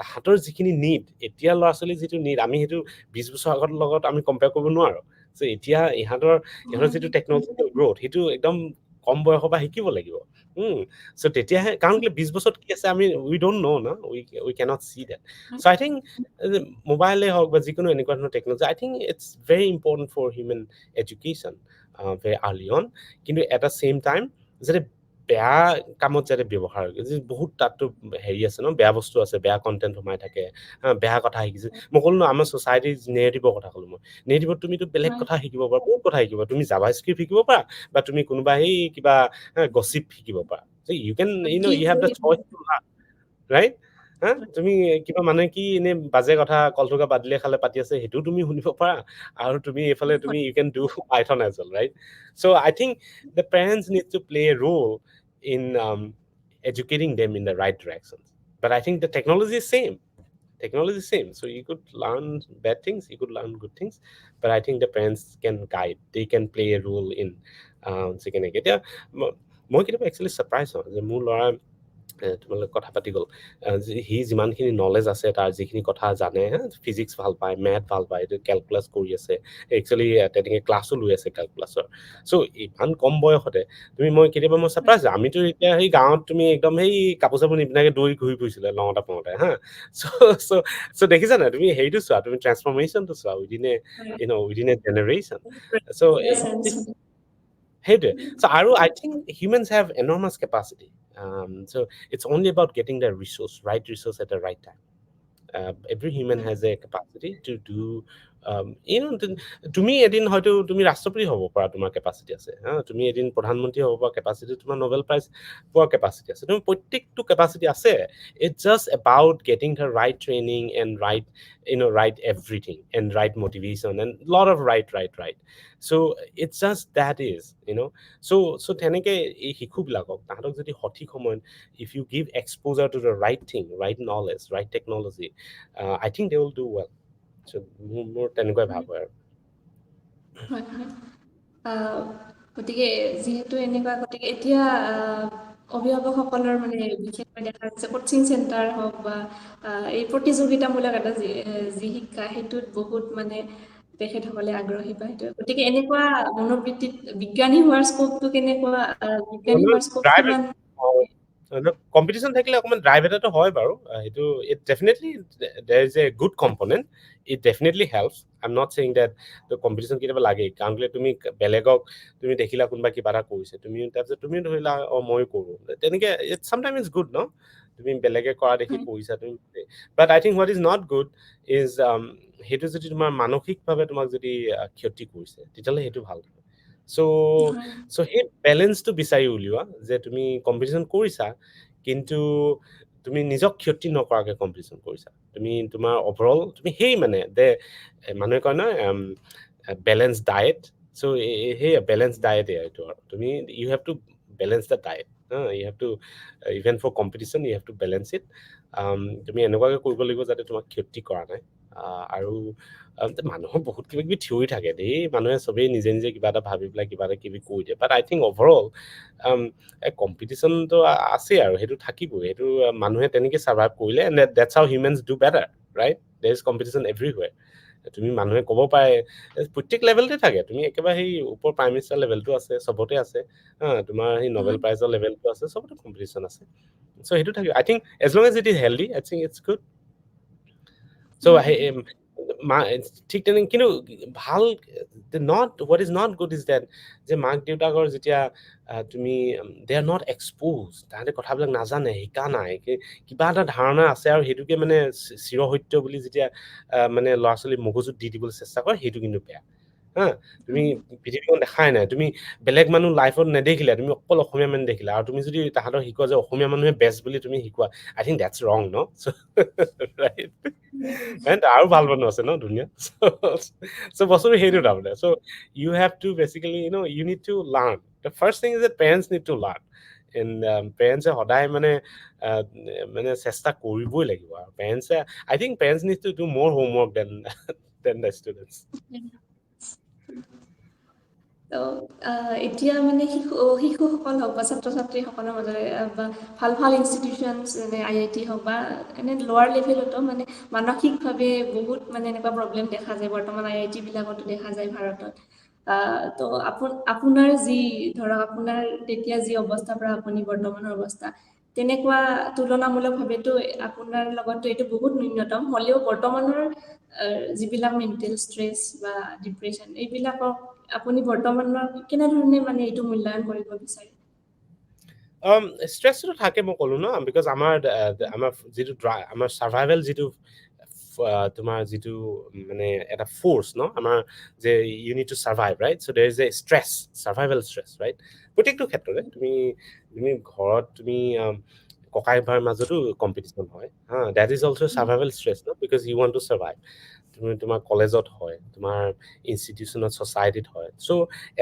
তাহাঁতৰ যিখিনি নিড, এতিয়া ল'ৰা ছোৱালীৰ যিটো নিড, আমি সেইটো 20 বছৰ আগৰ লগত আমি কম্পেয়াৰ কৰিব নোৱাৰোঁ। চ' এতিয়া ইহঁতৰ যিটো টেকনলজিকেল গ্ৰথ, সেইটো একদম কম বয়সৰ পৰা শিকিব লাগিব। চ' তেতিয়াহে, কাৰণ 20 বছৰত কি আছে আমি উই ডোন্ট ন' না, we cannot see that. So' I think মোবাইলে হওক বা যিকোনো এনেকুৱা ধৰণৰ technology, I think it's very important for human education very early on. কিন্তু এট দ্য ছেইম টাইম যাতে বেয়া কামত যাতে ব্যৱহাৰ হয়, বহুত তাততো হেৰি আছে ন, বেয়া বস্তু আছে, বেয়া কণ্টেণ্ট সোমাই থাকে, বেয়া কথা শিকিছে। মই ক'লো ন, আমাৰ ছ'চাইটিৰ নেগেটিভৰ কথা ক'লো মই। নেগেটিভত তুমিতো বেলেগ কথা শিকিব পাৰা, বহুত কথা শিকিব। তুমি জাভা স্ক্ৰিপ্ট শিকিব পাৰা, বা তুমি কোনোবা সেই কিবা গছিপ শিকিব পাৰা। You can you have the choice to learn, right? তুমি কিবা মানুহে কি এনে বাজে কথা কলঠুকা বাদিলে খালে পাতি আছে, সেইটোও তুমি শুনিব পাৰা। আৰু তুমি এইফালে you can do Python as well, right? So' I think the parents need to play a role in educating them in the right direction. But I think the technology is same. Technology is same. So you could learn bad things, you could learn good things. But I think the parents can guide. They can play a role in. এতিয়া মই কেতিয়াবা একচুৱেলি ছাৰপ্ৰাইজ হওঁ যে মোৰ ল'ৰা তোমালোক কথা পাতি গ'ল সি যিমানখিনি নলেজ আছে তাৰ যিখিনি কথা জানে ফিজিক্স ভাল পায় মেথ ভাল পায় এইটো কেলকুলাছ কৰি আছে একচুৱেলি তেনেকৈ ক্লাছো লৈ আছে কেলকুলাছৰ চ' ইমান কম বয়সতে মই কেতিয়াবা ছাৰপ্ৰাইজ আমিতো এতিয়া সেই গাঁৱত তুমি একদম সেই কাপোৰ চাপোৰ নিপিন্ধাকৈ দৌৰি ঘূৰি ফুৰিছিলে লওঁতে পওঁতে চ' দেখিছা নাই তুমি হেৰিটো চোৱা তুমি ট্ৰেন্সফৰ্মেশ্যনটো চোৱা উইদিন এ জেনেৰেশ্যন চ' সেইটোৱে চ' আৰু I think humans have enormous capacity so it's only about getting the right resource at the right time every human has a capacity to do তুমি এদিন হয়তো তুমি ৰাষ্ট্ৰপতি হ'ব পৰা তোমাৰ কেপাচিটি আছে তুমি এদিন প্ৰধানমন্ত্ৰী হ'ব পৰা কেপাচিটি তোমাৰ নোবেল প্ৰাইজ পোৱাৰ কেপাচিটি আছে তুমি প্ৰত্যেকটো কেপাচিটি আছে it's just about getting the right training and right everything and right motivation and lot of right so it's just that is so তেনেকে এই শিশুবিলাকক তাহাঁতক যদি সঠিক সময়ত if you give exposure to the right thing right knowledge right technology I think they will do well so মোৰ তেনেকৈ ভাবো আৰু হয় হয় গতিকে যিহেতু এনেকুৱা গতিকে এতিয়া অভিভাৱকসকলৰ মানে বিশেষকৈ দেখা যাচ্ছে কোচিং চেণ্টাৰ হওক বা এই প্ৰতিযোগিতামূলক এটা যি শিক্ষা সেইটোত বহুত মানে তেখেতসকলে আগ্ৰহী পায় গতিকে এনেকুৱা মনোবৃত্তিত বিজ্ঞানী হোৱাৰ স্কোপটো কেনেকুৱা বিজ্ঞানী হোৱাৰ স্কোপ কিমান কম্পিটিশ্যন থাকিলে অকণমান ড্ৰাইভ এটাতো হয় বাৰু সেইটো it definitely there is a good component it definitely helps I am not saying that competition কেতিয়াবা লাগেই কাৰণ তুমি বেলেগক তুমি দেখিলা কোনোবা কিবা এটা কৰিছে তাৰপিছত তুমিও ধৰিলা ময়ো কৰোঁ তেনেকৈ ইট চামটাইম ইজ গুড ন তুমি বেলেগে কৰা দেখি কৰিছা তুমি but I think what is not good is সেইটো যদি তোমাৰ মানসিকভাৱে তোমাক যদি ক্ষতি কৰিছে তেতিয়াহ'লে সেইটো ভাল চ' সেই বেলেঞ্চটো বিচাৰি উলিওৱা যে তুমি কম্পিটিশ্যন কৰিছা কিন্তু তুমি নিজক ক্ষতি নকৰাকৈ কম্পিটিশ্যন কৰিছা তুমি তোমাৰ অভাৰঅল তুমি সেই মানে মানুহে কয় নহয় বেলেঞ্চ ডায়েট চ' সেই বেলেঞ্চ ডায়েট এইটো আৰু তুমি you have to balance the diet you have to even for competition you have to balance it তুমি এনেকুৱাকৈ কৰিব লাগিব যাতে তোমাক ক্ষতি কৰা নাই আৰু মানুহৰ বহুত কিবা কিবি থিয়ৰি থাকে দেই মানুহে চবেই নিজে নিজে কিবা এটা ভাবি পেলাই কিবা এটা কিবি কৰি দিয়ে বাট আই থিংক অভাৰঅল কম্পিটিশ্যনটো আছে আৰু সেইটো থাকিবই সেইটো মানুহে তেনেকৈ ছাৰ্ভাইভ কৰিলে and that's how humans do better right there is competition everywhere তুমি মানুহে ক'ব পাৰে প্ৰত্যেক লেভেলতে থাকে তুমি একেবাৰে সেই ওপৰ প্ৰাইম মিনিষ্টাৰ লেভেলটো আছে চবতে আছে তোমাৰ সেই নোবেল প্ৰাইজৰ লেভেলটো আছে চবতে কম্পিটিশ্যন আছে চ' সেইটো থাকে I think as long as it is healthy I think it's good so' ঠিক তেনে কিন্তু ভাল what is not good is that যে মাক দেউতাকৰ যেতিয়া তুমি দে আৰ নট এক্সপ'জ তাহাঁতে কথাবিলাক নাজানে শিকা নাই কিবা এটা ধাৰণা আছে আৰু সেইটোকে মানে চিৰসত্য বুলি যেতিয়া মানে ল'ৰা ছোৱালীৰ মগজুত দি দিবলৈ চেষ্টা কৰে সেইটো কিন্তু বেয়া তুমি পৃথিৱীখন দেখাই নাই তুমি বেলেগ মানুহ লাইফত নেদেখিলা তুমি অকল অসমীয়া মানুহ দেখিলা আৰু তুমি যদি তাহাঁতক শিকোৱা যে অসমীয়া মানুহে বেষ্ট বুলি তুমি শিকোৱা আই থিংক দেটছ ৰং ন ৰাইট আৰু ভাল মানুহ আছে ন ধুনীয়া চ' বস্তুটো সেইটো তাৰমানে so' you have to basically you need to learn the first thing is that parents need to learn and পেৰেণ্টছে সদায় মানে চেষ্টা কৰিবই লাগিব আৰু পেৰেণ্টছে I think parents need to do more homework than the students এতিয়া মানে শিশুসকল হওক বা ছাত্ৰ ছাত্ৰীসকলৰ মাজৰে বা ভাল ইনষ্টিটিউশ্যনছ যেনে IIT হওক বা এনে লোৱাৰ লেভেলতো মানে মানসিকভাৱে বহুত মানে এনেকুৱা প্ৰব্লেম দেখা যায় বৰ্তমান IIT বিলাকতো দেখা যায় ভাৰতত তো আপোনাৰ যি ধৰক আপোনাৰ তেতিয়া যি অৱস্থাৰ পৰা আপুনি বৰ্তমানৰ অৱস্থা তেনেকুৱা তুলনামূলকভাৱেতো আপোনাৰ লগততো এইটো বহুত ন্যূনতম হ'লেও বৰ্তমানৰ যিবিলাক মেণ্টেল ষ্ট্ৰেছ বা ডিপ্ৰেশ্যন এইবিলাকক আপুনি বৰ্তমানৰ কেনেধৰণে মানে এইটো মূল্যায়ন কৰিব বিচাৰে ষ্ট্ৰেছটো থাকে মই ক'লো ন বিকজ আমাৰ যিটো আমাৰ ছাৰ্ভাইভেল যিটো তোমাৰ যিটো মানে এটা ফ'ৰ্চ ন আমাৰ যে you need to survive right so' there is a stress survival stress right প্ৰত্যেকটো ক্ষেত্ৰতে তুমি ঘৰত তুমি ককাই ভাইৰ মাজতো কম্পিটিশ্যন হয় that is also' survival stress ন because you want to survive তোমাৰ কলেজত হয় তোমাৰ ইনষ্টিটিউশ্যনত ছ'চাইটিত হয় চ'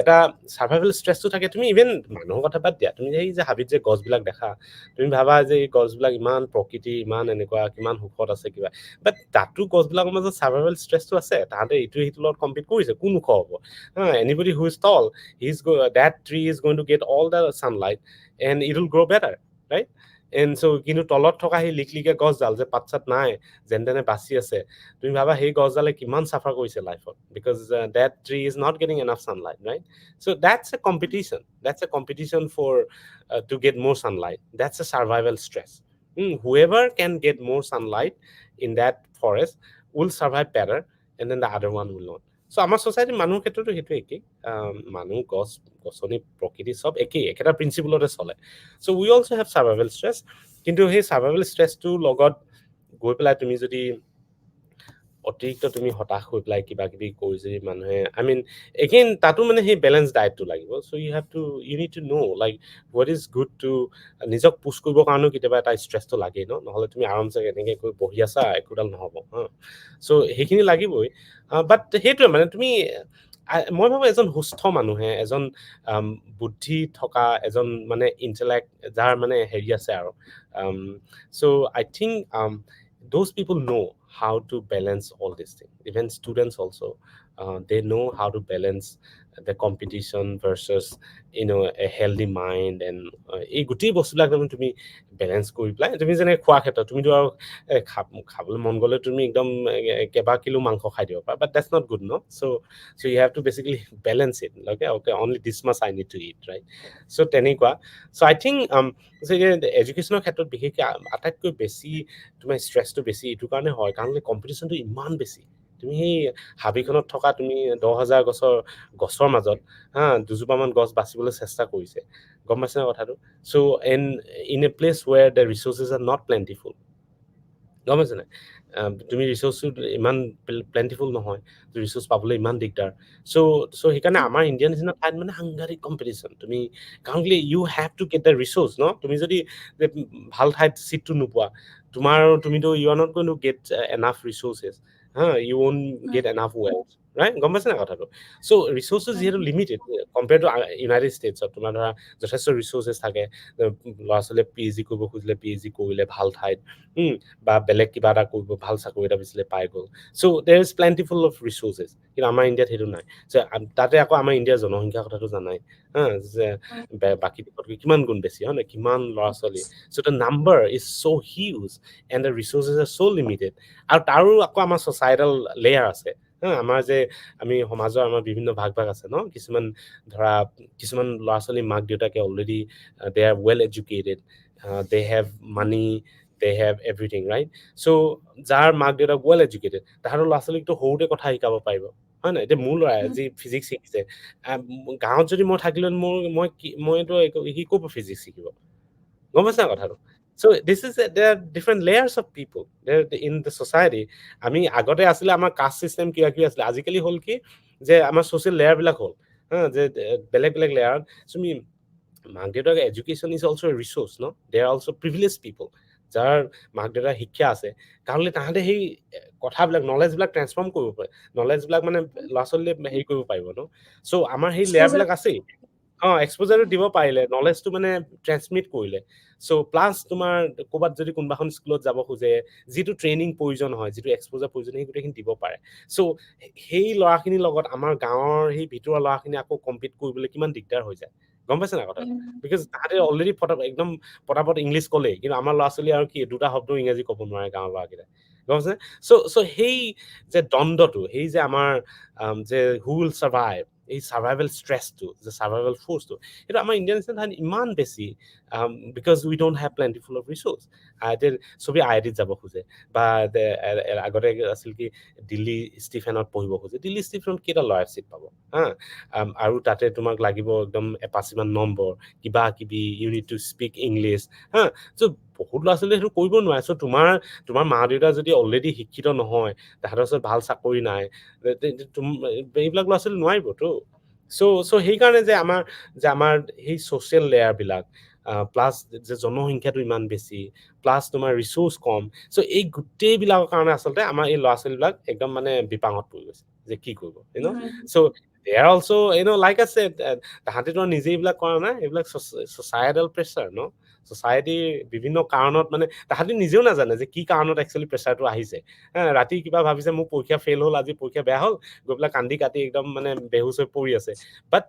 এটা ছাৰ্ভাইভেল ষ্ট্ৰেছটো থাকে তুমি ইভেন মানুহৰ কথা বাদ দিয়া তুমি সেই যে হাবিত যে গছবিলাক দেখা তুমি ভাবা যে এই গছবিলাক ইমান প্ৰকৃতি ইমান এনেকুৱা কিমান সুখত আছে কিবা বাট তাতো গছবিলাকৰ মাজত ছাৰ্ভাইভেল ষ্ট্ৰেছটো আছে তাহাঁতে ইটোৱে সিটোৰ লগত কম্পিট কৰিছে কোন ওখ হ'ব anybody who is tall he is that tree is going to get all the sunlight and it will grow' better right and so' কিন্তু তলত থকা সেই লিকলিকে গছডাল যে পাত চাত নাই যেন তেনে বাচি আছে, তুমি ভাবা সেই গছডালে কিমান চাফাৰ কৰিছে লাইফত, because that tree is not getting enough sunlight, right? So that's a competition for to get more sunlight. That's a survival stress. Whoever can get more sunlight in that forest will survive better, and then the other one will not. So আমাৰ society মানুহৰ ক্ষেত্ৰতো সেইটো একেই, মানুহ গছ গছনি প্ৰকৃতি চব একেই, একেটা প্ৰিন্সিপলতে চলে। So we also have survival stress, কিন্তু সেই survival stressটো লগত গৈ পেলাই তুমি যদি অতিৰিক্ত তুমি হতাশ হৈ পেলাই কিবা কিবি কৰি যদি মানুহে এগেইন তাতো মানে সেই বেলেঞ্চ ডায়েটটো লাগিব। So' you need to know' like what is good to নিজক পুছ কৰিবৰ কাৰণেও কেতিয়াবা এটা ষ্ট্ৰেছটো লাগেই ন, নহ'লে তুমি আৰামছে এনেকৈ কৈ বহি আছা একোডাল নহ'ব হা। চ' সেইখিনি লাগিবই, বাট সেইটোৱে মানে তুমি মই ভাবোঁ এজন সুস্থ মানুহে, এজন বুদ্ধি থকা এজন মানে ইণ্টেলেক্ট যাৰ মানে হেৰি আছে আৰু, চ' I think those people know how to balance all these things. Even students also, they know how to balance the competition versus a healthy mind, and এই গোটেই বস্তুবিলাক তুমি বেলেঞ্চ কৰি পেলাই তুমি যেনে খোৱা ক্ষেত্ৰত তুমিতো আৰু খাবলৈ মন গ'লে তুমি একদম কেইবা কিলো মাংস খাই দিব পাৰা, but that's not good, no? So you have to basically balance it, okay only this much I need to eat, right? So তেনেকুৱা, so I think এডুকেশ্যনৰ ক্ষেত্ৰত বিশেষকৈ আটাইতকৈ বেছি তোমাৰ ষ্ট্ৰেছটো বেছি এইটো কাৰণে হয় কাৰণ কম্পিটিশ্যনটো ইমান বেছি। তুমি সেই হাবিখনত থকা তুমি 10,000 গছৰ মাজত দুজোপামান গছ বাচিবলৈ চেষ্টা কৰিছে, গম পাইছে না কথাটো? So' in a place where the resources are not plentiful, গম পাইছে নাই? তুমি ৰিচোৰ্চটো ইমান প্লেণ্টিফুল নহয়, ৰিচোৰ্চ পাবলৈ ইমান দিগদাৰ। চ' সেইকাৰণে আমাৰ ইণ্ডিয়ান নিচিনা ঠাইত মানে সাংঘাতিক কম্পিটিশ্যন। তুমি কাৰণ you have to get the resource, ন? তুমি যদি ভাল ঠাইত চিটটো নোপোৱা, তুমিতো you are not going to get enough resources, you won't get enough wealth, right? গম পাইছে না কথাটো? চ' ৰিচোৰ্চেছ যিহেতু লিমিটেড কম্পেয়াৰ টু ইউনাইটেড ষ্টেটছত, তোমাৰ ধৰা যথেষ্ট ৰিচোৰ্চেছ থাকে, ল'ৰা ছোৱালীয়ে PhD কৰিব খুজিলে PhD কৰিলে ভাল ঠাইত, বা বেলেগ কিবা এটা কৰিব ভাল চাকৰি এটা বিচাৰিলে পাই গ'ল। চ' দেৰ ইজ প্লেণ্টিফুল অফ ৰিচোৰ্চেছ, কিন্তু আমাৰ ইণ্ডিয়াত সেইটো নাই। তাতে আকৌ আমাৰ ইণ্ডিয়াৰ জনসংখ্যাৰ কথাটো জানাই, যে বাকী দেশতকৈ কিমান গুণ বেছি, হয় নাই? কিমান ল'ৰা ছোৱালী, so' the number is so' huge and the resources are so' limited. আৰু তাৰো আকৌ আমাৰ ছ'চাইটেল লেয়াৰ আছে, আমাৰ যে আমি সমাজৰ আমাৰ বিভিন্ন ভাগ আছে ন, কিছুমান ল'ৰা ছোৱালী মাক দেউতাকে already they are well educated, they have money, they have everything, right? So' যাৰ মাক দেউতাক ৱেল এডুকেটেড, তাহাঁতৰ ল'ৰা ছোৱালীকতো সৰুতে কথা শিকাব পাৰিব, হয় নাই? এতিয়া মোৰ ল'ৰাই যি ফিজিক্স শিকিছে, গাঁৱত যদি মই থাকিলে মইতো সি ক'ৰ পৰা ফিজিক্স শিকিব, গম পাইছে না কথাটো? So this is there are different layers of people there in the society. আমি আগতে আছিলে আমাৰ কাষ্ট চিষ্টেম কিবা কিবি আছিলে, আজিকালি হ'ল কি যে আমাৰ ছ'চিয়েল লেয়াৰবিলাক হ'ল, যে বেলেগ বেলেগ লেয়াৰ। তুমি মাক দেউতাক education is also' a resource, ন? They are also' privilege people, যাৰ মাক দেউতাৰ শিক্ষা আছে, কাৰণ তাহাঁতে সেই কথাবিলাক নলেজবিলাক ট্ৰেন্সফৰ্ম কৰিব পাৰে, নলেজবিলাক মানে ল'ৰা ছোৱালীয়ে হেৰি কৰিব পাৰিব, ন? চ' আমাৰ সেই লেয়াৰবিলাক আছেই, এক্সপ'জাৰটো দিব পাৰিলে, নলেজটো মানে ট্ৰেন্সমিট কৰিলে। চ' প্লাছ তোমাৰ ক'ৰবাত যদি কোনোবাখন স্কুলত যাব খোজে, যিটো ট্ৰেইনিং প্ৰয়োজন হয়, যিটো এক্সপ'জাৰ প্ৰয়োজন হয়, সেই গোটেইখিনি দিব পাৰে। চ' সেই ল'ৰাখিনিৰ লগত আমাৰ গাঁৱৰ সেই ভিতৰুৱা ল'ৰাখিনি আকৌ কম্পিট কৰিবলৈ কিমান দিগদাৰ হৈ যায়, গম পাইছে নাই কথাটো? বিকজ তাহাঁতে অলৰেডি একদম পটাপট ইংলিছ ক'লেই, কিন্তু আমাৰ ল'ৰা ছোৱালী আৰু কি দুটা শব্দ ইংৰাজী ক'ব নোৱাৰে গাঁৱৰ ল'ৰাকেইটাই, গম পাইছে? চ' সেই যে দ্বন্দ্বটো, সেই যে আমাৰ যে হু উইল ছাৰ্ভাইভ, এই ছাৰ্ভাইভেল ষ্ট্ৰেছটো, যে ছাৰ্ভাইভেল ফ'ৰ্চটো, সেইটো আমাৰ ইণ্ডিয়ান নিচিনা ঠাইত ইমান বেছি, because we don't have plentiful of resource. চবেই IIT যাব খোজে, বা আগতে আছিল কি দিল্লী ষ্টিফেনত পঢ়িব খোজে, দিল্লী ষ্টিফেনত কেইটা ল'ৰাই চিট পাব, আৰু তাতে তোমাক লাগিব একদম এপাচিমান নম্বৰ, কিবা কিবি, you need to speak English, so' বহুত ল'ৰা ছোৱালীয়ে সেইটো কৰিব নোৱাৰে। চ' তোমাৰ মা দেউতা যদি অলৰেডি শিক্ষিত নহয়, তাহাঁতৰ ওচৰত ভাল চাকৰি নাই, এইবিলাক ল'ৰা ছোৱালী নোৱাৰিবতো। চ' সেইকাৰণে যে আমাৰ সেই ছ'চিয়েল লেয়াৰবিলাক, প্লাছ যে জনসংখ্যাটো ইমান বেছি, প্লাছ তোমাৰ ৰিচোৰ্চ কম, চ' এই গোটেইবিলাকৰ কাৰণে আচলতে আমাৰ এই ল'ৰা ছোৱালীবিলাক একদম মানে বিপাঙত পৰি গৈছে যে কি কৰিব, চ' দে আৰ অলছ' লাইক আছে, তাহাঁতেতো নিজে এইবিলাক কৰা নাই, এইবিলাক ছ'চাইটেল প্ৰেছাৰ, ন? ছ'চাইটিৰ বিভিন্ন কাৰণত মানে তাহাঁতি নিজেও নাজানে যে কি কাৰণত একচুৱেলি প্ৰেছাৰটো আহিছে। ৰাতি কিবা ভাবিছে মোৰ পৰীক্ষা ফেইল হ'ল, আজি পৰীক্ষা বেয়া হ'ল, গৈ পেলাই কান্দি কাটি একদম মানে বেহুচ হৈ পৰি আছে, বাট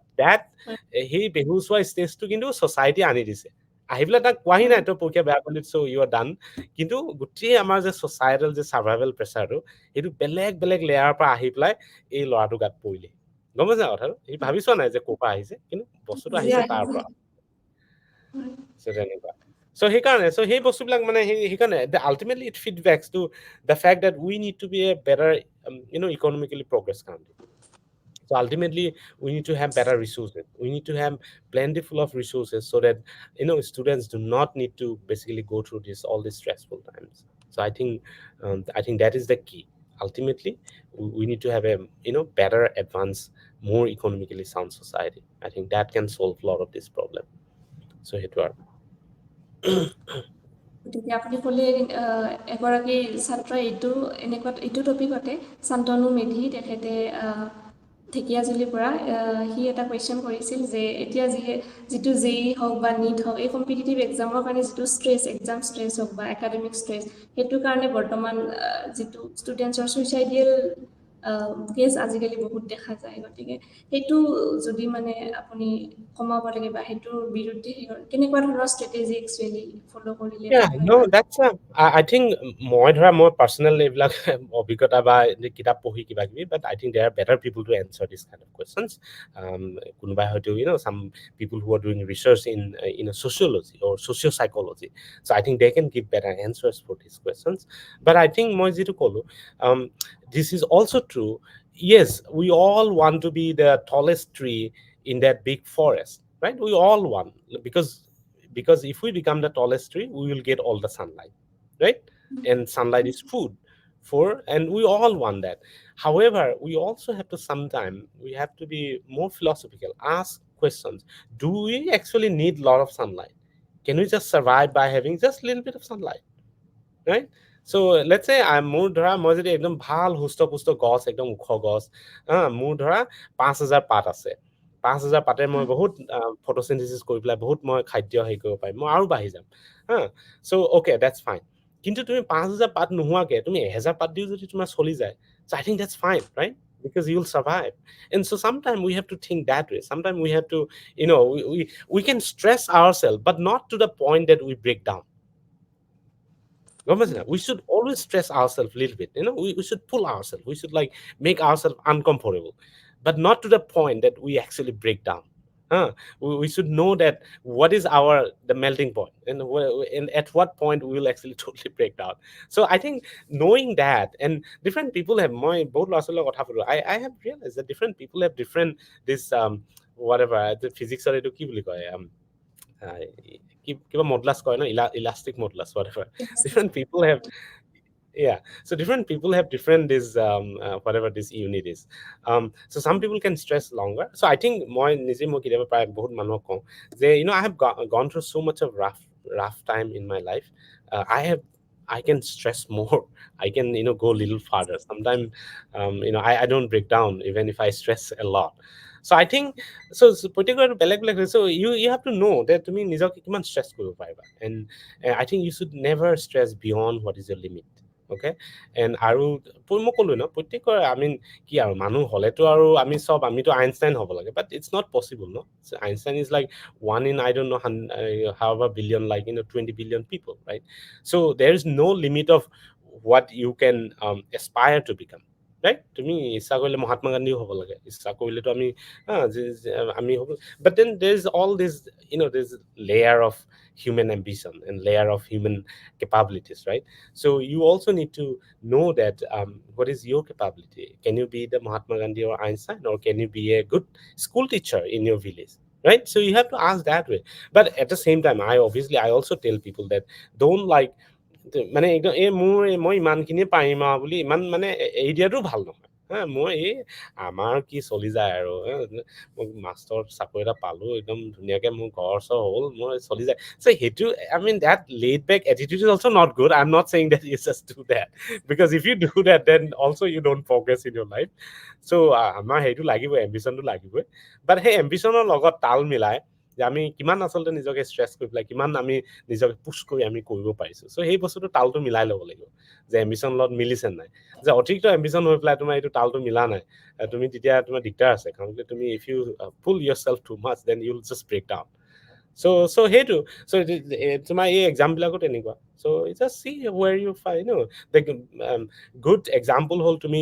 সেই বেহুচ হোৱা ষ্টেজটো কিন্তু ছ'চাইটিয়ে আনি দিছে, আহি পেলাই তাক কোৱাহি নাই তই পৰীক্ষা বেয়া কৰিলি চ' ইউ আৰ ডান কিন্তু গোটেই আমাৰ যে ছ'চাইটেল যে ছাৰ্ভাইভেল প্ৰেছাৰটো সেইটো বেলেগ বেলেগ লেয়াৰৰ পৰা আহি পেলাই এই ল'ৰাটো গাত পৰিলে গম পাইছা কথাটো সি ভাবি চোৱা নাই যে ক'ৰ পৰা আহিছে কিন্তু বস্তুটো যি আহিছে তাৰ আহিছে পৰা চ' তেনেকুৱা চ' সেইকাৰণে চ' সেই বস্তুবিলাক মানে সেইকাৰণে ultimately it feedbacks to the fact that we need to be a better economically progress country So ultimately, we need to have better resources. We need to have plentiful of resources so that students do not need to basically go through all these stressful times. So I think that is the key. Ultimately, we need to have a better, advanced, more economically sound society. I think that can solve a lot of this problem. So সেইটো আৰু গতিকে আপুনি ক'লে এগৰাকী ছাত্ৰই এইটো টপিকতে শান্তনু মেধি তেখেতে ঢেকীয়াজুলিৰ পৰা সি এটা কুৱেশ্যন কৰিছিল যে এতিয়া যিটো জেই হওক বা নীট হওক এই কম্পিটিটিভ এক্সামৰ কাৰণে যিটো এক্সাম ষ্ট্ৰেছ হওক বা একাডেমিক ষ্ট্ৰেছ সেইটোৰ কাৰণে বৰ্তমান যিটো ষ্টুডেণ্টছৰ ছুইচাইডিয়েল কেছ আজিকালি বহুত দেখা যায় গতিকে সেইটো যদি মানে আপুনি কমাব লাগে বা সেইটোৰ বিৰুদ্ধে কেনেকুৱা ধৰণৰ ষ্ট্ৰেটেজি একচুৱেলি ফ'ল' কৰিলে Yeah, ভাল হয় no, বা that's I think মই personal এইবিলাক অভিজ্ঞতা বা কিতাপ পঢ়ি কিবা কিবি but I think there are better people to answer this kind of questions. কোনোবাই হয়তো some people who are doing research in sociology or socio-psychology. So I think they can give better answers for these questions. But I think মই যিটো ক'লো this is also true. Yes, we all want to be the tallest tree in that big forest, right? We all want because if we become the tallest tree, we will get all the sunlight, right? And sunlight is food and we all want that. However, we also have to we have to be more philosophical, ask questions. Do we actually need a lot of sunlight? Can we just survive by having just a little bit of sunlight, right? So let's say মোৰ ধৰা মই যদি একদম ভাল হুষ্ট-পুষ্ট গছ একদম ওখ গছ মোৰ ধৰা 5000 পাত আছে 5000 পাতে মই বহুত ফটোচিনথেসিস কৰি পেলাই বহুত মই খাদ্য হেৰি কৰিব পাৰিম মই আৰু বাঢ়ি যাম সো ওকে দ্যাটস ফাইন কিন্তু তুমি 5000 পাত নোহোৱাকে তুমি 1000 পাত দিও যদি তোমাৰ চলি যায় so I think that's fine, right? Because you'll survive. And so sometimes we have to think that way. Sometimes we have to we can stress ourselves but not to the point that we break down. We should always stress ourselves a little bit. We should pull ourselves. We should make ourselves uncomfortable, but not to the point that we actually break down. We should know that what is the melting point, and at what point we will actually totally break down. So I think knowing that, and different people have both I have realized that different people have different this whatever the physics or kiba modulus koi elastic modulus whatever different people have so different people have different this whatever this unit is so some people can stress longer. So I think moi nije mo kidaba pray bahut manok ko je I have gone through so much of rough time in my life. I can stress more. I can go a little farther sometimes. I don't break down even if I stress a lot. So I think so particular beleg so you have to know that তুমি নিজকে কিমান stress কৰিব পাৰিবা and I think you should never stress beyond what is your limit. Okay, and আৰু মই ক'লো প্ৰত্যেকৰ কি আৰু মানুহ হলেতো আৰু আমিতো আইনষ্টাইন হ'ব লাগে but it's not possible, no? So Einstein is like one in I don't know however billion 20 billion people, right? So there is no limit of what you can aspire to become, right? তুমি ইচ্ছা কৰিলে মহাত্মা গান্ধীও হ'ব লাগে ইচ্ছা কৰিলেতো আমি হ'ব but then there's all this there's layer of human ambition and layer of human capabilities, right? So you also need to know that what is your capability. Can you be the Mahatma Gandhi or Einstein, or can you be a good school teacher in your village, right? So you have to ask that way. But at the same time I also tell people that don't মানে একদম মই ইমানখিনিয়ে পাৰিম বুলি ইমান মানে এই দিয়াটো ভাল নহয় মই আমাৰ কি চলি যায় আৰু মই মাষ্টৰ চাকৰি এটা পালো একদম ধুনীয়াকে মোৰ ঘৰ চৰ হ'ল মই চলি যায় so সেইটো that laid back attitude is also not good. I'm not saying that you just do that because if you do that then also you don't progress in your life. So আমাৰ সেইটো লাগিবই এম্বিশনটো লাগিবই but সেই এম্বিশনৰ লগত তাল মিলাই যে আমি কিমান আচলতে নিজকে ষ্ট্ৰেছ কৰি পেলাই কিমান আমি নিজকে পুশ কৰি আমি কৰিব পাৰিছো so সেই বস্তুটো তালটো মিলাই ল'ব লাগিব যে এম্বিশন লগত মিলিছে নাই যে অতিৰিক্ত এম্বিশন হৈ পেলাই তোমাৰ এইটো তালটো মিলা নাই তুমি তেতিয়া তোমাৰ দিগদাৰ আছে কাৰণ তুমি if you pull yourself too much then you'll just break down. so সেইটো so তোমাৰ এই এক্সাম বিলাকো তেনেকুৱা so just see where you find the good example হ'ল তুমি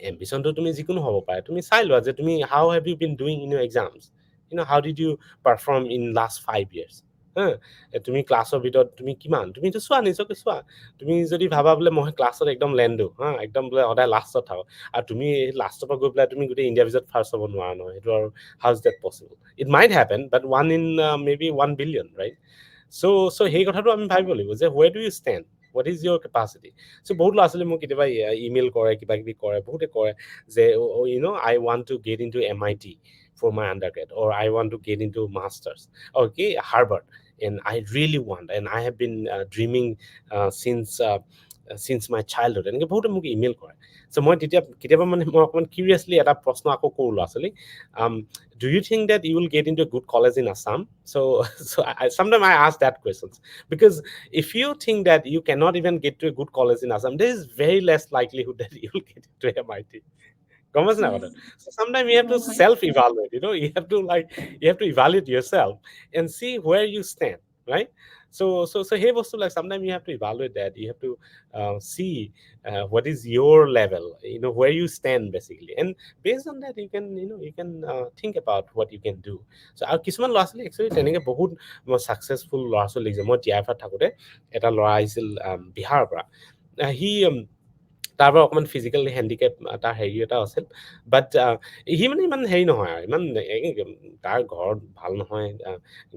এম্বিশনটো তুমি যিকোনো হ'ব পাৰে তুমি চাই লোৱা যে তুমি how have you been doing in your exams how did you perform in last 5 years তুমি ক্লাছৰ ভিতৰত তুমি কিমান তুমিতো চোৱা নিজকে চোৱা তুমি যদি ভাবা বোলে মই ক্লাছত একদম লেণ্ডো একদম বোলে সদায় লাষ্টত থাকো আৰু তুমি লাষ্টৰ পৰা গৈ পেলাই তুমি গোটেই ইণ্ডিয়া ভিতৰত ফাৰ্ষ্ট হ'ব নোৱাৰা নহয় সেইটো আৰু how is that possible it might happen but one in maybe 1 billion right so সেই কথাটো আমি ভাবিব লাগিব যে where do you stand what is your capacity so বহুত ল'ৰা ছোৱালী মোক কেতিয়াবা ইমেইল কৰে কিবা কিবি কৰে বহুতে কয় যে I want to get into MIT for my undergrad or I want to get into masters okay Harvard and I really want and I have been dreaming since my childhood এনেকে বহুতে মোক ইমেইল কৰে so মই তেতিয়া কেতিয়াবা মানে মই অকমান কিউৰিয়াছলি এটা প্ৰশ্ন আকৌ কৰো ল'ৰা ছোৱালী do you think that you will get into a good college in Assam so sometimes I ask that questions because if you think that you cannot even get to a good college in Assam there is very less likelihood that you will get into MIT গম পাইছে না কথা so sometimes you have to self evaluate you have to evaluate yourself and see where you stand right so hey bostulak sometimes you have to evaluate that you have to see what is your level where you stand basically and based on that you can think about what you can do so আৰু কিছুমান ল'ৰা ছোৱালী actually তেনেকে বহুত successful ল'ৰা ছোৱালী যে মই টিআইফাত থাকোতে এটা ল'ৰা আহিছিল বিহাৰৰ পৰা he তাৰ পৰা অকমান ফিজিক্যালি হ্যান্ডিক্যাপ তাৰ হেৰি এটা আছিল বাট হি মানে ইমান হেৰি নহয় আৰু ইমান তাৰ ঘৰ ভাল নহয়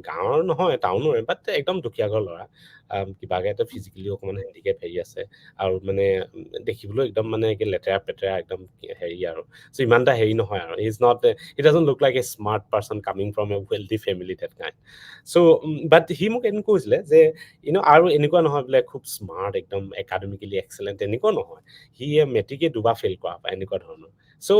গাঁৱৰ নহয় টাউনৰে বাট একদম দুখীয়া ঘৰ ল'ৰা কিবাকে এটা ফিজিক্যালি অকমান হ্যান্ডিক্যাপ হেৰি আছে আৰু মানে দেখিবলৈ একদম মানে লেতেৰা পেতেৰা একদম হেৰি আৰু so ইমানটা হেৰি নহয় আৰু he doesn't look like a smart person coming from a wealthy family that kind so but হি মোক এনেকৈ কৈছিলে যে আৰু এনেকুৱা নহয় বোলে খুব স্মাৰ্ট একদম একাডেমিকেলি এক্সেলেণ্ট এনেকুৱা নহয় হি মেট্ৰিকে দুবাৰ ফেইল কৰা পায় এনেকুৱা ধৰণৰ so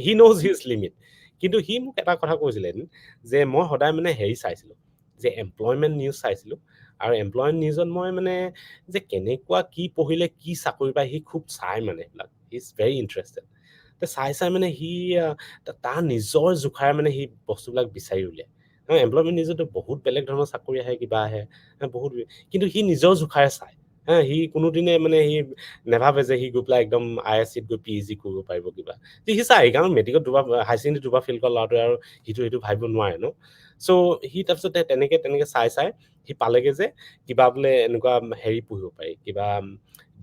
he knows his limit কিন্তু হি মোক এটা কথা কৈছিলে এদিন যে মই সদায় মানে হেৰি চাইছিলো যে এমপ্লয়মেণ্ট নিউজ চাইছিলো আৰু এমপ্লয়মেণ্ট নিউজত মই মানে যে কেনেকুৱা কি পঢ়িলে কি চাকৰি পায় সি খুব চাই মানে এইবিলাক হি ইজ ভেৰি ইণ্টাৰেষ্টেড চাই মানে সি তাৰ নিজৰ জোখাৰে মানে সি বস্তুবিলাক বিচাৰি উলিয়ায় এমপ্লয়মেণ্ট নিউজতো বহুত বেলেগ ধৰণৰ চাকৰি আহে কিবা আহে বহুত কিন্তু সি নিজৰ জোখাৰে চায় সি কোনোদিনে মানে সি নেভাবে যে সি গৈ পেলাই একদম ISCত গৈ PhD কৰিব পাৰিব কিবা সি চাই কাৰণ মেট্ৰিকত দুবাৰ হাই ছেকেণ্ডেৰী দুবাৰ ফেইল কৰা ল'ৰাটোৱে আৰু সেইটো ভাবিব নোৱাৰে so সি তাৰপিছত তেনেকে চাই সি পালেগে যে কিবা বোলে এনেকুৱা হেৰি পঢ়িব পাৰি কিবা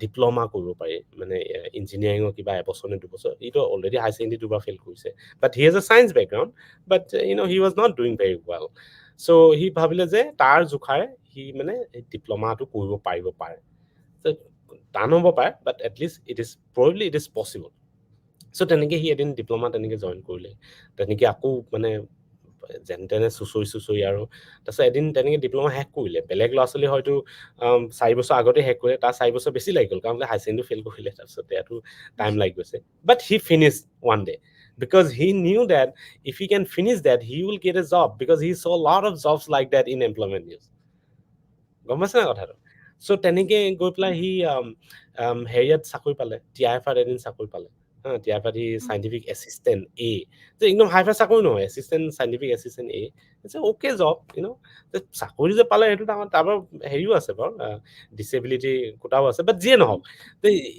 ডিপ্ল'মা কৰিব পাৰি মানে ইঞ্জিনিয়াৰিঙৰ কিবা এবছৰ নে দুবছৰ ইটো অলৰেডি হাই ছেকেণ্ডেৰী দুবাৰ ফেইল কৰিছে but he has a science background but he was not doing very well so হি ভাবিলে যে তাৰ জোখাৰে সি মানে ডিপ্ল'মাটো কৰিব পাৰিব পাৰে টান হ'ব পাৰে but at least it is possible so তেনেকে সি এদিন ডিপ্ল'মা তেনেকে জইন কৰিলে তেনেকে আকৌ মানে যেন তেনে চুচৰি আৰু তাৰপিছত এদিন তেনেকে ডিপ্ল'মা শেষ কৰিলে বেলেগ ল'ৰা ছোৱালী হয়তো 4 বছৰ আগতে শেষ কৰিলে তাৰ 4 বছৰ বেছি লাগি গ'ল কাৰণ হাই ছেকেণ্ডেৰী ফেইল কৰিলে তাৰপিছত ইয়াতো টাইম লাগি গৈছে but he finish one day because he knew that if he can finish that he will get a job because he saw a lot of jobs like that in employment news গম পাইছে না কথাটো so তেনেকে গৈ পেলাই সি হেৰিয়াত চাকৰি পালে টিআইএফত এদিন চাকৰি পালে টিআইএফত সি চাইণ্টিফিক এছিষ্টেণ্ট এ যে একদম হাই ফাই চাকৰি নহয় এছিষ্টেণ্ট চাইণ্টিফিক এছিষ্টেণ্ট এ অ'কে জব চাকৰি যে পালে সেইটো তাৰ পৰা হেৰিও আছে বাৰু ডিচেবিলিটি কোটাও আছে বাট যিয়ে নহওক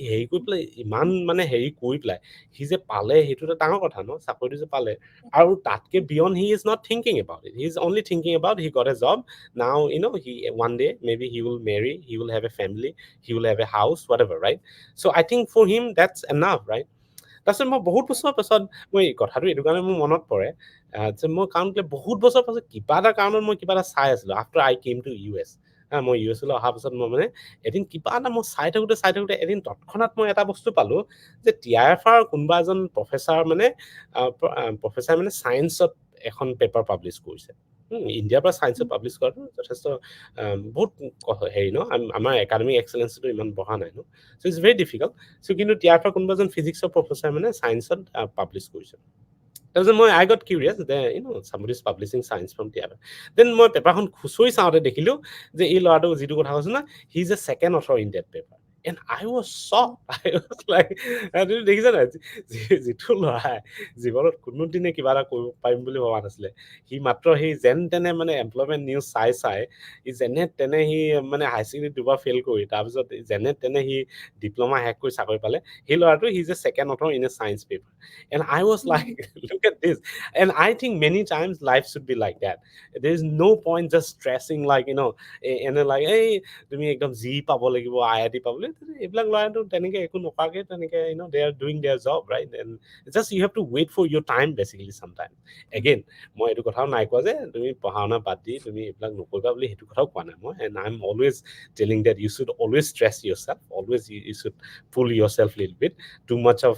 হেৰি কৰি পেলাই ইমান মানে হেৰি কৰি পেলাই সি যে পালে সেইটো এটা ডাঙৰ কথা চাকৰিটো যে পালে আৰু তাতকে beyond he is not thinking about it he is only thinking about he got a job now he one day maybe he will marry he will have a family he will have a house whatever right so I think for him that's enough right তাৰপিছত মই বহুত বছৰ পাছত মই কথাটো এইটো কাৰণে মোৰ মনত পৰে যে মই কাৰণ বহুত বছৰ পাছত কিবা এটা কাৰণত মই কিবা এটা চাই আছিলো after I came to US মই US লৈ অহাৰ পাছত মই মানে এদিন কিবা এটা মই চাই থাকোঁতে এদিন তৎক্ষণাত মই এটা বস্তু পালো যে TIFR কোনোবা এজন প্ৰফেচাৰ মানে চায়েন্সত এখন পেপাৰ পাব্লিছ কৰিছে ইণ্ডিয়াৰ পৰা চায়েন্সত পাব্লিছ কৰাটো যথেষ্ট বহুত হেৰি আমাৰ একাডেমিক এক্সেলেঞ্চটো ইমান বঢ়া নাই so it's very difficult so কিন্তু TIFR কোনোবা এজন ফিজিক্সৰ প্ৰফেচাৰ মানে চায়েন্সত পাব্লিছ কৰিছে তাৰপিছত মই I got curious that somebody is publishing science from TIFR then মই পেপাৰখন খুচৰি চাওঁতে দেখিলো যে এই ল'ৰাটো যিটো কথা কৈছো না he is a second author in that paper And I was shocked. I was like, তুমি দেখিছা নাই যিটো ল'ৰাই জীৱনত কোনোদিনে কিবা এটা কৰিব পাৰিম বুলি ভবা নাছিলে, সি মাত্ৰ সেই যেন তেনে মানে এমপ্লয়মেণ্ট নিউজ চাই সি যেনে তেনে সি মানে হাই ছেকেণ্ডেৰী দুবাৰ ফেইল কৰি তাৰপিছত যেনে তেনে সি ডিপ্ল'মা শেষ কৰি চাকৰি পালে। সেই ল'ৰাটো he is a second author in a science paper. And I was like, look at this. And I think many times life should be like that. There is no point just stressing like, এনে like, এই তুমি একদম জি পাব লাগিব, IIT পাব লাগিব। এইবিলাক ল'ৰাটো তেনেকে একো নকৰাকে তেনেকে, they are doing their job, right? And just you have to wait for your time basically sometimes. Again, মই এইটো কথাও নাই কোৱা যে তুমি পঢ়া শুনা বাদ দি তুমি এইবিলাক নকৰিবা বুলি, সেইটো কথাও কোৱা নাই মই। And I'm always telling that you should always stress yourself. Always you should pull yourself a little bit. Too much of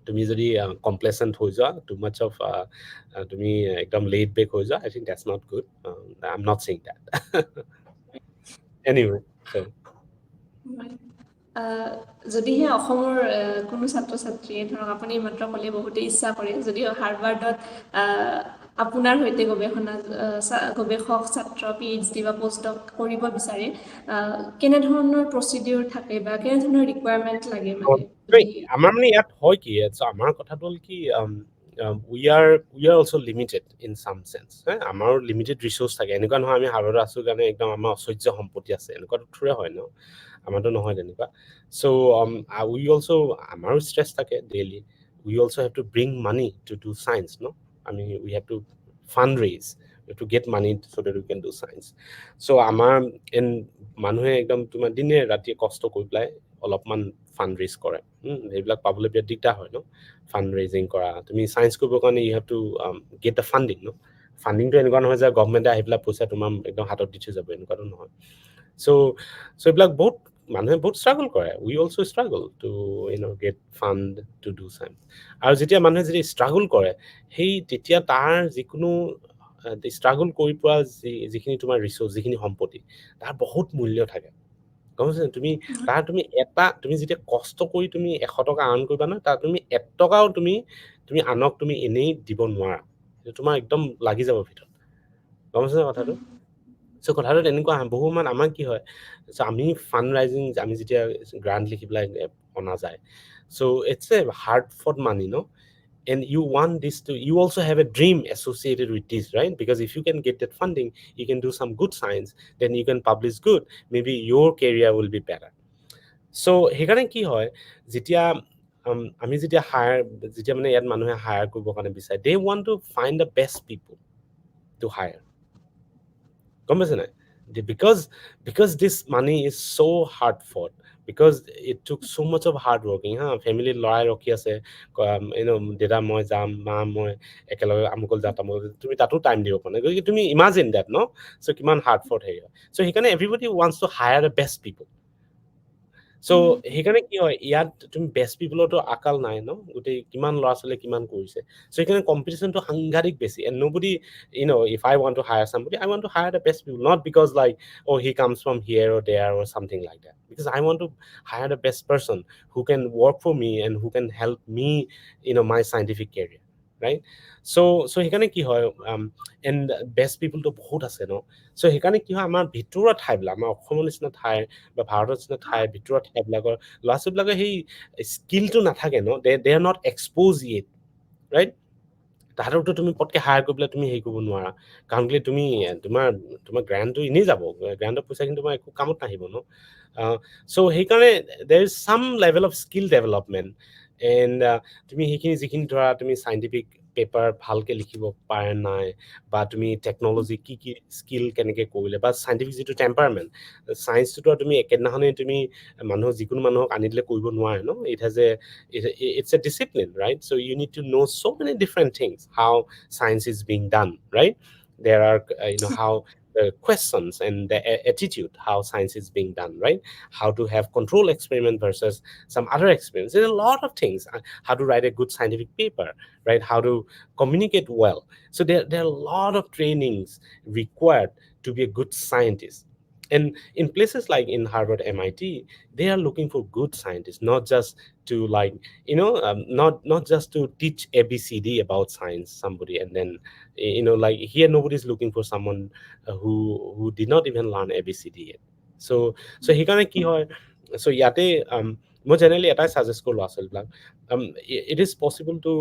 তুমি যদি কমপ্লেচেণ্ট হৈ যোৱা, টু মাচ অফ তুমি একদম লেড বেক হৈ যোৱা, I think that's not good. I'm not saying that. Anyway, so যদিহে অসমৰ কোনো ছাত্ৰ ছাত্ৰীয়ে ধৰক আপুনি মাত্ৰ ক'লে বহুতে ইচ্ছা কৰে যদিও হাৰ্ভাৰ্ডত আপোনাৰ সৈতে গৱেষক ছাত্ৰ PhD বা পষ্টডক কৰিব বিচাৰে, কেনেধৰণৰ প্ৰচিডিউৰ থাকে বা কেনেধৰণৰ ৰিকুৱাৰমেণ্ট লাগে মানে? আমাৰ মানে ইয়াত হয় কি, আমাৰ কথাটো হ'ল কি, we are also limited in some sense. আমাৰো লিমিটেড ৰিচোৰ্চ থাকে। এনেকুৱা নহয় আমি হাৰ্ভাৰ্ডত আছো কাৰণে একদম আমাৰ অচৰ্য সম্পত্তি আছে, এনেকুৱাটো থোৰে হয় ন, আমাৰতো নহয় তেনেকুৱা। So we also, আমাৰো ষ্ট্ৰেছ থাকে daily. We also have to bring money to do science, no? I mean, we have to fundraise, we have to get money so that we can do science. So আমাৰ মানুহে একদম তোমাৰ দিনে ৰাতি কষ্ট কৰি পেলাই অলপমান ফাণ্ড ৰেইজ কৰে। সেইবিলাক পাবলৈ বিৰাট দিগদাৰ হয় ন, ফাণ্ড ৰেইজিং কৰা। তুমি চায়েন্স কৰিবৰ কাৰণে you have to get the funding, ন? ফাণ্ডিংটো এনেকুৱা নহয় যে গভমেণ্টে আহি পেলাই পইচা তোমাৰ একদম হাতত দি থৈ যাব, এনেকুৱাটো নহয়। চ' এইবিলাক মানুহে বহুত ষ্ট্ৰাগল কৰে। We also' struggle to get fund to do science. আৰু যেতিয়া মানুহে যদি ষ্ট্ৰাগল কৰে, তেতিয়া তাৰ যিকোনো ষ্ট্ৰাগল কৰি পোৱা যিখিনি তোমাৰ ৰিচোৰ্চ, যিখিনি সম্পত্তি, তাৰ বহুত মূল্য থাকে, গম পাইছা? তুমি যেতিয়া কষ্ট কৰি তুমি 100 টকা আৰ্ণ কৰিবা ন, তাৰ তুমি 1 টকাও তুমি আনক তুমি এনেই দিব নোৱাৰা। তোমাৰ একদম লাগি যাব ভিতৰত, গম পাইছা কথাটো? চ' কথাটো তেনেকুৱা বহুমান আমাৰ কি হয়, আমি ফাণ্ড ৰাইজিং, আমি যেতিয়া গ্ৰাণ্ট লিখি পেলাই অনা যায়, so' it's a hard fought money, ন? And you want this you also have a dream associated with this, right? Because if you can get that funding, you can do some good science, then you can publish good, maybe your career will be better. So সেইকাৰণে কি হয়, যেতিয়া আমি যেতিয়া মানে ইয়াত মানুহে হায়াৰ কৰিবৰ কাৰণে বিচাৰে, they want to find the best people to hire, গম পাইছে নাই? Because this money is so hard fought, because it took so much of hard working. ফেমিলিৰ লৰাই ৰখি আছে, দেউতা মই যাম, মা মই একেলগে আমুকল যাম, তুমি তাতো টাইম দিব পৰা নাই। গতিকে তুমি ইমাজিন দেট, ন? চ' কিমান হাৰ্ড ফৰ্ড হেৰি হয়। চ' সেইকাৰণে everybody wants to hire the best people. So' সেইকাৰণে কি হয়, ইয়াত তুমি বেষ্ট পিপলৰতো আকাল নাই, ন? গোটেই কিমান ল'ৰা ছোৱালীয়ে কিমান কৰিছে। চ' সেইকাৰণে কম্পিটিশ্যনটো সাংঘাতিক বেছি। And nobody, if I want to hire somebody, I want to hire the best people, not because like, oh, he comes from here or there or something like that. Because I want to hire the best person who can work for me and who can help me, my scientific career, right? So সেইকাৰণে কি হয়, and best people তো বহুত আছে, ন? চ' সেইকাৰণে কি হয়, আমাৰ ভিতৰুৱা ঠাইবিলাক, আমাৰ অসমৰ নিচিনা ঠাই বা ভাৰতৰ নিচিনা ঠাইৰ ভিতৰুৱা ঠাইবিলাকৰ ল'ৰা ছোৱালীবিলাকে সেই স্কিলটো নাথাকে, ন? They are not expose it, right? তাহাঁতকতো তুমি পটকৈ হায়াৰ কৰি পেলাই তুমি হেৰি কৰিব নোৱাৰা, কাৰণ কেলৈ তুমি তোমাৰ গ্ৰেণ্ডটো এনেই যাব, গ্ৰেণ্ডৰ পইচাখিনি তোমাৰ একো কামত নাহিব, ন? চ' সেইকাৰণে দেৰ ইজ চাম level of skill development. And তুমি সেইখিনি যিখিনি ধৰা তুমি চাইণ্টিফিক পেপাৰ ভালকৈ লিখিব পাৰে নাই, বা তুমি টেকন'লজি কি স্কিল কেনেকৈ কৰিলে, বা চাইণ্টিফিক যিটো টেম্পাৰমেণ্ট, চায়েন্সটোতো তুমি একেদিনাখনেই তুমি যিকোনো মানুহক আনি দিলে কৰিব নোৱাৰে, ন? It's a discipline, right? So you need to know so many different things, how science is being done, right? There are, how the questions and the attitude, how science is being done, right? How to have control experiment versus some other experiments. There's a lot of things. How to write a good scientific paper, right? How to communicate well. So there are a lot of trainings required to be a good scientist. And in places like in Harvard, MIT, they are looking for good scientists, not just to like, not just to teach ABCD about science somebody, and then, like here nobody's looking for someone who did not even learn ABCD yet. So সেইকাৰণে কি হয়, so ইয়াতে মই জেনেৰেলি এটাই সাজেষ্ট কৰোঁ ল'ৰা ছোৱালীবিলাক, it is possible to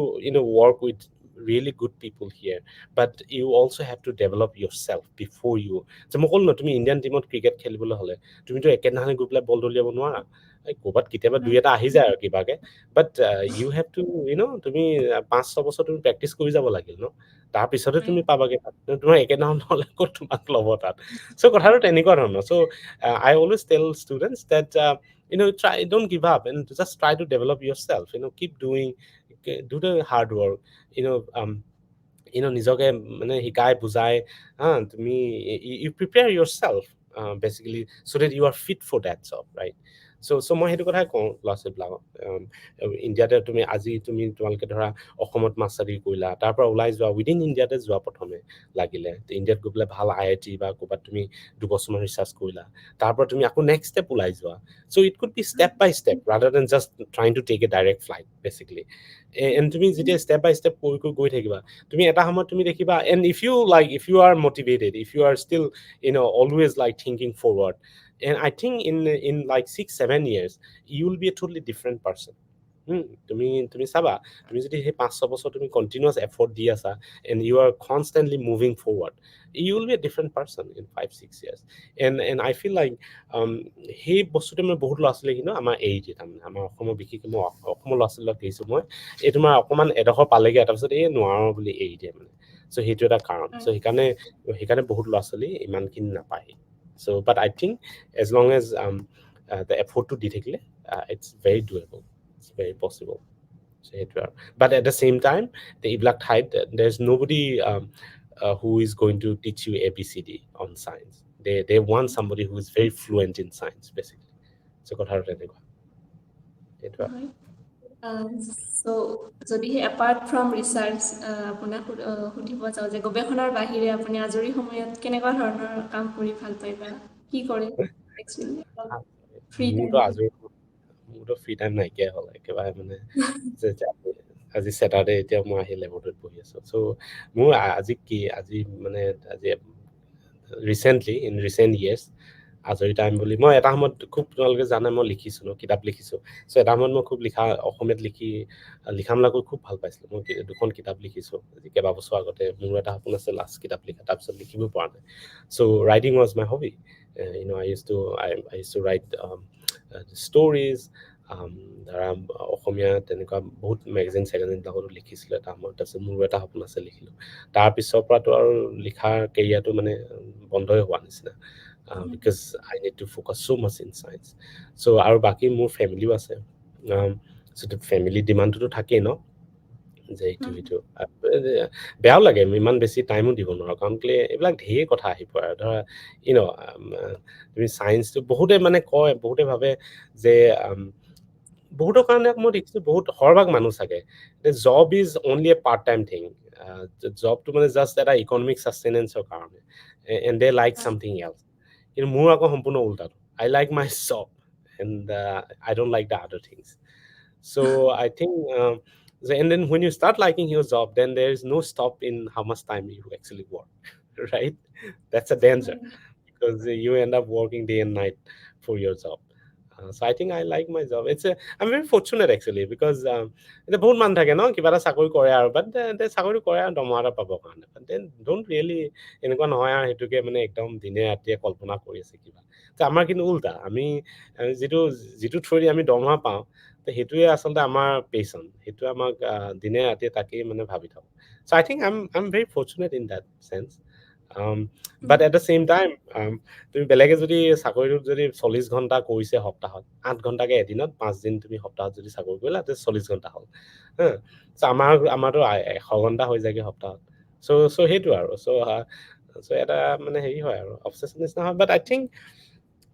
work with really good people here, but you also have to develop yourself before you, যে মই ক'লো ন, তুমি ইণ্ডিয়ান টিমত ক্ৰিকেট খেলিবলৈ হ'লে তুমিতো একেদিনাখনে গৈ পেলাই বল দলিয়াব নোৱাৰা, ক'ৰবাত কেতিয়াবা দুই এটা আহি যায় আৰু কিবাকে, বাট ইউ হেভ টু তুমি 5-6 বছৰ তুমি প্ৰেক্টিচ কৰি যাব লাগিল ন, তাৰপিছতে তুমি পাবাগে তাত, তোমাৰ একেদিনাখন নহ'লে ক'ত তোমাক ল'ব তাত। চ' কথাটো তেনেকুৱা ধৰণৰ। চ' I always tell students that don't give up and just try to develop yourself, keep doing, do the hard work, নিজকে মানে শিকাই বুজাই, তুমি you prepare yourself basically so that you are fit for that job, right? So মই সেইটো কথাই কওঁ ল'ৰা ছোৱালীবিলাকক, ইণ্ডিয়াতে তোমালোকে ধৰা অসমত মাষ্টাৰী কৰিলা, তাৰ পৰা ওলাই যোৱা, উইদিন ইণ্ডিয়াতে যোৱা প্ৰথমে লাগিলে, ইণ্ডিয়াত গৈ পেলাই ভাল IIT বা ক'ৰবাত তুমি 2 বছৰমান ৰিচাৰ্চ কৰিলা, তাৰ পৰা তুমি আকৌ নেক্সট ষ্টেপ ওলাই যোৱা। So it could be step by step rather than just trying to take a direct flight basically. And তুমি যেতিয়া ষ্টেপ বাই ষ্টেপ গৈ থাকিবা, তুমি এটা সময়ত তুমি দেখিবা, and if you are motivated, if you are still always like thinking forward, and I think in like 6-7 years you will be a totally different person. তুমি চাবা, তুমি যদি সেই 5-6 বছৰ তুমি কণ্টিনিউৱাছ এফৰ্ট দি আছা, and you are constantly moving forward, you will be a different person in 5-6 years. And I feel like সেই বস্তুটো মই বহুত ল'ৰা ছোৱালী আমাৰ এৰি দিয়ে, তাৰমানে আমাৰ অসমৰ বিশেষকৈ মই অসমৰ ল'ৰা ছোৱালীক দেখিছোঁ, মই এই তোমাৰ অকণমান এডোখৰ পালেগৈ, তাৰপিছত এই নোৱাৰো বুলি এৰি দিয়ে মানে। চ' সেইটো এটা কাৰণ। চ' সেইকাৰণে বহুত ল'ৰা ছোৱালী ইমানখিনি নাপায়। So, but I think as long as the effort to di thakile, it's very doable. It's very possible. So, but at the same time, the iblak thait, there's nobody who is going to teach you ABCD on science. They want somebody who is very fluent in science, basically. So, kotharu tenekua. So, যদিহে apart from research, আপোনাক সুধিব যাওঁ যে গৱেষণাৰ বাহিৰে আপুনি আজৰি সময়ত কেনেকুৱা ধৰণৰ কাম কৰি ভাল পায় বা কি কৰে actually? মোৰতো ফ্ৰী টাইম নাইকিয়া হ'ল একেবাৰে, মানে আজি ছেটাৰডে, এতিয়া মই আহি লেবৰেটৰীত বহি আছোঁ। চ' মোৰ আজি ৰিচেণ্টলি ইন ৰিচেণ্ট ইয়েৰ্ছ আজৰি টাইম বুলি মই এটা সময়ত খুব, তোমালোকে জানে মই লিখিছোঁ, কিতাপ লিখিছোঁ। চ' এটা সময়ত মই খুব অসমীয়াত লিখা মেলা কৰি খুব ভাল পাইছিলোঁ। মই 2খন কিতাপ লিখিছোঁ আজি কেইবাবছৰ আগতে। মোৰ এটা সপোন আছে লাষ্ট কিতাপ লিখা, তাৰপিছত লিখিব পৰা নাই। So' writing was my hobby. I used to write stories, ধৰা অসমীয়া তেনেকুৱা বহুত মেগাজিন চেগাজিনবিলাকতো লিখিছিলোঁ এটা সময়ত। তাৰপিছত মোৰো এটা সপোন আছে, লিখিলোঁ। তাৰপিছৰ পৰাতো আৰু লিখাৰ কেৰিয়াৰটো মানে বন্ধই হোৱা নিচিনা, because I need to focus so much in science. চ' আৰু বাকী মোৰ ফেমিলিও আছে, চ' ফেমিলি ডিমাণ্ডটোতো থাকেই ন, যে সেইটো বেয়াও লাগে, ইমান বেছি টাইমো দিব নোৱাৰোঁ, কাৰণ কেলৈ এইবিলাক ঢেৰ কথা আহি পৰে। ধৰা তুমি চায়েন্সটো বহুতে মানে কয়, বহুতে ভাবে যে বহুতৰ কাৰণে মই দেখিছোঁ, বহুত সৰহভাগ মানুহ চাগে job is only a part time thing, জবটো মানে জাষ্ট এটা ইকনমিক ছাষ্টেইনেঞ্চৰ কাৰণে, and they like something else. কিন্তু মোৰ আকৌ সম্পূৰ্ণ উল্টাটো, I like my job and I don't like the other things. So I think, and then when you start liking your job, then there is no stop in how much time you actually work, right? That's a danger, because you end up working day and night for your job. So I think I like my job. I'm very fortunate actually, because বহুত মানুহ থাকে ন, কিবা এটা চাকৰি কৰে আৰু, বাট চাকৰি কৰে আৰু দৰমহা এটা পাবৰ কাৰণে, বাট দেন ডোণ্ট ৰিয়েলি, এনেকুৱা নহয় আৰু সেইটোকে মানে একদম দিনে ৰাতিয়ে কল্পনা কৰি আছে কিবা। তো আমাৰ কিন্তু উল্টা, আমি যিটো থ্ৰুদি আমি দৰমহা পাওঁ, তো সেইটোৱে আচলতে আমাৰ পেশ্যন, সেইটোৱে আমাক দিনে ৰাতিয়ে তাকেই মানে ভাবি থাকোঁ। So' I think I am very fortunate in that sense. But at the same time, তুমি বেলেগে যদি চাকৰিটোত যদি 40 ঘণ্টা কৰিছে সপ্তাহত, 8 ঘণ্টাকৈ এদিনত, 5 দিন তুমি সপ্তাহত যদি চাকৰি কৰিলা, তেতিয়া 40 ঘণ্টা হ'ল। চ' আমাৰতো 100 ঘণ্টা হৈ যায়গৈ সপ্তাহত। চ' সেইটো আৰু চ' এটা মানে হেৰি হয় আৰু অবচেছন নিচিনা হয়। বাট আই থিংক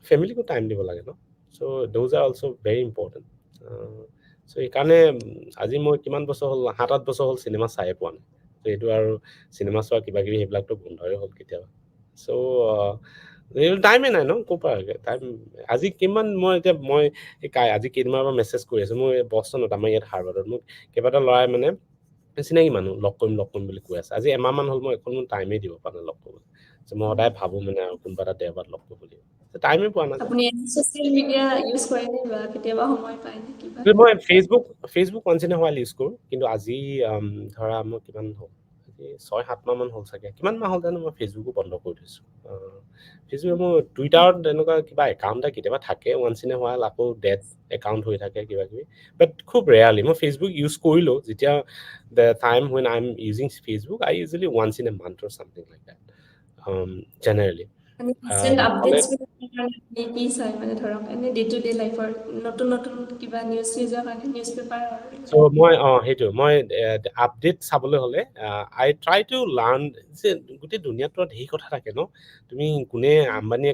ফেমিলিকো টাইম দিব লাগে ন, so' those are also' very important. So' সেইকাৰণে আজি মই কিমান বছৰ হ'ল, 7-8 বছৰ হ'ল চিনেমা চায়ে পোৱা নাই। চ' এইটো আৰু চিনেমা চোৱা কিবাকিবি সেইবিলাকতো বন্ধই হ'ল কেতিয়াবা। চ' টাইমে নাই ন ক'ৰ পৰা টাইম আজি কিমান মই আজি কেইদিনমানৰ পৰা মেছেজ কৰি আছো মই বষ্টনত আমাৰ ইয়াত হাৰ্ভাৰ্ডত মোক কেইবাটা ল'ৰাই মানে চিনাকি মানুহ লগ কৰিম বুলি কৈ আছে আজি এমাহমান হ'ল মই এখন টাইমেই দিব পৰা নাই লগ কৰিবলৈ মই সদায় ভাবো মানে আৰু কোনোবা এটা দেওবাৰত লগ কৰিব লাগিব টাইমে পোৱা নাযায় আপুনি ছ'চিয়েল মিডিয়া ইউজ কৰেনে বা কেতিয়াবা সময় পায়নে কিবা মই Facebook once in a while use কৰো কিন্তু আজি ধৰা মই কিমান হ'ল আজি 6-7 মাহ মান হ'ল চাগে কিমান মাহ হ'ল জানো মই ফেচবুকো বন্ধ কৰি থৈছো ফেচবুক মোৰ টুইটাৰত এনেকুৱা কিবা একাউণ্ট এটা কেতিয়াবা থাকে once in a while আকৌ ডেড একাউণ্ট হৈ থাকে কিবা কিবি বাট খুব ৰেয়াৰলি মই ফেচবুক ইউজ কৰিলো যেতিয়া the time when I'm using Facebook I usually once in a month or something like that generally মানে নহ'লে ৰিচেণ্ট আপডেটছ কাৰণে কি চাই মানে ধৰক এনে ডে টু ডে লাইফৰ নতুন কিবা নিউজ চিউজৰ কাৰণে নিউজ পেপাৰ চ' মই সেইটো মই আপডেট চাবলৈ হ'লে আই ট্ৰাই টু লাৰ্ণ যে গোটেই দুনিয়াতো ধেৰ কথা থাকে ন তুমি কোনে আম্বানীয়ে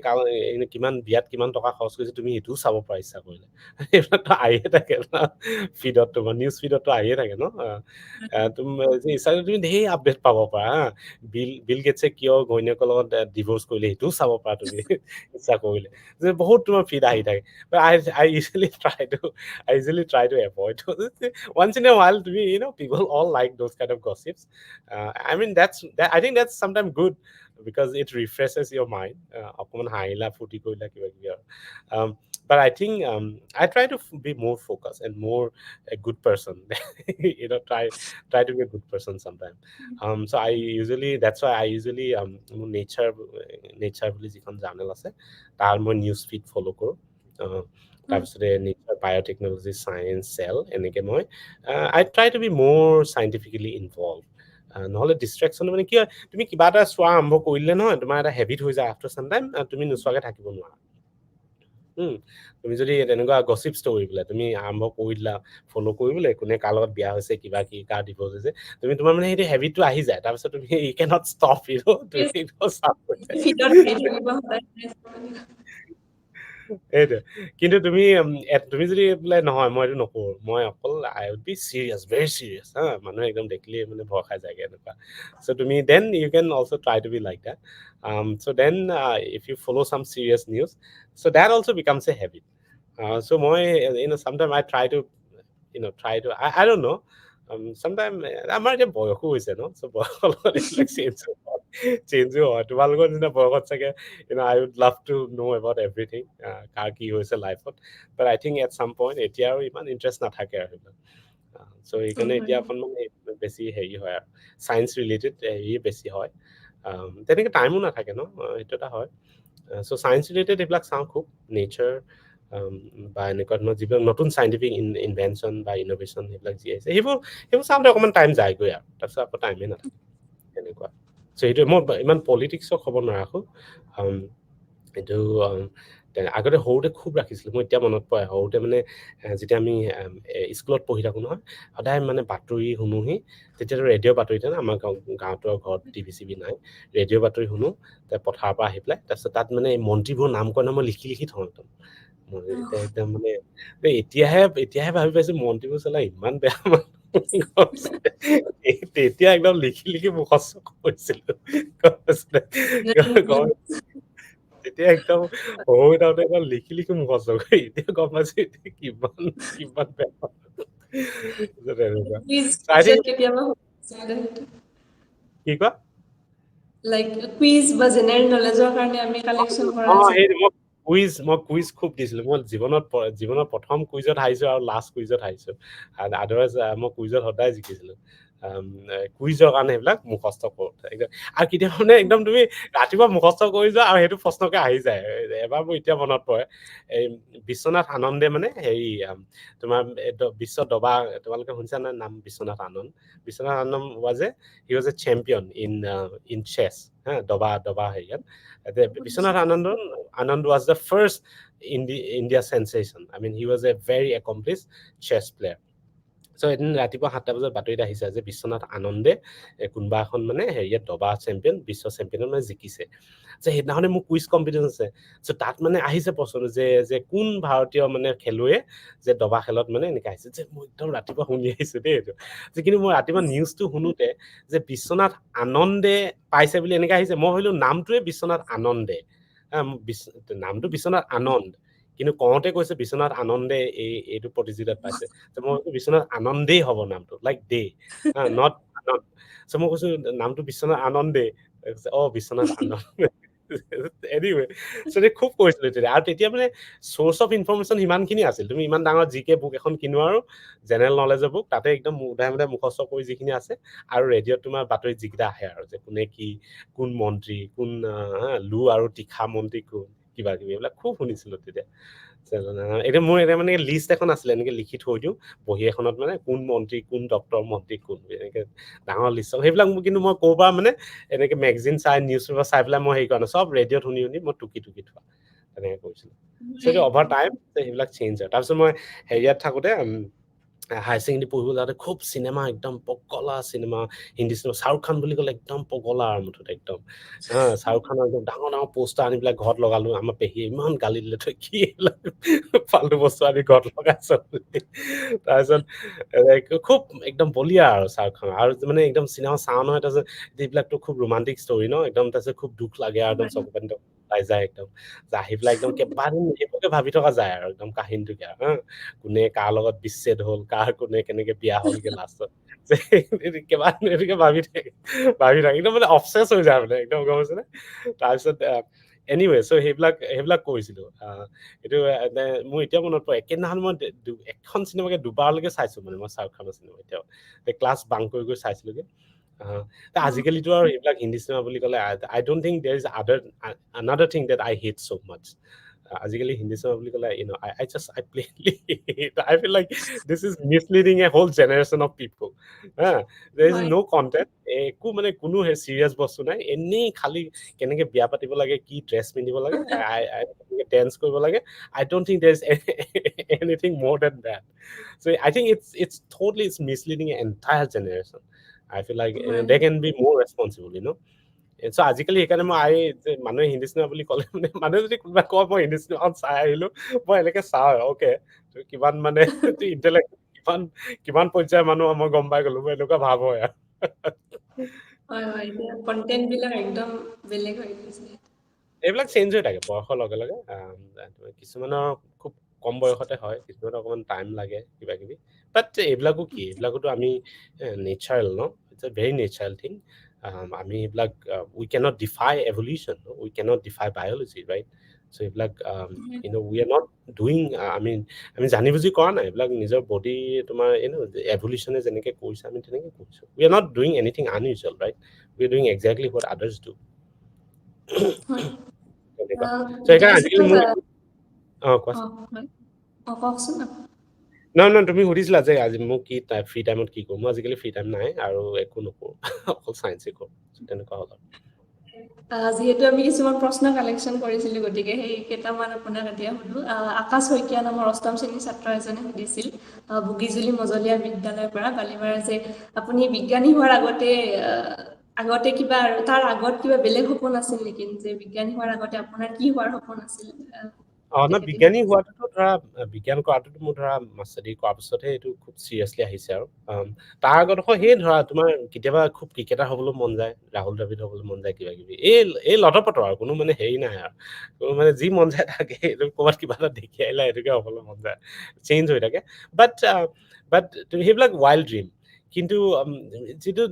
কিমান বিয়াত কিমান টকা খৰচ কৰিছে তুমি সেইটোও চাব পাৰা ইচ্ছা কৰিলে এইবিলাকতো আহিয়ে থাকে ন ফিডত তোমাৰ নিউজ ফিডতো আহিয়ে থাকে ন তুমি ইচ্ছা কৰিলে তুমি ধেৰ আপডেট পাব পাৰা হা বিল গেটছে কিয় ঘৈণীয়েকৰ লগত ডিভৰ্চ কৰিলে সেইটোও চাব পাৰা তুমি ইচ্ছা কৰিলে যে বহুত তোমাৰ ফিড আহি থাকে I usually try to avoid once in a while people all like those kind of gossips I mean I think that's sometimes good because it refreshes your mind অকমান হাঁহিলা ফুটি কৰিলা কিবা কিবি আৰু but I think I try to be more focused and more a good person try to be a good person sometimes so that's why I usually nature বুলি যিখন জাৰ্নেল আছে তাৰ মই নিউজ ফিড ফলো কৰো তাৰপিছতে নেচাৰ বায়'টেকনলজি চায়েন্স চেল এনেকে মই আই ট্ৰাই টু বি মোৰ চাইণ্টিফিকেলি ইনভলভ নহ'লে ডিষ্ট্ৰেকশ্যন মানে কি হয় তুমি কিবা এটা চোৱা আৰম্ভ কৰিলে নহয় তোমাৰ এটা হেবিট হৈ যায় আফটাৰ চাম টাইম তুমি নোচোৱাকে থাকিব নোৱাৰা তুমি যদি তেনেকুৱা গছিপ ষ্টৰি বোলে তুমি আৰম্ভ কৰি দিলা ফ'ল' কৰিবলৈ কোনে কাৰ লগত বিয়া হৈছে কিবা কি কাৰ ডিভ'ৰ্চ হৈছে তুমি তোমাৰ মানে সেইটো হেবিটটো আহি যায় তাৰপিছত তুমি ইউ কেনট ষ্টপ তুমি ফিডত আহি থাকিব সদায় এইটো কিন্তু তুমি যদি বোলে নহয় মই এইটো নকৰো মই অকল I would be serious very serious হা মানুহে একদম দেখিলে মানে ভয় খাই যায়গে এনেকুৱা চ' তুমি then you can also' try to be like that so' then if you follow' some serious news so' that also' becomes a habit so' মই sometime I try to I don't know sometimes আমাৰ এতিয়া বয়সো হৈছে ন চ' বয়সৰ লগত এইবিলাক চেঞ্জো হয় তোমালোকৰ নিচিনা বয়সত চাগে I would love to know about everything কাৰ কি হৈছে লাইফত but I think at some point এতিয়া আৰু ইমান ইণ্টাৰেষ্ট নাথাকে আৰু সেইবিলাক চ' সেইকাৰণে এতিয়া অকণমান বেছি হেৰি হয় আৰু চায়েন্স ৰিলেটেড হেৰি বেছি হয় তেনেকে টাইমো নাথাকে ন সেইটো এটা হয় চ' চায়েন্স ৰিলেটেড এইবিলাক চাওঁ খুব নেচাৰ বা এনেকুৱা ধৰণৰ যিবিলাক নতুন চাইণ্টিফিক ইনভেনশ্যন বা ইন'ভেশ্যন সেইবিলাক যি আছে সেইবোৰ চাওঁতে অকণমান টাইম যায়গৈ আৰু তাৰপিছত আকৌ টাইমেই নাথাকে এনেকুৱা চ' সেইটোৱে মই ইমান পলিটিক্সৰ খবৰ নাৰাখোঁ এইটো আগতে সৰুতে খুব ৰাখিছিলোঁ মই এতিয়া মনত পৰে সৰুতে মানে যেতিয়া আমি স্কুলত পঢ়ি থাকোঁ নহয় সদায় মানে বাতৰি শুনোহি তেতিয়াতো ৰেডিঅ' বাতৰি থাকে আমাৰ গাঁৱতো ঘৰত টিভি চিভি নাই ৰেডিঅ' বাতৰি শুনো পথাৰৰ পৰা আহি পেলাই তাৰপিছত তাত মানে মন্ত্ৰীবোৰ নাম কয় মই লিখি থওঁ একদম মই একদম মানে এতিয়াহে ভাবি পাইছো মন্ত্ৰীবোৰ চালা ইমান বেয়া তেতিয়া একদম লিখি মুখস্থ কৰিছিলো তেতিয়া একদম সৰু থাকোতে একদম লিখি মুখস্থ কৰি এতিয়া গম পাইছো এতিয়া কিমান বেয়া তেনেকুৱা I think কি কোৱা লাইক কুইজ বা জেনেৰেল নলেজৰ কাৰণে আমি কালেকশ্যন কৰা মই কুইজ খুব দিছিলো মই জীৱনত প্ৰথম কুইজত হাৰিছো আৰু লাষ্ট কুইজত হাৰিছো আদাৰৱাইজ মই কুইজত সদায় জিকিছিলো কুইজৰ কাৰণে সেইবিলাক মুখস্থ কৰো আৰু কেতিয়াবা মানে একদম তুমি ৰাতিপুৱা মুখস্থ কৰি যোৱা আৰু সেইটো প্ৰশ্নকে আহি যায় এবাৰ মোৰ এতিয়া মনত পৰে এই বিশ্বনাথ আনন্দে মানে হেৰি তোমাৰ বিশ্ব দবা তোমালোকে শুনিছা নাই নাম বিশ্বনাথ আনন্দ ৱাজ এ চেম্পিয়ন ইন চেছ হা দবা হেৰিয়াত বিশ্বনাথ আনন্দ was the first India sensation. I mean, he was a very accomplished chess player. So এদিন ৰাতিপুৱা 7টা বজাত বাতৰিত আহিছে যে বিশ্বনাথ আনন্দে কোনোবা এখন মানে হেৰিয়াত দবা চেম্পিয়ন বিশ্ব চেম্পিয়নত মানে জিকিছে যে সেইদিনাখনে মোৰ কুইজ কম্পিটিশ্যন আছে চ' তাত মানে আহিছে প্ৰশ্ন যে কোন ভাৰতীয় মানে খেলুৱৈ যে দবা খেলত মানে এনেকে আহিছে যে মই একদম ৰাতিপুৱা শুনি আহিছো দেই এইটো যে কিন্তু মই ৰাতিপুৱা নিউজটো শুনোতে যে বিশ্বনাথ আনন্দে পাইছে বুলি এনেকে আহিছে মই ভাবিলো নামটোৱে বিশ্বনাথ আনন্দে নামটো বিশ্বনাথ আনন্দ, কিন্তু কওঁতে কৈছে বিশ্বনাথ আনন্দে এইটো প্ৰতিযোগিতাত পাইছে। মই কৈছো বিশ্বনাথ আনন্দেই হ'ব নামটো, লাইক দে, নট আনন্দ। মই কৈছো নামটো বিশ্বনাথ আনন্দে, বিশ্বনাথ আনন্দ। এনিৱে, খুব কৰিছিলো তেতিয়া। আৰু তেতিয়া মানে চ'ৰ্চ অফ ইনফৰমেশ্যন সিমানখিনি আছিল। তুমি ইমান ডাঙৰ জিকে বুক এখন কিনোৱা, আৰু জেনেৰেল নলেজৰ বুক, তাতে একদম উধাই মুখস্থ কৰি যিখিনি আছে, আৰু ৰেডিঅ'ত তোমাৰ বাতৰিত যিকেইটা আহে আৰু যে কোনে কি, কোন মন্ত্ৰী, কোন লু আৰু তীখা মন্ত্ৰী কোন, কিবা কিবি, এইবিলাক খুব শুনিছিলো তেতিয়া। এতিয়া মোৰ মানে লিষ্ট এখন আছিলে, এনেকে লিখি থৈ দিওঁ বহী এখনত, মানে কোন মন্ত্ৰী, কোন ডক্টৰ মন্ত্ৰী কোন, এনেকে ডাঙৰ লিষ্ট। সেইবিলাক কিন্তু মই ক'ৰ পৰা মানে এনেকে মেগাজিন চাই, নিউজ পেপাৰ চাই পেলাই মই হেৰি কৰা নাই, চব ৰেডিঅ'ত শুনি মই টুকি থোৱা, তেনেকে কৰিছিলো। সেইটো অভাৰ টাইম সেইবিলাক চেঞ্জ হয়। তাৰপিছত মই হেৰিয়াত থাকোতে হায়াৰ ছেকেণ্ডেৰী পঢ়িব যাওঁতে খুব চিনেমা, একদম পগলা চিনেমা, হিন্দী চিনেমা, শ্বাহৰুখ খান বুলি ক'লে একদম পগলা আৰু মুঠতে একদম। শ্বাহৰুখ খানৰ একদম ডাঙৰ ডাঙৰ পোষ্টাৰ আনি পেলাই ঘৰত লগালো। আমাৰ পেহীয়ে ইমান গালি দিলে, তই কি ফাল্টু বস্তু আনি ঘৰত লগাইছ বুলি। তাৰপিছত খুব একদম বলিয়া আৰু শ্বাহৰুখ খান, আৰু মানে একদম চিনেমা চাওঁ নহয়, তাৰপিছত এইবিলাকতো খুব ৰোমান্টিক ষ্টৰী ন, একদম তাৰপিছত খুব দুখ লাগে আৰু একদম চকু পানী ওলাই যায় একদম। আহি পেলাই একদম কেইবাদিন এইবোৰকে ভাবি থকা যায় আৰু একদম কাহিনীটোকে, কোনে কাৰ লগত বিচ্ছেদ হ'ল, কোনে কেনেকে বিয়া হ'লগে লাষ্টত, কেইবাদিন এইটোকে ভাবি থাকে একদম মানে অবচেছ হৈ যায় মানে একদম, গম পাইছেনে? তাৰপিছত এনিৱে, সেইবিলাক কৰিছিলো। এইটো মোৰ এতিয়া মনত পৰে, একেদিনাখন মই এখন চিনেমাকে দুবাৰলৈকে চাইছো মানে মই শ্বাহৰুখ খানৰ চিনেমা এতিয়াও। ক্লাছ বাংক কৰি চাইছিলোগে। আজিকালিতো আৰু এইবিলাক হিন্দী চিনেমা বুলি ক'লে, I don't think there is another thing that I hate so much. আজিকালি হিন্দী চিনেমা বুলি ক'লে, I plainly hate. I feel like this is misleading a whole generation of people. There is no content. একো মানে কোনো চিৰিয়াছ বস্তু নাই, এনেই খালি কেনেকে বিয়া পাতিব লাগে, কি ড্ৰেছ পিন্ধিব লাগে, ডেন্স কৰিব লাগে। I don't think there's anything more than that. So I think it's totally misleading an entire generation. I feel like they can be more responsible, you know. So আজিকালি সেইকাৰণে মই মানুহে হিন্দী চিনেমা বুলি ক'লে মানে, মানুহে যদি কোনোবা কয় মই হিন্দী চিনেমাখন চাই আহিলো, মই এনেকে চাওঁ, অকে কিমান মানে ইণ্টেলেক্ট, কিমান পৰ্যায়ৰ মানুহ মই গম পাই গলো, মই এনেকুৱা ভাৱ হয় আৰু। কন্টেন্ট বিলাক একদম বেলেগ হৈ গৈছে। এইবিলাক চেঞ্জ হৈ থাকে বয়সৰ লগে লগে। কিছুমানৰ খুব কম বয়সতে হয়, কিছুমানৰ অকমান টাইম লাগে, কিবা কিবি। বাট এইবিলাকো কি, এইবিলাকোতো আমি নেচাৰেল ন, it's a very natural thing. আমি এইবিলাক we cannot defy evolution, we cannot defy biology, right? So' এইবিলাক উই আৰ নট ডুইং, আমি জানি বুজি কৰা নাই এইবিলাক, নিজৰ বডি তোমাৰ এভলিউশ্যনে যেনেকে কৰিছে আমি তেনেকে কৰিছো। We are not doing anything unusual, right? We are doing exactly what others do. সেইকাৰণে আজিকালি মোৰ কওকচোন। নহয়, তুমি সুধিছিলা যে আজি মোক কি ফ্ৰী টাইমত কি কৰোঁ। মই আজিকালি ফ্ৰী টাইম নাই আৰু একো নকৰোঁ, অকল চায়েন্সে কৰোঁ, তেনেকুৱা হ'ল আৰু। যিহেতু আমি কিছুমান প্ৰশ্ন কালেকশ্যন কৰিছিলো, গতিকে সেই কেইটামান আপোনাক এতিয়া সুধো। আকাশ শইকীয়া নামৰ 8ম শ্ৰেণীৰ ছাত্ৰ এজনে সুধিছিল বগীজুলি মজলীয়া বিদ্যালয়ৰ পৰা, বালিপাৰা, যে আপুনি বিজ্ঞানী হোৱাৰ আগতে কিবা, তাৰ আগত কিবা বেলেগ সপোন আছিল নেকি? যে বিজ্ঞানী হোৱাৰ আগতে আপোনাৰ কি হোৱাৰ সপোন আছিল? বিজ্ঞানী হোৱাটোতো ধৰা, বিজ্ঞান কৰাটোতো মোৰ ধৰা মাষ্টাৰ ডিগ্ৰী কৰাৰ পিছতহে এইটো খুব চিৰিয়াছলি আহিছে আৰু। তাৰ আগত সেই ধৰা তোমাৰ কেতিয়াবা খুব ক্ৰিকেটাৰ হ'বলৈ মন যায়, ৰাহুল দ্ৰাবিড় হ'বলৈ মন যায়, কিবা কিবি এই লটপট আৰু কোনো মানে হেৰি নাই আৰু। কোনো মানে যি মন যায় থাকে, এইটো ক'ৰবাত কিবা এটা দেখি আহিলে এইটোকে হ'বলৈ মন যায়, চেঞ্জ হৈ থাকে। বাট সেইবিলাক ৱাইল্ড ড্ৰিম। কিন্তু যিটো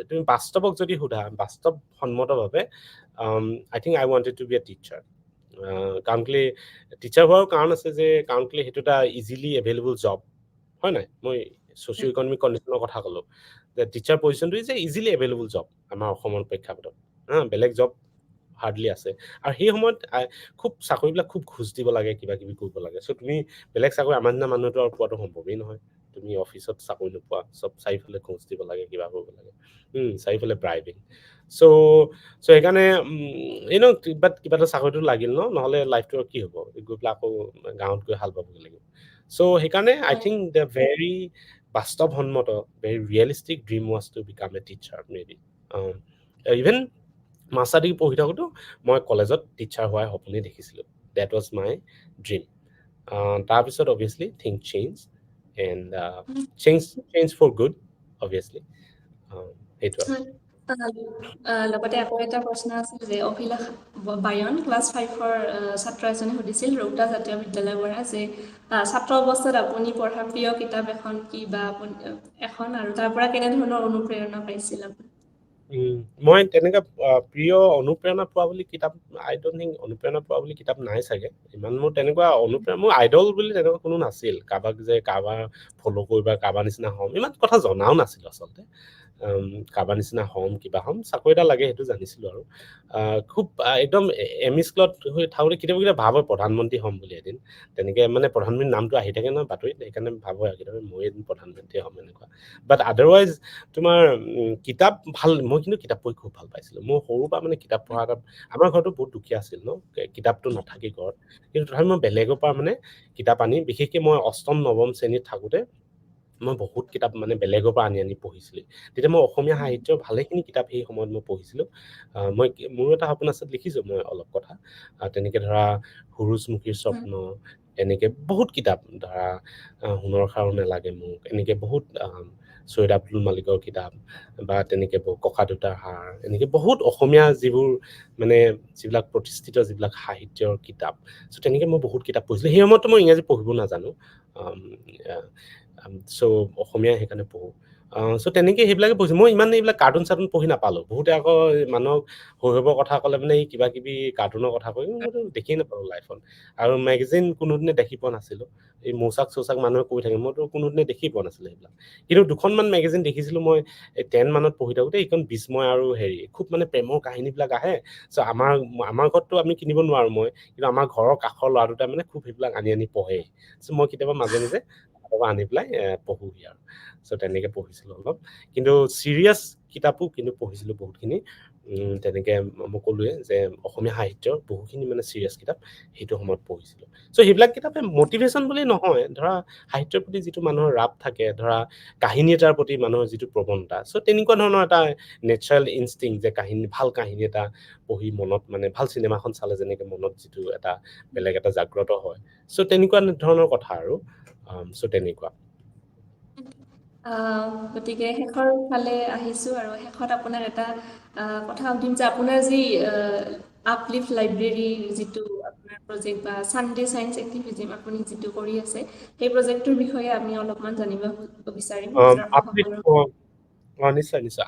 তুমি বাস্তৱক যদি সোধা, বাস্তৱসন্মতভাৱে I think I wanted to be a teacher. কাৰণ কেলৈ টিচাৰ হোৱাৰো কাৰণ আছে যে, কাৰণ কেলৈ সেইটো এটা ইজিলি এভেইলেবল জব, হয় নাই? মই ছ'চিঅ' ইকনমিক কণ্ডিশ্যনৰ কথা ক'লোঁ যে টিচাৰ পজিশ্যনটো is a easily available job আমাৰ অসমৰ প্ৰেক্ষাপটত। বেলেগ জব হাৰ্ডলি আছে। আৰু সেই সময়ত খুব চাকৰিবিলাক খুব ঘোচ দিব লাগে, কিবা কিবি কৰিব লাগে। চ' তুমি বেলেগ চাকৰি আমাৰ নিচিনা মানুহটো আৰু পোৱাটো সম্ভৱেই নহয়। তুমি অফিচত চাকৰি নোপোৱা, চব চাৰিওফালে ঘোচ দিব লাগে, কিবা কৰিব লাগে, চাৰিওফালে ব্ৰাইবিং। চ' সেইকাৰণে বাট কিবা এটা চাকৰিটো লাগিল ন, নহ'লে লাইফটো কি হ'ব? গৈ পেলাই আকৌ গাঁৱত গৈ হাল বাবগৈ লাগিব। চ' সেইকাৰণে আই থিংক দ্য ভেৰি বাস্তৱসন্মত, very realistic dream was to become a teacher may be. Even master degree পঢ়ি থাকোঁতেও মই কলেজত টিচাৰ হোৱাৰ সপোনেই দেখিছিলোঁ। That was my dream. তাৰপিছত obviously think change, and change for good, obviously. সেইটো আৰু। লগতে আকৌ এটা প্ৰশ্ন আছিল যে অভিলাষ বায়ন ক্লাছ 5-ৰ ছাত্ৰ এজনে সুধিছিল ৰৌতা জাতীয় বিদ্যালয়ৰ পৰা যে ছাত্ৰ অৱস্থাত আপুনি পঢ়া প্ৰিয় কিতাপ এখন কি বা এখন আৰু তাৰ পৰা কেনেধৰণৰ অনুপ্ৰেৰণা পাইছিল আপুনি? মই তেনেকা প্ৰিয় অনুপ্ৰেৰণা পোৱা বুলি কিতাপ আই ডোন্ট থিংক অনুপ্ৰেৰণা পোৱা বুলি কিতাপ নাই চাগে ইমান মোৰ তেনেকুৱা অনুপ্ৰেৰণা মোৰ আইডল বুলি তেনেকুৱা কোনো নাছিল কাৰোবাৰ ফ'ল' কৰিবা কাৰোবাৰ নিচিনা হ'ম ইমান কথা জনাও নাছিলো আচলতে কাৰোবাৰ নিচিনা হ'ম কিবা হ'ম চাকৰি এটা লাগে সেইটো জানিছিলো আৰু খুব একদম এম ই স্কুলত হৈ থাকোঁতে কেতিয়াবা ভাব হয় প্ৰধানমন্ত্ৰী হ'ম বুলি এদিন তেনেকে মানে প্ৰধানমন্ত্ৰীৰ নামটো আহি থাকে নহয় বাতৰিত সেইকাৰণে ভাব হয় কেতিয়াবা মই এদিন প্ৰধানমন্ত্ৰী হ'ম এনেকুৱা বাট আদাৰৱাইজ তোমাৰ কিতাপ মই কিন্তু কিতাপ পঢ়ি খুব ভাল পাইছিলো মোৰ সৰুৰ পৰা মানে কিতাপ পঢ়া এটা আমাৰ ঘৰতো বহুত দুখীয়া আছিল ন কিতাপটো নাথাকি ঘৰত কিন্তু তথাপি মই বেলেগৰ পৰা মানে কিতাপ আনি বিশেষকৈ মই অষ্টম নৱম শ্ৰেণীত থাকোঁতে মই বহুত কিতাপ মানে বেলেগৰ পৰা আনি পঢ়িছিলো তেতিয়া মই অসমীয়া সাহিত্যৰ ভালেখিনি কিতাপ সেই সময়ত মই পঢ়িছিলো মই মোৰ এটা সপোন আছে লিখিছো মই অলপ কথা তেনেকে ধৰা সূৰুযমুখীৰ স্বপ্ন এনেকে বহুত কিতাপ ধৰা সোণৰ খাৰু নেলাগে মোক এনেকে বহুত ছৈয়দ আব্দুল মালিকৰ কিতাপ বা তেনেকে ককা দেউতাৰ হাড় এনেকে বহুত অসমীয়া যিবিলাক প্ৰতিষ্ঠিত যিবিলাক সাহিত্যৰ কিতাপ চ' তেনেকে মই বহুত কিতাপ পঢ়িছিলো সেই সময়তো মই ইংৰাজী পঢ়িব নাজানো চ' অসমীয়া সেইকাৰণে পঢ়ো চ' তেনেকে সেইবিলাকে পঢ়িছো মই ইমান এইবিলাক কাৰ্টুন চাৰ্টুন পঢ়ি নাপালো বহুতে আকৌ মানুহক শৈশৱৰ কথা ক'লে মানে এই কিবা কিবি কাৰ্টুনৰ কথা কয় মইতো দেখিয়ে নাপালো লাইফত আৰু মেগাজিন কোনোদিনে দেখি পোৱা নাছিলো এই মৌচাক চৌচাক মানুহে কৈ থাকে মইতো কোনোদিনে দেখি পোৱা নাছিলো সেইবিলাক কিন্তু দুখনমান মেগাজিন দেখিছিলো মই 10 মানত পঢ়ি থাকোতে এইখন বিস্ময় আৰু খুব মানে প্ৰেমৰ কাহিনীবিলাক আহে চ' আমাৰ ঘৰততো আমি কিনিব নোৱাৰো কিন্তু আমাৰ ঘৰৰ কাষৰ ল'ৰা দুটাই মানে খুব সেইবিলাক আনি পঢ়ে চ' মই কেতিয়াবা মাজে মাজে আনি পেলাই পঢ়োহি আৰু চ' তেনেকে পঢ়িছিলো অলপ কিন্তু চিৰিয়াছ কিতাপো কিন্তু পঢ়িছিলো বহুতখিনি তেনেকে মই ক'লোৱে যে অসমীয়া সাহিত্যৰ বহুখিনি মানে চিৰিয়াছ কিতাপ সেইটো সময়ত পঢ়িছিলো চ' সেইবিলাক কিতাপে মটিভেশ্যন বুলি নহয় ধৰা সাহিত্যৰ প্ৰতি যিটো মানুহৰ ৰাপ থাকে ধৰা কাহিনী এটাৰ প্ৰতি মানুহৰ যিটো প্ৰৱণতা চ' তেনেকুৱা ধৰণৰ এটা নেচাৰেল ইনষ্টিং যে ভাল কাহিনী এটা পঢ়ি মনত মানে ভাল চিনেমাখন চালে যেনেকে মনত যিটো এটা বেলেগ এটা জাগ্ৰত হয় চ' তেনেকুৱা ধৰণৰ কথা আৰু চ' তেনেকুৱা গতিকে শেষৰ ফালে আহিছো আৰু শেষত আপোনাৰ এটা কথা সুধিম যে আপোনাৰ যি আপলিফ্ট লাইব্ৰেৰী যিটো আপোনাৰ প্ৰজেক্ট বা ছানডে ছায়েন্স এক্টিভিজিম আপুনি যিটো কৰি আছে সেই প্ৰজেক্টটোৰ বিষয়ে আমি অলপমান জানিব বিচাৰিম আপলিফ্ট দৰ্শকসকলৰ। নিশ্চয়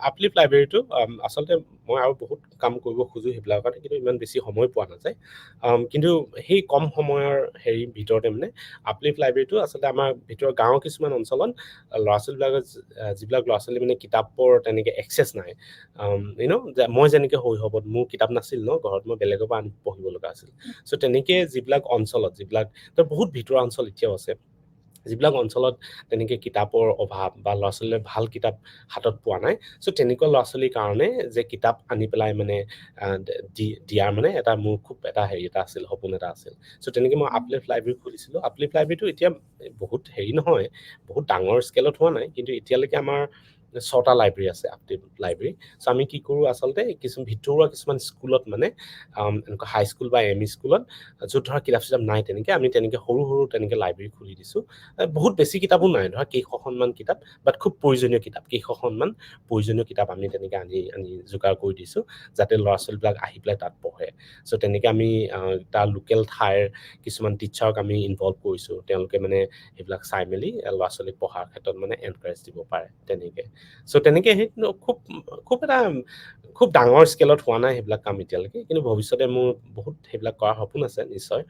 আপলিফ্ট লাইব্ৰেৰীটো আচলতে মই আৰু বহুত কাম কৰিব খোজো সেইবিলাকৰ কাৰণে কিন্তু ইমান বেছি সময় পোৱা নাযায় কিন্তু সেই কম সময়ৰ ভিতৰতে মানে আপলিফ্ট লাইব্ৰেৰীটো আচলতে আমাৰ ভিতৰৰ গাঁৱৰ কিছুমান অঞ্চলত ল'ৰা ছোৱালীবিলাকৰ যিবিলাক ল'ৰা ছোৱালী মানে কিতাপৰ তেনেকে এক্সেছ নাই মই যেনেকে শৈশৱত মোৰ কিতাপ নাছিল ন ঘৰত মই বেলেগৰ পৰা আনি পঢ়িব লগা আছিল চ' তেনেকে যিবিলাক অঞ্চলত বহুত ভিতৰুৱা অঞ্চল এতিয়াও আছে যিবিলাক অঞ্চলত তেনেকে কিতাপৰ অভাৱ বা ল'ৰা ছোৱালীয়ে ভাল কিতাপ হাতত পোৱা নাই চ' তেনেকুৱা ল'ৰা ছোৱালীৰ কাৰণে যে কিতাপ আনি পেলাই মানে দিয়াৰ মানে এটা মোৰ খুব এটা এটা আছিল সপোন এটা আছিল চ' তেনেকে মই আপলিফ্ট লাইব্ৰেৰী খুলিছিলো আপলিফ্ট লাইব্ৰেৰীটো এতিয়া বহুত নহয় বহুত ডাঙৰ স্কেলত হোৱা নাই কিন্তু এতিয়ালৈকে আমাৰ 6টা লাইব্ৰেৰী আছে আপলিফ্ট লাইব্ৰেৰী চ' আমি কি কৰো আচলতে ভিতৰুৱা কিছুমান স্কুলত মানে এনেকুৱা হাইস্কুল বা এম ই স্কুলত য'ত ধৰা কিতাপ চিতাপ নাই তেনেকে আমি তেনেকে সৰু তেনেকে লাইব্ৰেৰী খুলি দিছো বহুত বেছি কিতাপো নাই ধৰা কেইশখনমান কিতাপ বাট খুব প্ৰয়োজনীয় কিতাপ কেইশখনমান প্ৰয়োজনীয় কিতাপ আমি তেনেকে আনি যোগাৰ কৰি দিছো যাতে ল'ৰা ছোৱালীবিলাক আহি পেলাই তাত পঢ়ে চ' তেনেকে আমি তাৰ লোকেল ঠাইৰ কিছুমান টিচাৰক আমি ইনভল্ভ কৰিছো তেওঁলোকে মানে সেইবিলাক চাই মেলি ল'ৰা ছোৱালীক পঢ়াৰ ক্ষেত্ৰত মানে এনকাৰেজ দিব পাৰে তেনেকে চ' তেনেকে সেই খুব ডাঙৰ স্কেলত হোৱা নাই সেইবিলাক কাম এতিয়ালৈকে কিন্তু ভৱিষ্যতে মোৰ বহুত সেইবিলাক কৰাৰ সপোন আছে নিশ্চয়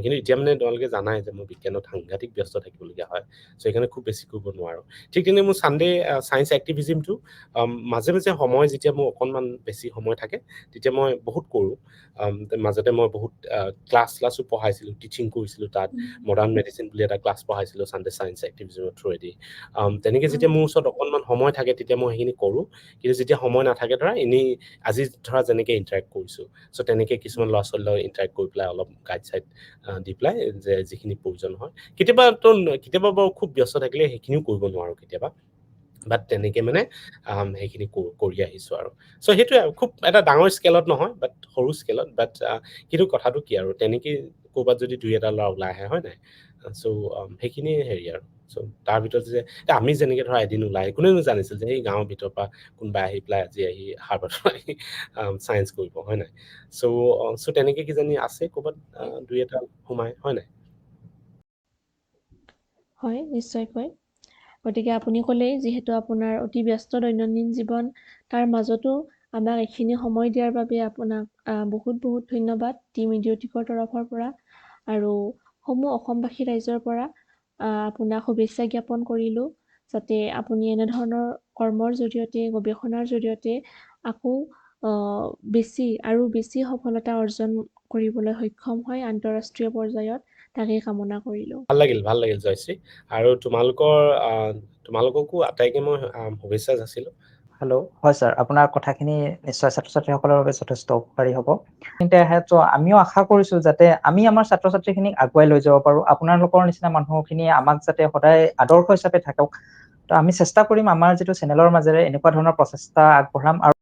কিন্তু এতিয়া মানে তোমালোকে জানাই যে মই বিজ্ঞানত সাংঘাতিক ব্যস্ত থাকিবলগীয়া হয় চ' সেইকাৰণে খুব বেছি কৰিব নোৱাৰো ঠিক তেনেকে মোৰ ছানডে ছায়েন্স এক্টিভিজিমটো মাজে মাজে সময় যেতিয়া মোৰ অকণমান বেছি সময় থাকে তেতিয়া মই বহুত কৰোঁ মাজতে মই বহুত ক্লাছো পঢ়াইছিলোঁ টিচিং কৰিছিলোঁ তাত মডাৰ্ণ মেডিচিন বুলি এটা ক্লাছ পঢ়াইছিলোঁ ছানডে ছায়েন্স এক্টিভিজিমৰ থ্ৰুৱেদি তেনেকে যেতিয়া মোৰ ওচৰত অকণমান সময় থাকে তেতিয়া মই সেইখিনি কৰোঁ কিন্তু যেতিয়া সময় নাথাকে ধৰা এনেই আজি ধৰা যেনেকে ইণ্টাৰেক্ট কৰিছোঁ চ' তেনেকে কিছুমান ল'ৰা ছোৱালীৰ লগত ইণ্টাৰেক্ট কৰি পেলাই অলপ গাইড চাইড দি পেলাই যে যিখিনি প্ৰয়োজন হয় কেতিয়াবা বাৰু খুব ব্যস্ত থাকিলে সেইখিনিও কৰিব নোৱাৰো কেতিয়াবা বাট তেনেকে মানে সেইখিনি কৰি আহিছো আৰু চ' সেইটোৱে আৰু খুব এটা ডাঙৰ স্কেলত নহয় বাট সৰু স্কেলত বাট কিন্তু কথাটো কি আৰু তেনেকে ক'ৰবাত যদি 2-এটা ল'ৰা ওলাই আহে হয় নাই চ' সেইখিনিয়ে আৰু চ' তাৰ ভিতৰত যে আমি যেনেকৈ ধৰা এদিন ওলাই কোনেনো জানিছিল যে এই গাঁৱৰ ভিতৰৰ পৰা কোনোবাই আহি পেলাই আজি আহি হাৰ্ভাৰ্ডত আহি চায়েন্স কৰিব, হয় নাই? চ' তেনেকৈ কিজানি আছে ক'ৰবাত দুই এটা সোমাই, হয় নাই? হয়, নিশ্চয়কৈ। গতিকে আপুনি ক'লেই যিহেতু আপোনাৰ অতি ব্যস্ত দৈনন্দিন জীৱন, তাৰ মাজতো আমাক এইখিনি সময় দিয়াৰ বাবে আপোনাক বহুত বহুত ধন্যবাদ টিম ইডিঅ'টিকৰ তৰফৰ পৰা আৰু সমূহ অসমবাসী ৰাইজৰ পৰা আপোনাক শুভেচ্ছা জ্ঞাপন কৰিলোঁ, যাতে আপুনি এনেধৰণৰ কৰ্মৰ জৰিয়তে, গৱেষণাৰ জৰিয়তে আকৌ বেছি সফলতা অৰ্জন কৰিবলৈ সক্ষম হয় আন্তঃৰাষ্ট্ৰীয় পৰ্যায়ত, তাকেই কামনা কৰিলোঁ। ভাল লাগিল জয়শ্ৰী, আৰু তোমালোককো আটাইকে মই শুভেচ্ছা যাচিলোঁ। হেল্ল', হয় ছাৰ, আপোনাৰ কথাখিনি নিশ্চয় ছাত্ৰ ছাত্ৰীসকলৰ বাবে যথেষ্ট উপকাৰী হ'ব। আমিও আশা কৰিছোঁ যাতে আমি আমাৰ ছাত্ৰ ছাত্ৰীখিনিক আগুৱাই লৈ যাব পাৰোঁ, আপোনালোকৰ নিচিনা মানুহখিনি আমাক যাতে সদায় আদৰ্শ হিচাপে থাকক। তো আমি চেষ্টা কৰিম আমাৰ যিটো চেনেলৰ মাজেৰে এনেকুৱা ধৰণৰ প্ৰচেষ্টা আগবঢ়াম আৰু